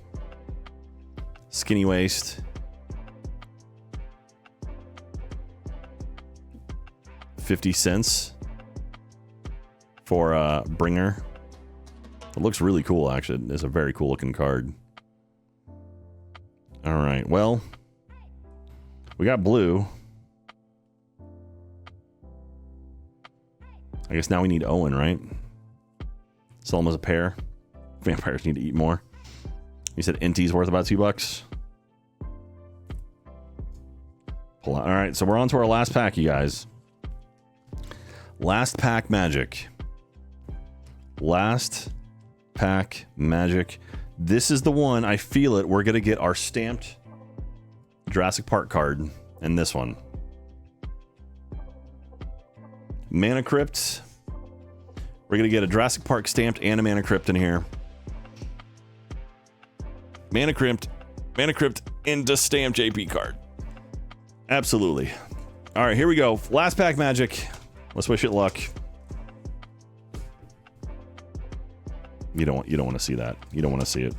Skinny Waist. 50 cents for Bringer. It looks really cool, actually. It's a very cool looking card. All right, well, we got blue. I guess now we need Owen, right? Sell them as a pair. Vampires need to eat more. You said Inti's worth about $2. All right, so we're on to our last pack, you guys. Last pack magic. Last pack magic. This is the one. I feel it. We're going to get our stamped Jurassic Park card in this one. Mana Crypt. We're going to get a Jurassic Park stamped and a Mana Crypt in here. Mana Crypt, and a stamped JP card. Absolutely. All right, here we go. Last pack magic. Let's wish it luck. You don't want to see that. You don't want to see it.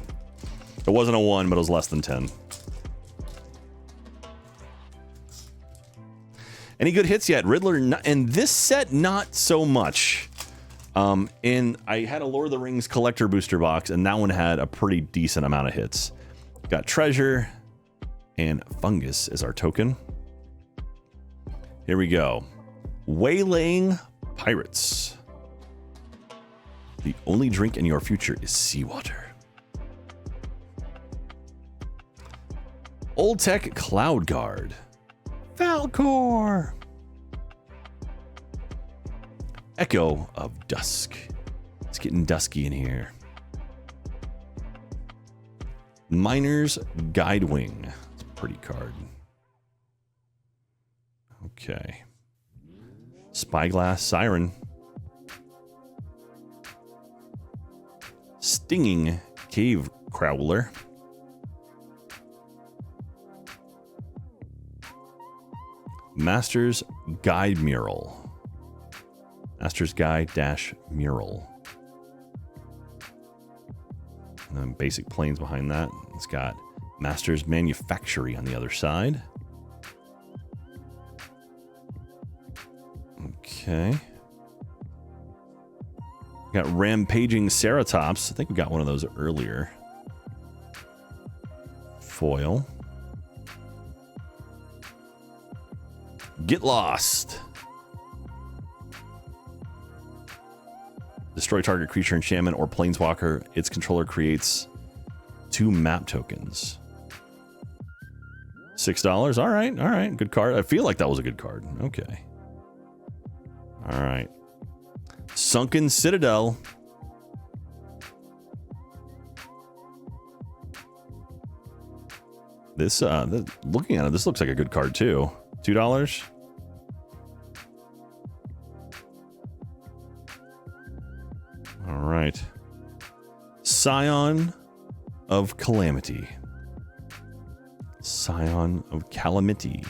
It wasn't a 1, but it was less than 10. Any good hits yet? Riddler, and this set, not so much. And I had a Lord of the Rings collector booster box, and that one had a pretty decent amount of hits. Got Treasure and Fungus as our token. Here we go. Waylaying Pirates. The only drink in your future is seawater. Old Tech Cloud Guard. Falcor. Echo of Dusk. It's getting dusky in here. Miner's Guidewing. It's a pretty card. Okay. Spyglass Siren. Stinging Cave Crawler. Master's Guide Mural. Master's Guide - Mural. And then basic planes behind that. It's got Master's Manufactory on the other side. Okay. Got Rampaging Ceratops. I think we got one of those earlier. Foil. Get Lost. Destroy target creature, enchantment, or planeswalker. Its controller creates 2 map tokens. $6. All right, all right. Good card. I feel like that was a good card. Okay. All right. Sunken Citadel. This, looking at it, this looks like a good card too. $2. All right. Scion of Calamity. Scion of Calamity.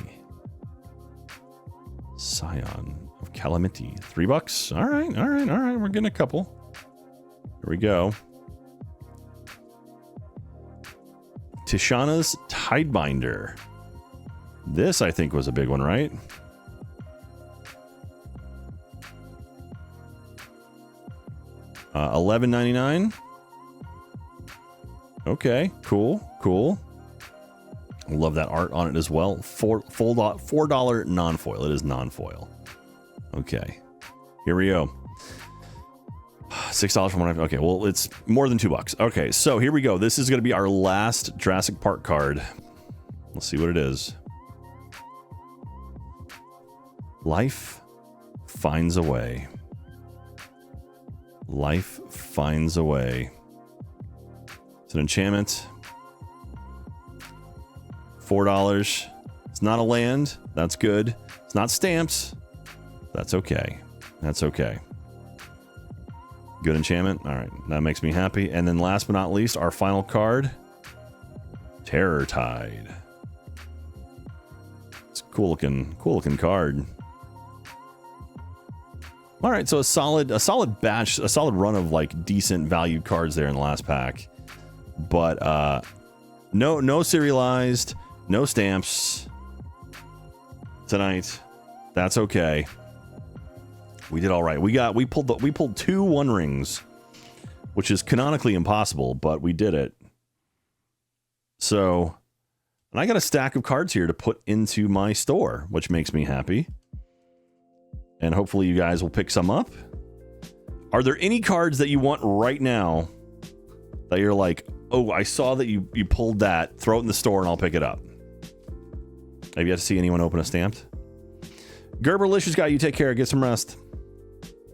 Scion of Calamity. $3. All right, all right, all right. We're getting a couple. Here we go. Tishana's Tidebinder. This, I think, was a big one, right? $11.99. Okay, cool, cool. Love that art on it as well. $4 non-foil. It is non-foil. Okay, here we go. $6 from what I've... Okay, well, it's more than $2. Okay, so here we go. This is going to be our last Jurassic Park card. Let's see what it is. Life finds a way. Life finds a way. It's an enchantment. $4. It's not a land. That's good. It's not stamps. That's okay. That's okay. Good enchantment. All right. That makes me happy. And then last but not least, our final card. Terror Tide. It's a cool looking card. All right, so a solid batch, a solid run of like decent valued cards there in the last pack. But no serialized, no stamps tonight. That's okay. We did all right. We pulled 2 One Rings, which is canonically impossible, but we did it. So, and I got a stack of cards here to put into my store, which makes me happy. And hopefully you guys will pick some up. Are there any cards that you want right now that you're like, oh, I saw that you pulled that, throw it in the store and I'll pick it up? Have you yet to see anyone open a stamped? Gerberlicious guy, you take care. Get some rest.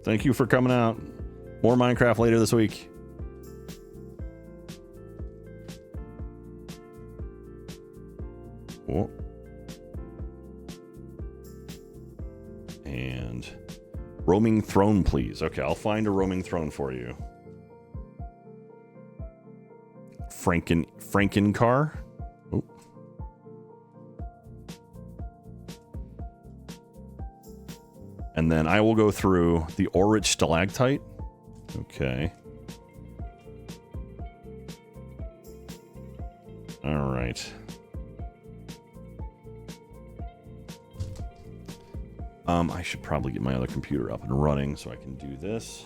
Thank you for coming out. More Minecraft later this week. Oh. And Roaming Throne, please. Okay, I'll find a Roaming Throne for you. Frankencar. Oh. And then I will go through the Orich Stalactite. Okay. All right. I should probably get my other computer up and running so I can do this.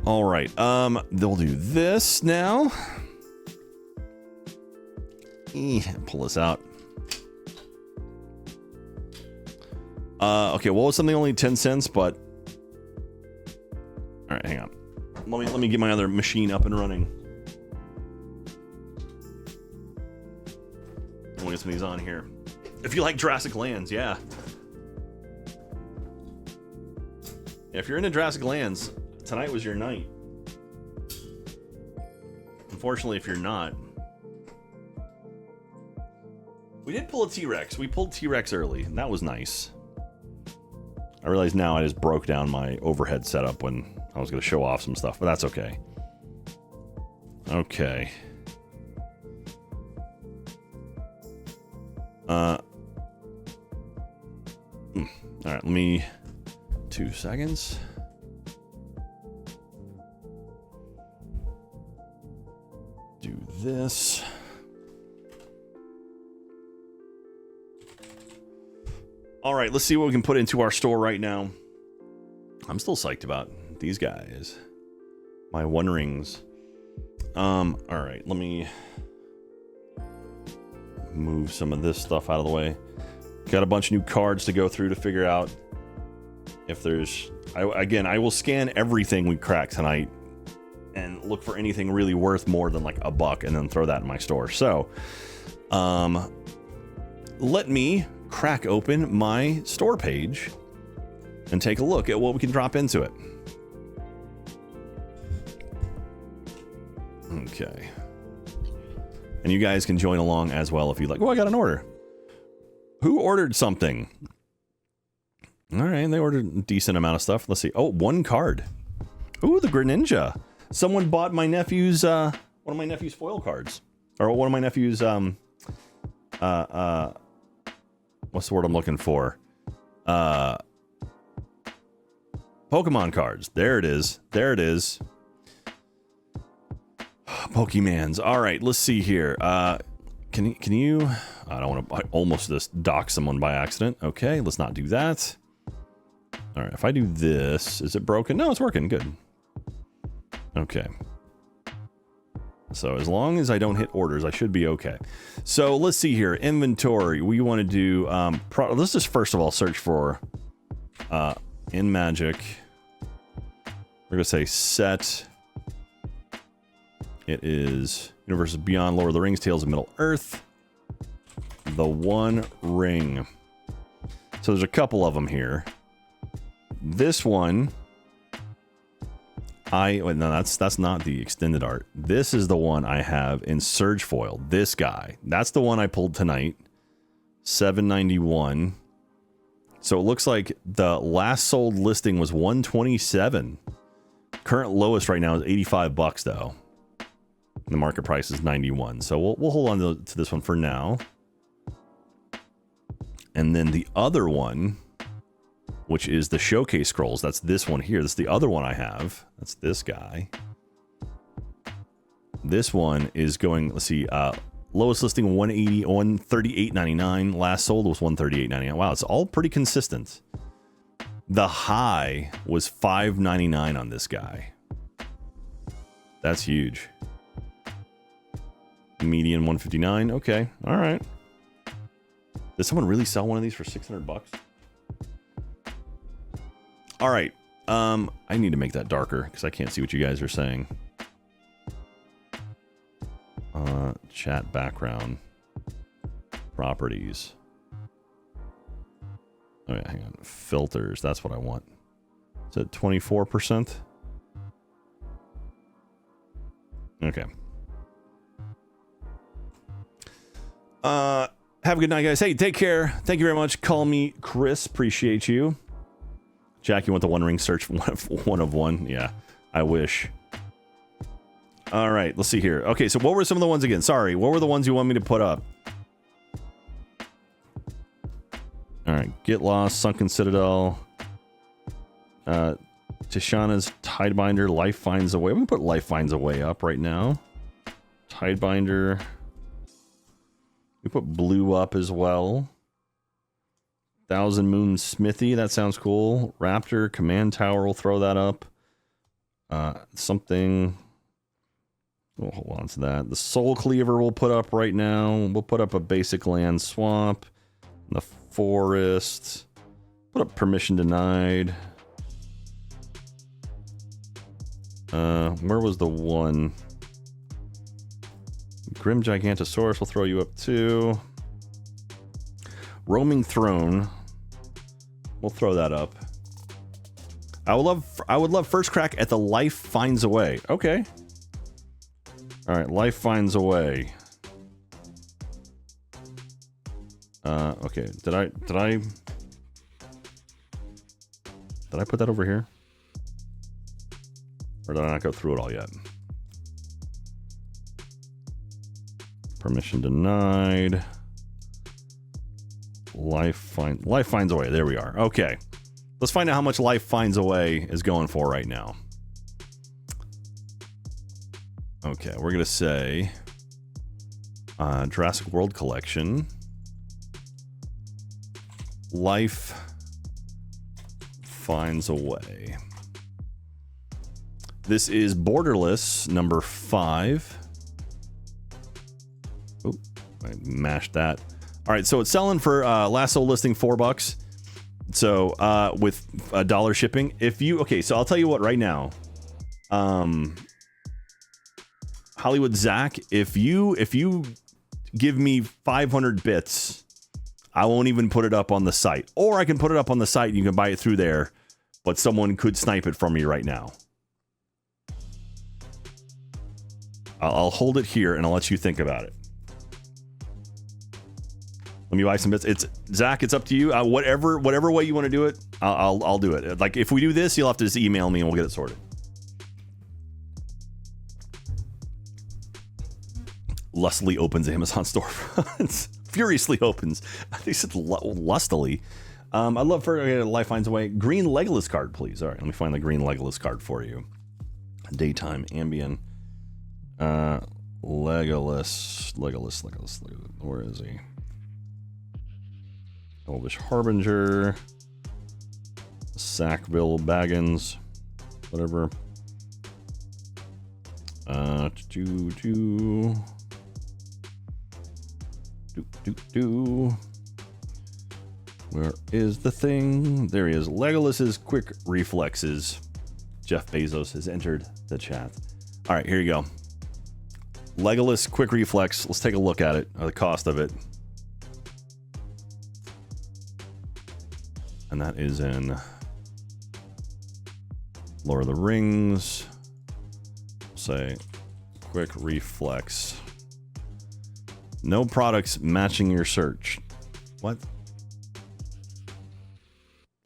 All right. They'll do this now. Pull this out. Okay, well, it's something only 10 cents, but all right, hang on. Let me get my other machine up and running. We'll get some of these on here. If you like Jurassic Lands, yeah. If you're into Jurassic Lands, tonight was your night. Unfortunately, if you're not, we did pull a T-Rex. We pulled T-Rex early, and that was nice. I realize now I just broke down my overhead setup when I was going to show off some stuff, but that's okay. Okay. All right, let me 2 seconds. Do this. All right, let's see what we can put into our store right now. I'm still psyched about these guys. My One Rings. All right, let me move some of this stuff out of the way. Got a bunch of new cards to go through to figure out if there's... I will scan everything we crack tonight and look for anything really worth more than like $1 and then throw that in my store. So, let me crack open my store page and take a look at what we can drop into it. Okay. And you guys can join along as well if you'd like. Oh, I got an order. Who ordered something? All right, they ordered a decent amount of stuff. Let's see. Oh, 1 card. Ooh, the Greninja. Someone bought my nephew's, one of my nephew's foil cards. Or one of my nephew's, what's the word I'm looking for? Pokemon cards. There it is. There it is. Pokemans. All right, let's see here. Can you? I don't want to. I almost just dock someone by accident. Okay, let's not do that. All right, if I do this, is it broken? No, it's working. Good. Okay. So as long as I don't hit orders, I should be okay. So let's see here. Inventory. We want to do. Let's just first of all search for in Magic. We're gonna say set. It is Universes Beyond, Lord of the Rings, Tales of Middle Earth. The One Ring. So there's a couple of them here. This one, no, that's not the extended art. This is the one I have in Surge Foil. This guy. That's the one I pulled tonight. $7.91. So it looks like the last sold listing was $127. Current lowest right now is $85 though. The market price is 91, so we'll hold on to this one for now. And then the other one, which is the Showcase Scrolls, that's this one here. That's the other one I have. That's this guy. This one is going, let's see, lowest listing 138.99. Last sold was 138.99. Wow, it's all pretty consistent. The high was $5.99 on this guy. That's huge. Median 159. Okay, all right. Did someone really sell one of these for $600? All right. I need to make that darker because I can't see what you guys are saying. Chat background. Properties. Oh yeah, hang on. Filters. That's what I want. Is it 24%? Okay. Have a good night, guys. Hey, take care. Thank you very much. Call me Chris. Appreciate you. Jack, you want the One Ring search? One of one? Yeah, I wish. All right, let's see here. Okay, so what were some of the ones again? Sorry, what were the ones you want me to put up? All right, Get Lost, Sunken Citadel, Tishana's Tidebinder, Life Finds a Way. We can put Life Finds a Way up right now. Tidebinder. We put Blue up as well. Thousand Moon Smithy, that sounds cool. Raptor, Command Tower, we'll throw that up. Something... We'll hold on to that. The Soul Cleaver we'll put up right now. We'll put up a basic land swap. The Forest. Put up Permission Denied. Where was the one? Grim Gigantosaurus will throw you up too. Roaming Throne. We'll throw that up. I would love first crack at the Life Finds a Way. Okay. All right, Life Finds a Way. Okay. Did I put that over here? Or did I not go through it all yet? Permission denied. Life Finds a Way. There we are. Okay. Let's find out how much Life Finds a Way is going for right now. Okay, we're going to say Jurassic World Collection. Life Finds a Way. This is Borderless number 5. Oh, I mashed that. All right, so it's selling for last sold listing $4. So with $1 shipping. If you so I'll tell you what right now. Hollywood Zach, if you give me 500 bits, I won't even put it up on the site. Or I can put it up on the site and you can buy it through there, but someone could snipe it from me right now. I'll hold it here and I'll let you think about it. Let me buy some bits. It's Zach. It's up to you. Whatever way you want to do it, I'll do it. Like if we do this, you'll have to just email me and we'll get it sorted. Lustily opens Amazon storefronts. Furiously opens. I think it's lustily. I'd love for Life Finds a Way. Green Legolas card, please. All right, let me find the green Legolas card for you. Daytime ambient. Legolas. Where is he? Elvish Harbinger, Sackville Baggins, whatever. Where is the thing? There he is. Legolas's quick reflexes. Jeff Bezos has entered the chat. All right, here you go. Legolas quick reflex. Let's take a look at it. The cost of it. And that is in Lord of the Rings. Say quick reflex. No products matching your search. What?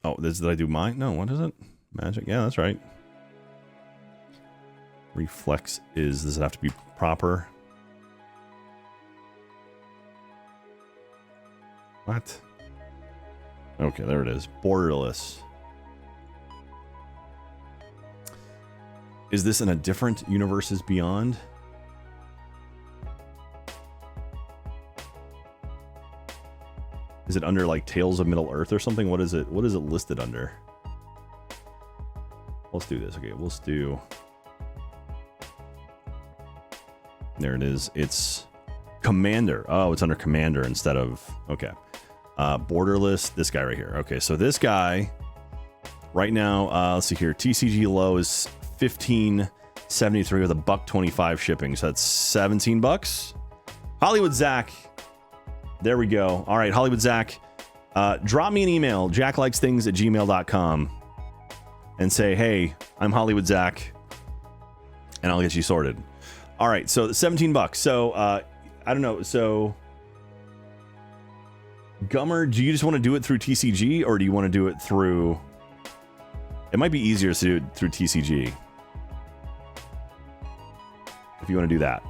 Oh, did I do mine? No, what is it? Magic? Yeah, that's right. Reflex does it have to be proper? What? Okay, there it is. Borderless. Is this in a different universes beyond? Is it under like Tales of Middle Earth or something? What is it? What is it listed under? Let's do this. Okay, let's do. There it is. It's Commander. Oh, it's under Commander instead of. Okay. Borderless, this guy right here. Okay, so this guy right now, let's see here. TCG low is $15.73 with $1.25 shipping. So that's $17. Hollywood Zach. There we go. All right, Hollywood Zach. Drop me an email, jacklikesthings@gmail.com, and say, hey, I'm Hollywood Zach, and I'll get you sorted. All right, so $17. So I don't know. So Gummer, do you just want to do it through TCG, or do you want to do it through... It might be easier to do it through TCG. If you want to do that.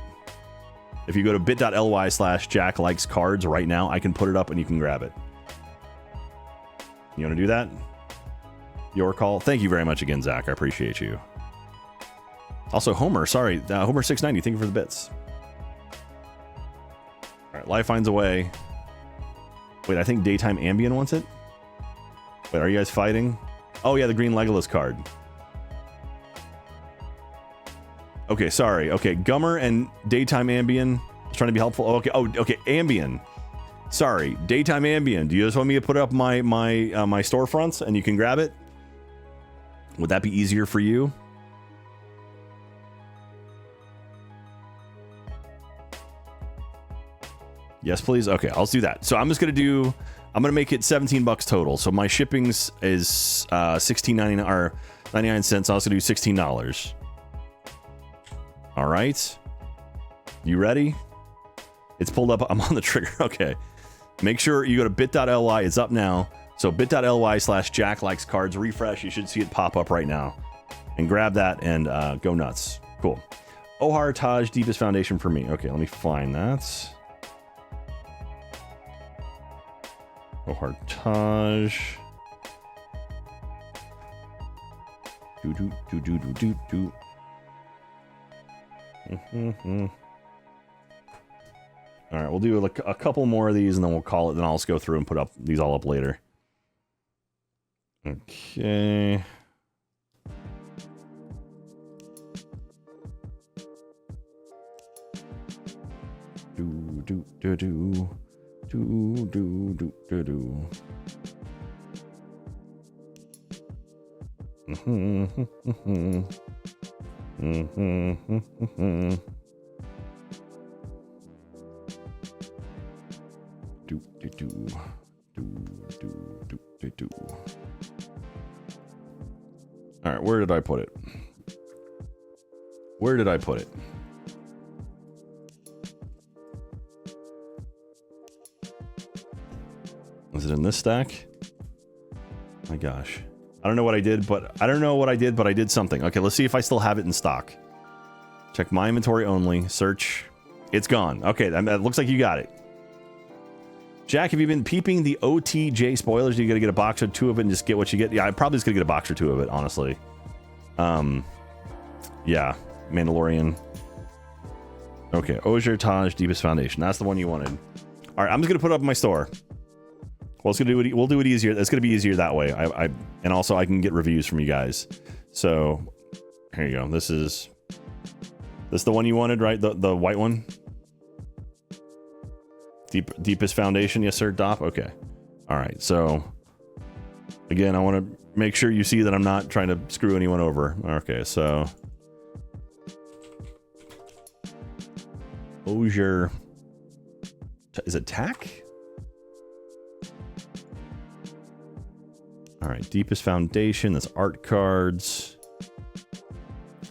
If you go to bit.ly/jacklikescards right now, I can put it up and you can grab it. You want to do that? Your call. Thank you very much again, Zach. I appreciate you. Also, Homer. Sorry. Homer690. Thank you for the bits. All right. Life Finds a Way. Wait, I think Daytime Ambient wants it? Wait, are you guys fighting? Oh, yeah, the green Legolas card. Okay, sorry. Okay, Gummer and Daytime Ambient. I was trying to be helpful. Oh, okay. Oh, okay, Ambient. Sorry, Daytime Ambient. Do you just want me to put up my storefronts and you can grab it? Would that be easier for you? Yes, please. Okay, I'll do that. So I'm just gonna make it $17 total. So my shippings is $16.99 or 99 cents. I'll also do $16. All right. You ready? It's pulled up. I'm on the trigger. Okay. Make sure you go to bit.ly. It's up now. So bit.ly/jacklikescards. Refresh. You should see it pop up right now. And grab that and go nuts. Cool. Ohar Taj, deepest foundation for me. Okay, let me find that. Ohar Taj. Do. All right, we'll do a couple more of these and then we'll call it. Then I'll just go through and put up these all up later. Okay. do do do do do do do do. Do do do do do do do. All right, where did I put it? Where did I put it? Is it in this stack? My gosh. I don't know what I did, but I did something. Okay, let's see if I still have it in stock. Check my inventory only. Search. It's gone. Okay, that looks like you got it. Jack, have you been peeping the OTJ spoilers? You gotta get a box or two of it and just get what you get. Yeah, I probably just gonna get a box or two of it, honestly. Yeah, Mandalorian. Okay, Osier Taj Deepest Foundation. That's the one you wanted. All right, I'm just gonna put it up in my store. Well, it's gonna do it. We'll do it easier. It's gonna be easier that way. And also I can get reviews from you guys. So here you go. This is the one you wanted, right? The white one. Deepest Foundation, yes sir, Dop. Okay. All right. So again, I want to make sure you see that I'm not trying to screw anyone over. Okay. So Osier. Is it TAC? All right, Deepest Foundation. That's art cards.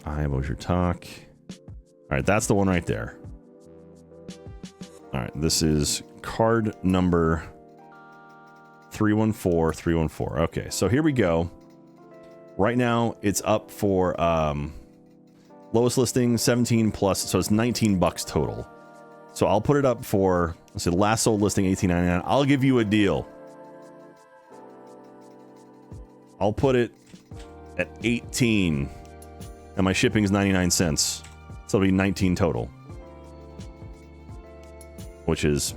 I have Osier Talk. All right, that's the one right there. All right, this is card number 314. Okay, so here we go. Right now, it's up for lowest listing 17 plus, so it's $19 total. So I'll put it up for, let's say, the last sold listing $18.99. I'll give you a deal. I'll put it at 18 and my shipping is 99 cents. So it'll be 19 total, which is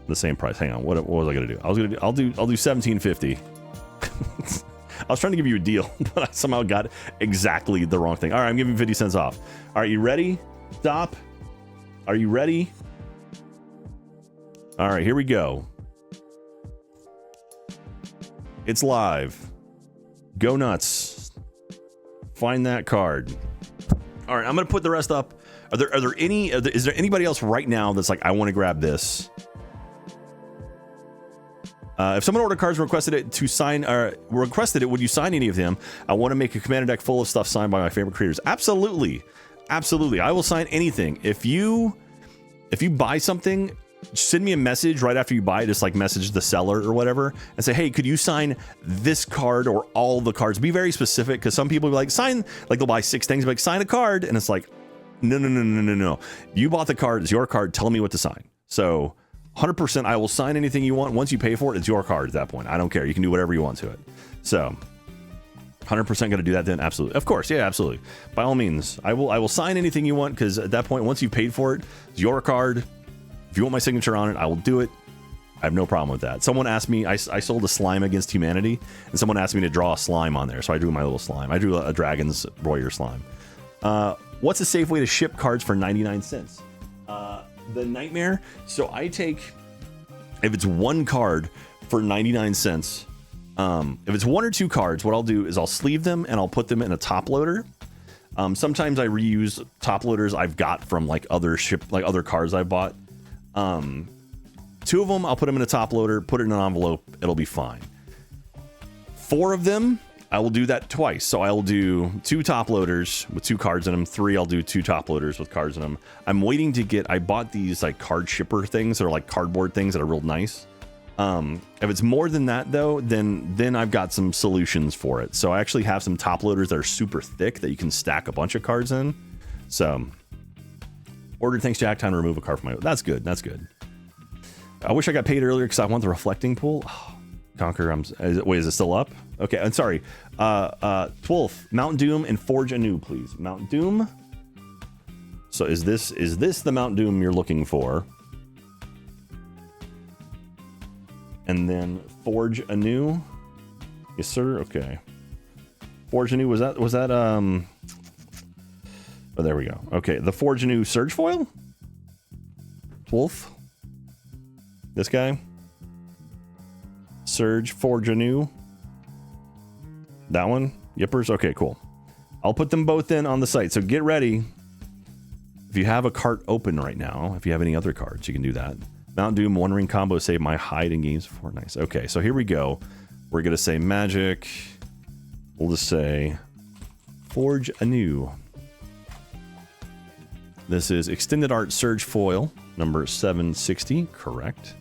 the same price. Hang on. What was I going to do? I'll do $17.50. I was trying to give you a deal, but I somehow got exactly the wrong thing. All right, I'm giving 50 cents off. All right, you ready? Stop. Are you ready? All right, here we go. It's live. Go nuts. Find that card. All right, I'm gonna put the rest up. Is there anybody else right now that's like, I want to grab this? If someone ordered cards and requested it, would you sign any of them? I want to make a commander deck full of stuff signed by my favorite creators. Absolutely. Absolutely. I will sign anything. If you buy something, send me a message right after you buy it. Just like message the seller or whatever and say, hey, could you sign this card or all the cards? Be very specific, because some people will be like, sign, like they'll buy 6 things, like sign a card. And it's like, no. You bought the card. It's your card. Tell me what to sign. So 100%, I will sign anything you want. Once you pay for it, it's your card at that point. I don't care. You can do whatever you want to it. So 100% going to do that then? Absolutely. Of course. Yeah, absolutely. By all means, I will sign anything you want, because at that point, once you've paid for it, it's your card. If you want my signature on it, I will do it. I have no problem with that. Someone asked me, I sold a slime against humanity, and someone asked me to draw a slime on there. So I drew my little slime. I drew a dragon's warrior slime. What's a safe way to ship cards for 99 cents? The Nightmare. So I take, if it's one card for 99 cents, if it's 1 or 2 cards, what I'll do is I'll sleeve them and I'll put them in a top loader. Sometimes I reuse top loaders I've got from like other cards I bought. 2 of them, I'll put them in a top loader, put it in an envelope. It'll be fine. 4 of them, I will do that twice. So I'll do 2 top loaders with 2 cards in them. 3, I'll do 2 top loaders with cards in them. I'm waiting to get, I bought these like card shipper things that are like cardboard things that are real nice. If it's more than that though, then I've got some solutions for it. So I actually have some top loaders that are super thick that you can stack a bunch of cards in. So ordered, thanks Jack, time to remove a card from my, that's good. I wish I got paid earlier because I want the reflecting pool. Oh, Conquer, wait, is it still up? Okay, I'm sorry. 12th, Mount Doom and Forge Anew, please. Mount Doom. So is this the Mount Doom you're looking for? And then Forge Anew. Yes, sir. Okay. Forge Anew, was that oh, there we go. Okay, the Forge Anew Surge Foil? Wolf. This guy. Surge, Forge anew. That one. Yippers. Okay, cool. I'll put them both in on the site. So get ready. If you have a cart open right now, if you have any other cards, you can do that. Mount Doom, One Ring combo, save my hide in games before. Nice. Okay, so here we go. We're going to say magic. We'll just say Forge anew. This is Extended Art Surge Foil, number 760. Correct.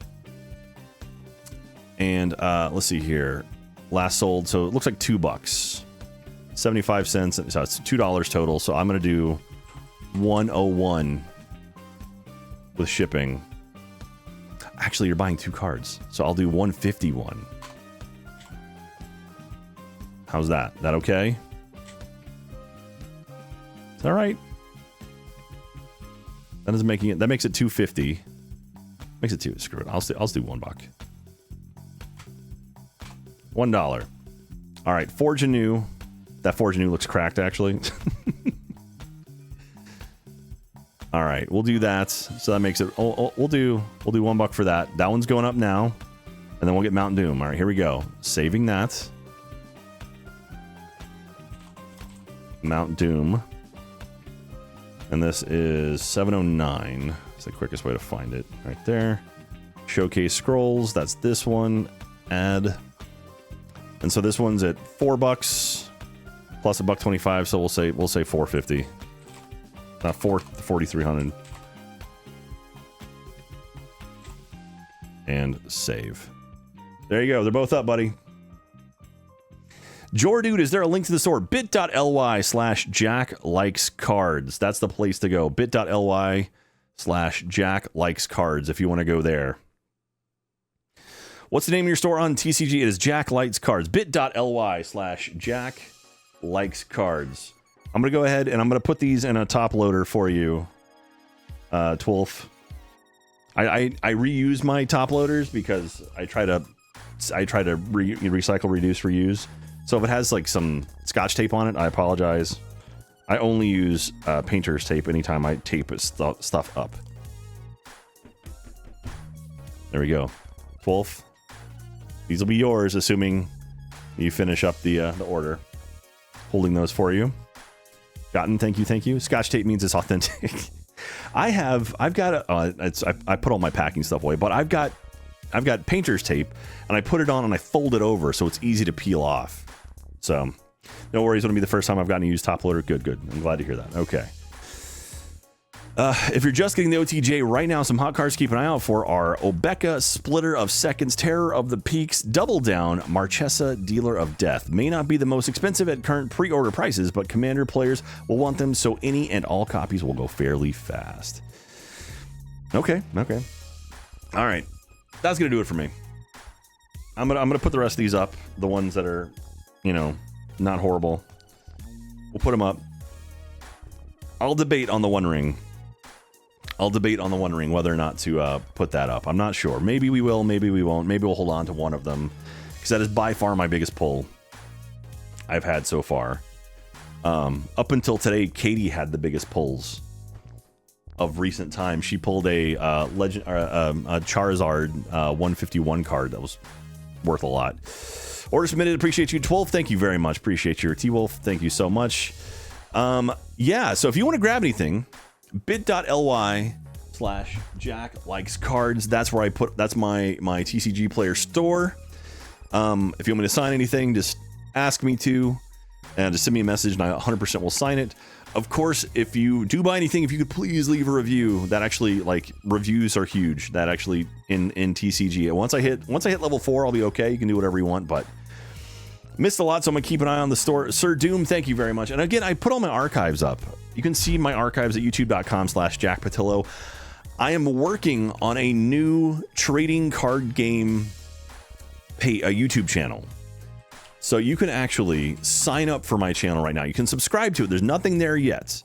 And let's see here. Last sold, so it looks like $2. 75 cents, so it's $2 total. So I'm going to do 101 with shipping. Actually, you're buying 2 cards, so I'll do 151. How's that? That okay? Is that right? That is making it. That makes it 250. Makes it 2. Screw it. I'll do $1. $1. All right. Forge anew. That Forge anew looks cracked, actually. All right, we'll do that. So that makes it. We'll do $1 for that. That one's going up now, and then we'll get Mount Doom. All right, here we go. Saving that. Mount Doom, and this is 709. It's the quickest way to find it. Right there. Showcase scrolls. That's this one. Add. And so this one's at $4 plus $1.25. So we'll say 450. Not 4,300. And save. There you go. They're both up, buddy. Jordude, is there a link to the store? bit.ly/JackLikesCards. That's the place to go. bit.ly/JackLikesCards if you want to go there. What's the name of your store on TCG? It is Jack Likes Cards. bit.ly/JackLikesCards. I'm going to go ahead and I'm going to put these in a top loader for you, Twolf. I reuse my top loaders because I try to recycle, reduce, reuse. So if it has like some scotch tape on it, I apologize. I only use painter's tape anytime I tape stuff up. There we go. Twolf. These will be yours, assuming you finish up the order. Holding those for you. Gotten, thank you. Scotch tape means it's authentic. I've got I put all my packing stuff away, but I've got painter's tape, and I put it on and I fold it over so it's easy to peel off. So no worries, it'll be the first time I've gotten to use top loader. Good. I'm glad to hear that. Okay. If you're just getting the OTJ right now, some hot cards to keep an eye out for are Obeka, Splitter of Seconds, Terror of the Peaks, Double Down, Marchesa, Dealer of Death. May not be the most expensive at current pre-order prices, but Commander players will want them, so any and all copies will go fairly fast. Okay. All right. That's going to do it for me. I'm gonna put the rest of these up, the ones that are, not horrible. We'll put them up. I'll debate on the One Ring whether or not to put that up. I'm not sure. Maybe we will, maybe we won't. Maybe we'll hold on to one of them, because that is by far my biggest pull I've had so far. Up until today, Katie had the biggest pulls of recent time. She pulled a Charizard 151 card that was worth a lot. Order submitted. Appreciate you, 12. Thank you very much. Appreciate your T-Wolf. Thank you so much. Yeah, so if you want to grab anything, bit.ly/JackLikesCards. That's where that's my TCG player store. If you want me to sign anything, just ask me to, and just send me a message, and I 100% will sign it. Of course, if you do buy anything, if you could please leave a review. That actually, reviews are huge. That actually in TCG. Once I hit level 4, I'll be okay. You can do whatever you want, but missed a lot, so I'm gonna keep an eye on the store. Sir Doom, thank you very much. And again, I put all my archives up. You can see my archives at youtube.com/JackPattillo. I am working on a new trading card game a YouTube channel. So you can actually sign up for my channel right now. You can subscribe to it. There's nothing there yet,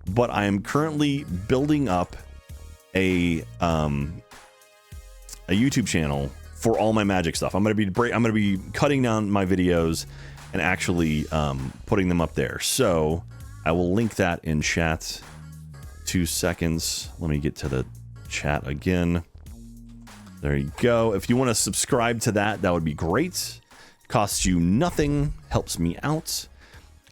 but I am currently building up a YouTube channel for all my Magic stuff. I'm gonna be cutting down my videos and actually putting them up there. So I will link that in chat. 2 seconds. Let me get to the chat again. There you go. If you want to subscribe to that, that would be great. Costs you nothing, helps me out.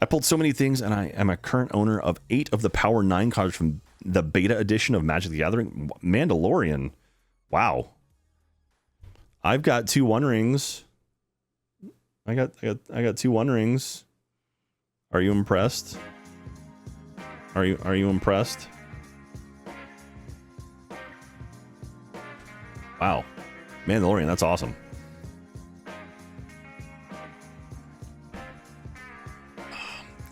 I pulled so many things, and I am a current owner of 8 of the Power 9 cards from the beta edition of Magic the Gathering. Mandalorian. Wow. I've got 2 One Rings. I got 2 One Rings. Are you impressed? Are you impressed? Wow. Mandalorian, that's awesome.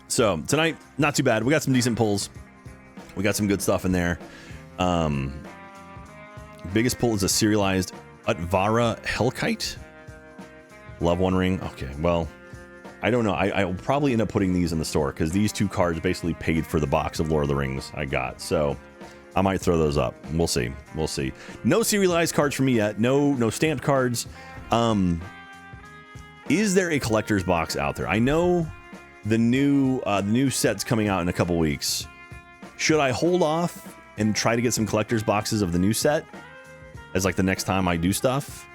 So tonight, not too bad. We got some decent pulls. We got some good stuff in there. Biggest pull is a serialized Utvara Hellkite. Love One Ring. Okay, well, I don't know. I'll probably end up putting these in the store because these 2 cards basically paid for the box of Lord of the Rings I got. So I might throw those up. We'll see. We'll see. No serialized cards for me yet. No stamped cards. Is there a collector's box out there? I know the new set's coming out in a couple weeks. Should I hold off and try to get some collector's boxes of the new set as like the next time I do stuff?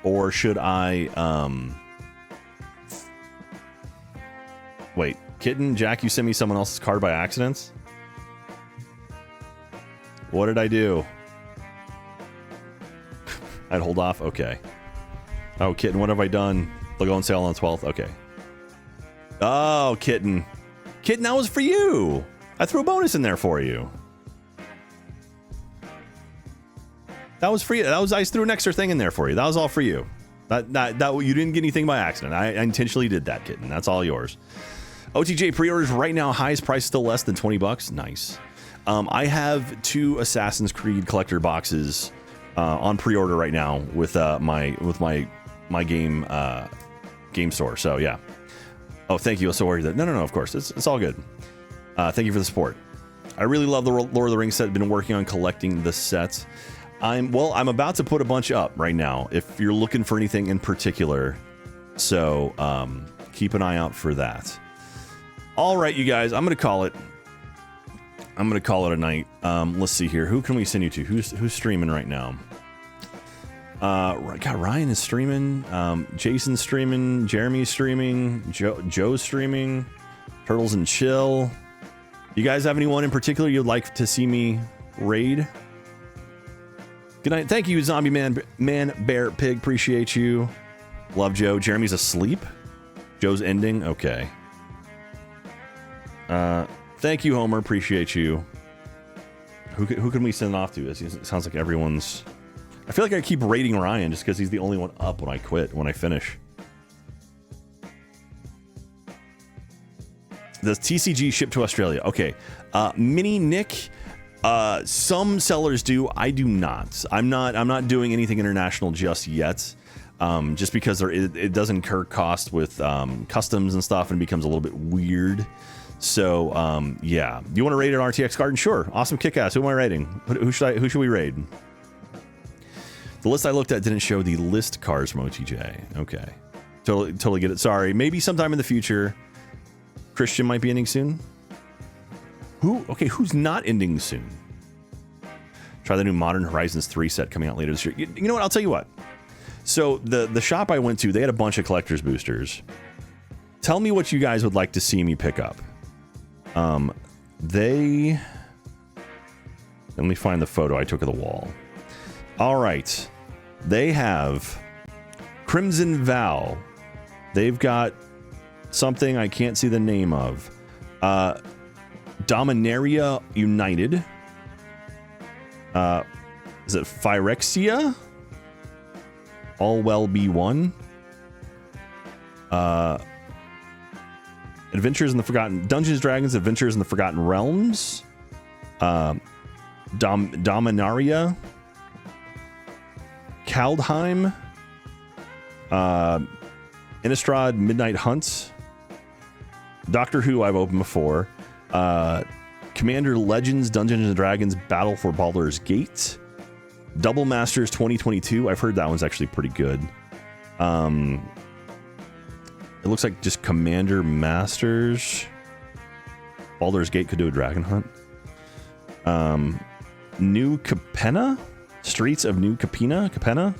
Or should I wait, Kitten, Jack, you sent me someone else's card by accident? What did I do? I'd hold off? Okay. Oh, Kitten, what have I done? They'll go on sale on the 12th? Okay. Oh, Kitten. Kitten, that was for you. I threw a bonus in there for you. That was for you. I threw an extra thing in there for you. That was all for you. That you didn't get anything by accident. I intentionally did that, Kitten. That's all yours. OTJ pre-orders right now. Highest price still less than $20. Nice. I have 2 Assassin's Creed collector boxes on pre-order right now with my game store. So yeah. Oh, thank you. So worried that no, of course it's all good. Thank you for the support. I really love the Lord of the Rings set. Been working on collecting the sets. I'm about to put a bunch up right now if you're looking for anything in particular. So keep an eye out for that. All right, you guys, I'm gonna call it a night. Let's see here. Who can we send you to? Who's streaming right now? God, Ryan is streaming. Jason's streaming. Jeremy's streaming. Joe's streaming. Turtles and Chill. You guys have anyone in particular you'd like to see me raid? Good night. Thank you, Zombie Man, Bear, Pig. Appreciate you. Love Joe. Jeremy's asleep. Joe's ending. Okay. Thank you, Homer. Appreciate you. Who can we send off to? It sounds like everyone's... I feel like I keep rating Ryan just because he's the only one up when I finish. Does TCG ship to Australia? Okay. Mini Nick, some sellers do. I do not. I'm not doing anything international just yet. Just because it does incur cost with customs and stuff and becomes a little bit weird. So yeah. Do you want to raid an RTX Garden? Sure. Awesome kick-ass. Who am I raiding? Who should we raid? The list I looked at didn't show the list cards from OTJ. Okay. Totally get it. Sorry. Maybe sometime in the future. Christian might be ending soon. Who's not ending soon? Try the new Modern Horizons 3 set coming out later this year. You know what? I'll tell you what. So the shop I went to, they had a bunch of collector's boosters. Tell me what you guys would like to see me pick up. Let me find the photo I took of the wall. All right. They have Crimson Vow. They've got something I can't see the name of. Dominaria United. Is it Phyrexia? All Well Be One. Adventures in the Forgotten... Dungeons & Dragons Adventures in the Forgotten Realms. Dominaria. Kaldheim. Innistrad Midnight Hunt. Doctor Who I've opened before. Commander Legends Dungeons & Dragons Battle for Baldur's Gate. Double Masters 2022. I've heard that one's actually pretty good. It looks like just Commander Masters. Baldur's Gate could do a Dragon Hunt. New Capenna? Streets of New Capenna?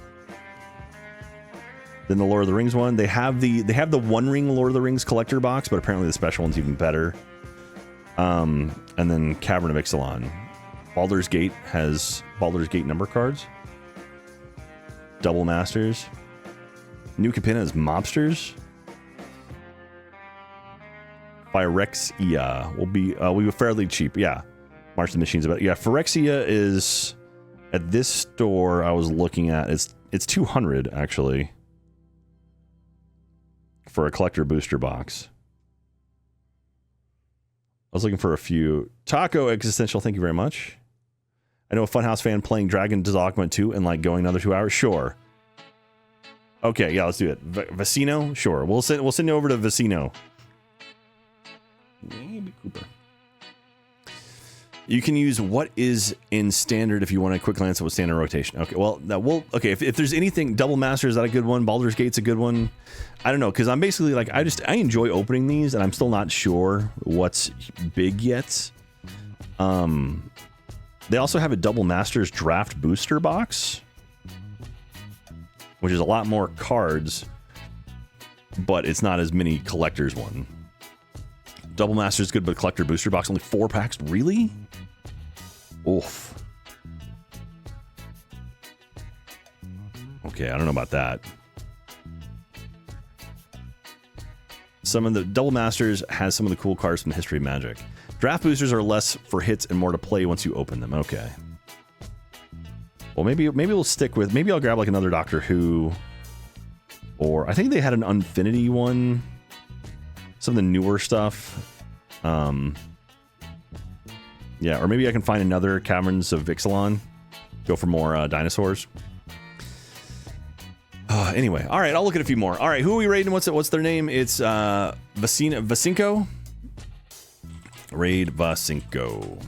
Then the Lord of the Rings one. They have the One Ring Lord of the Rings collector box, but apparently the special one's even better. And then Cavern of Ixalan. Baldur's Gate has Baldur's Gate number cards. Double Masters. New Capenna is Mobsters. Phyrexia will be we were fairly cheap. Yeah. March the Machines about. Yeah, Phyrexia is at this store I was looking at. It's 200 actually. For a collector booster box. I was looking for a few. Taco Existential, thank you very much. I know a Funhouse fan playing Dragon Dogma 2 and like going another 2 hours. Sure. Okay, yeah, let's do it. Vecino? Sure. We'll send you over to Vecino. Maybe Cooper. You can use what is in standard if you want a quick glance at what standard rotation. Okay, well, okay, if there's anything, Double Master, is that a good one? Baldur's Gate's a good one. I don't know, because I'm basically like, I enjoy opening these, and I'm still not sure what's big yet. They also have a Double Masters draft booster box, which is a lot more cards, but it's not as many collectors one. Double Masters good, but collector booster box only 4 packs. Really? Oof. Okay, I don't know about that. Some of the Double Masters has some of the cool cards from the history of Magic. Draft boosters are less for hits and more to play once you open them. Okay. Well, maybe we'll stick with. Maybe I'll grab like another Doctor Who, or I think they had an Infinity one. Some of the newer stuff. Yeah, or maybe I can find another Caverns of Ixalan. Go for more dinosaurs. Anyway, all right, I'll look at a few more. All right, who are we raiding? What's their name? It's Vacinko. Raid Vacinko.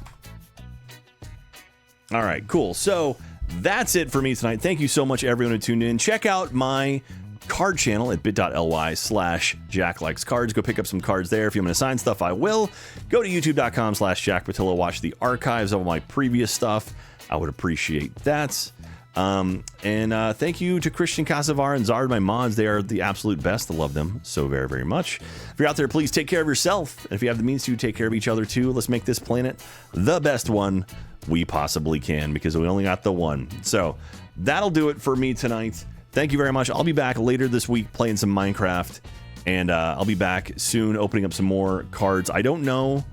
All right, cool. So that's it for me tonight. Thank you so much, everyone who tuned in. Check out my card channel at bit.ly/JackLikesCards. Go pick up some cards there. If you want to sign stuff, I will. Go to youtube.com/JackPattillo. Watch the archives of my previous stuff. I would appreciate that. Thank you to Christian Casavar and Zard, my mods. They are the absolute best. I love them so very, very much. If you're out there, please take care of yourself. And if you have the means to, take care of each other too. Let's make this planet the best one we possibly can, because we only got the one. So that'll do it for me tonight. Thank you very much. I'll be back later this week playing some Minecraft, and I'll be back soon opening up some more cards. I don't know,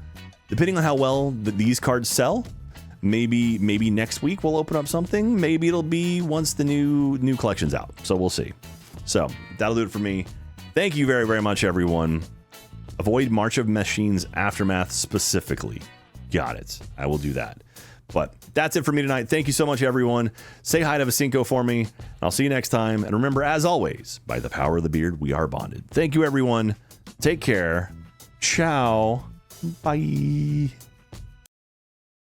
depending on how well these cards sell. Maybe next week we'll open up something. Maybe it'll be once the new collection's out. So we'll see. So that'll do it for me. Thank you very, very much, everyone. Avoid March of Machines Aftermath specifically. Got it. I will do that. But that's it for me tonight. Thank you so much, everyone. Say hi to Vacinko for me. And I'll see you next time. And remember, as always, by the power of the beard, we are bonded. Thank you, everyone. Take care. Ciao. Bye.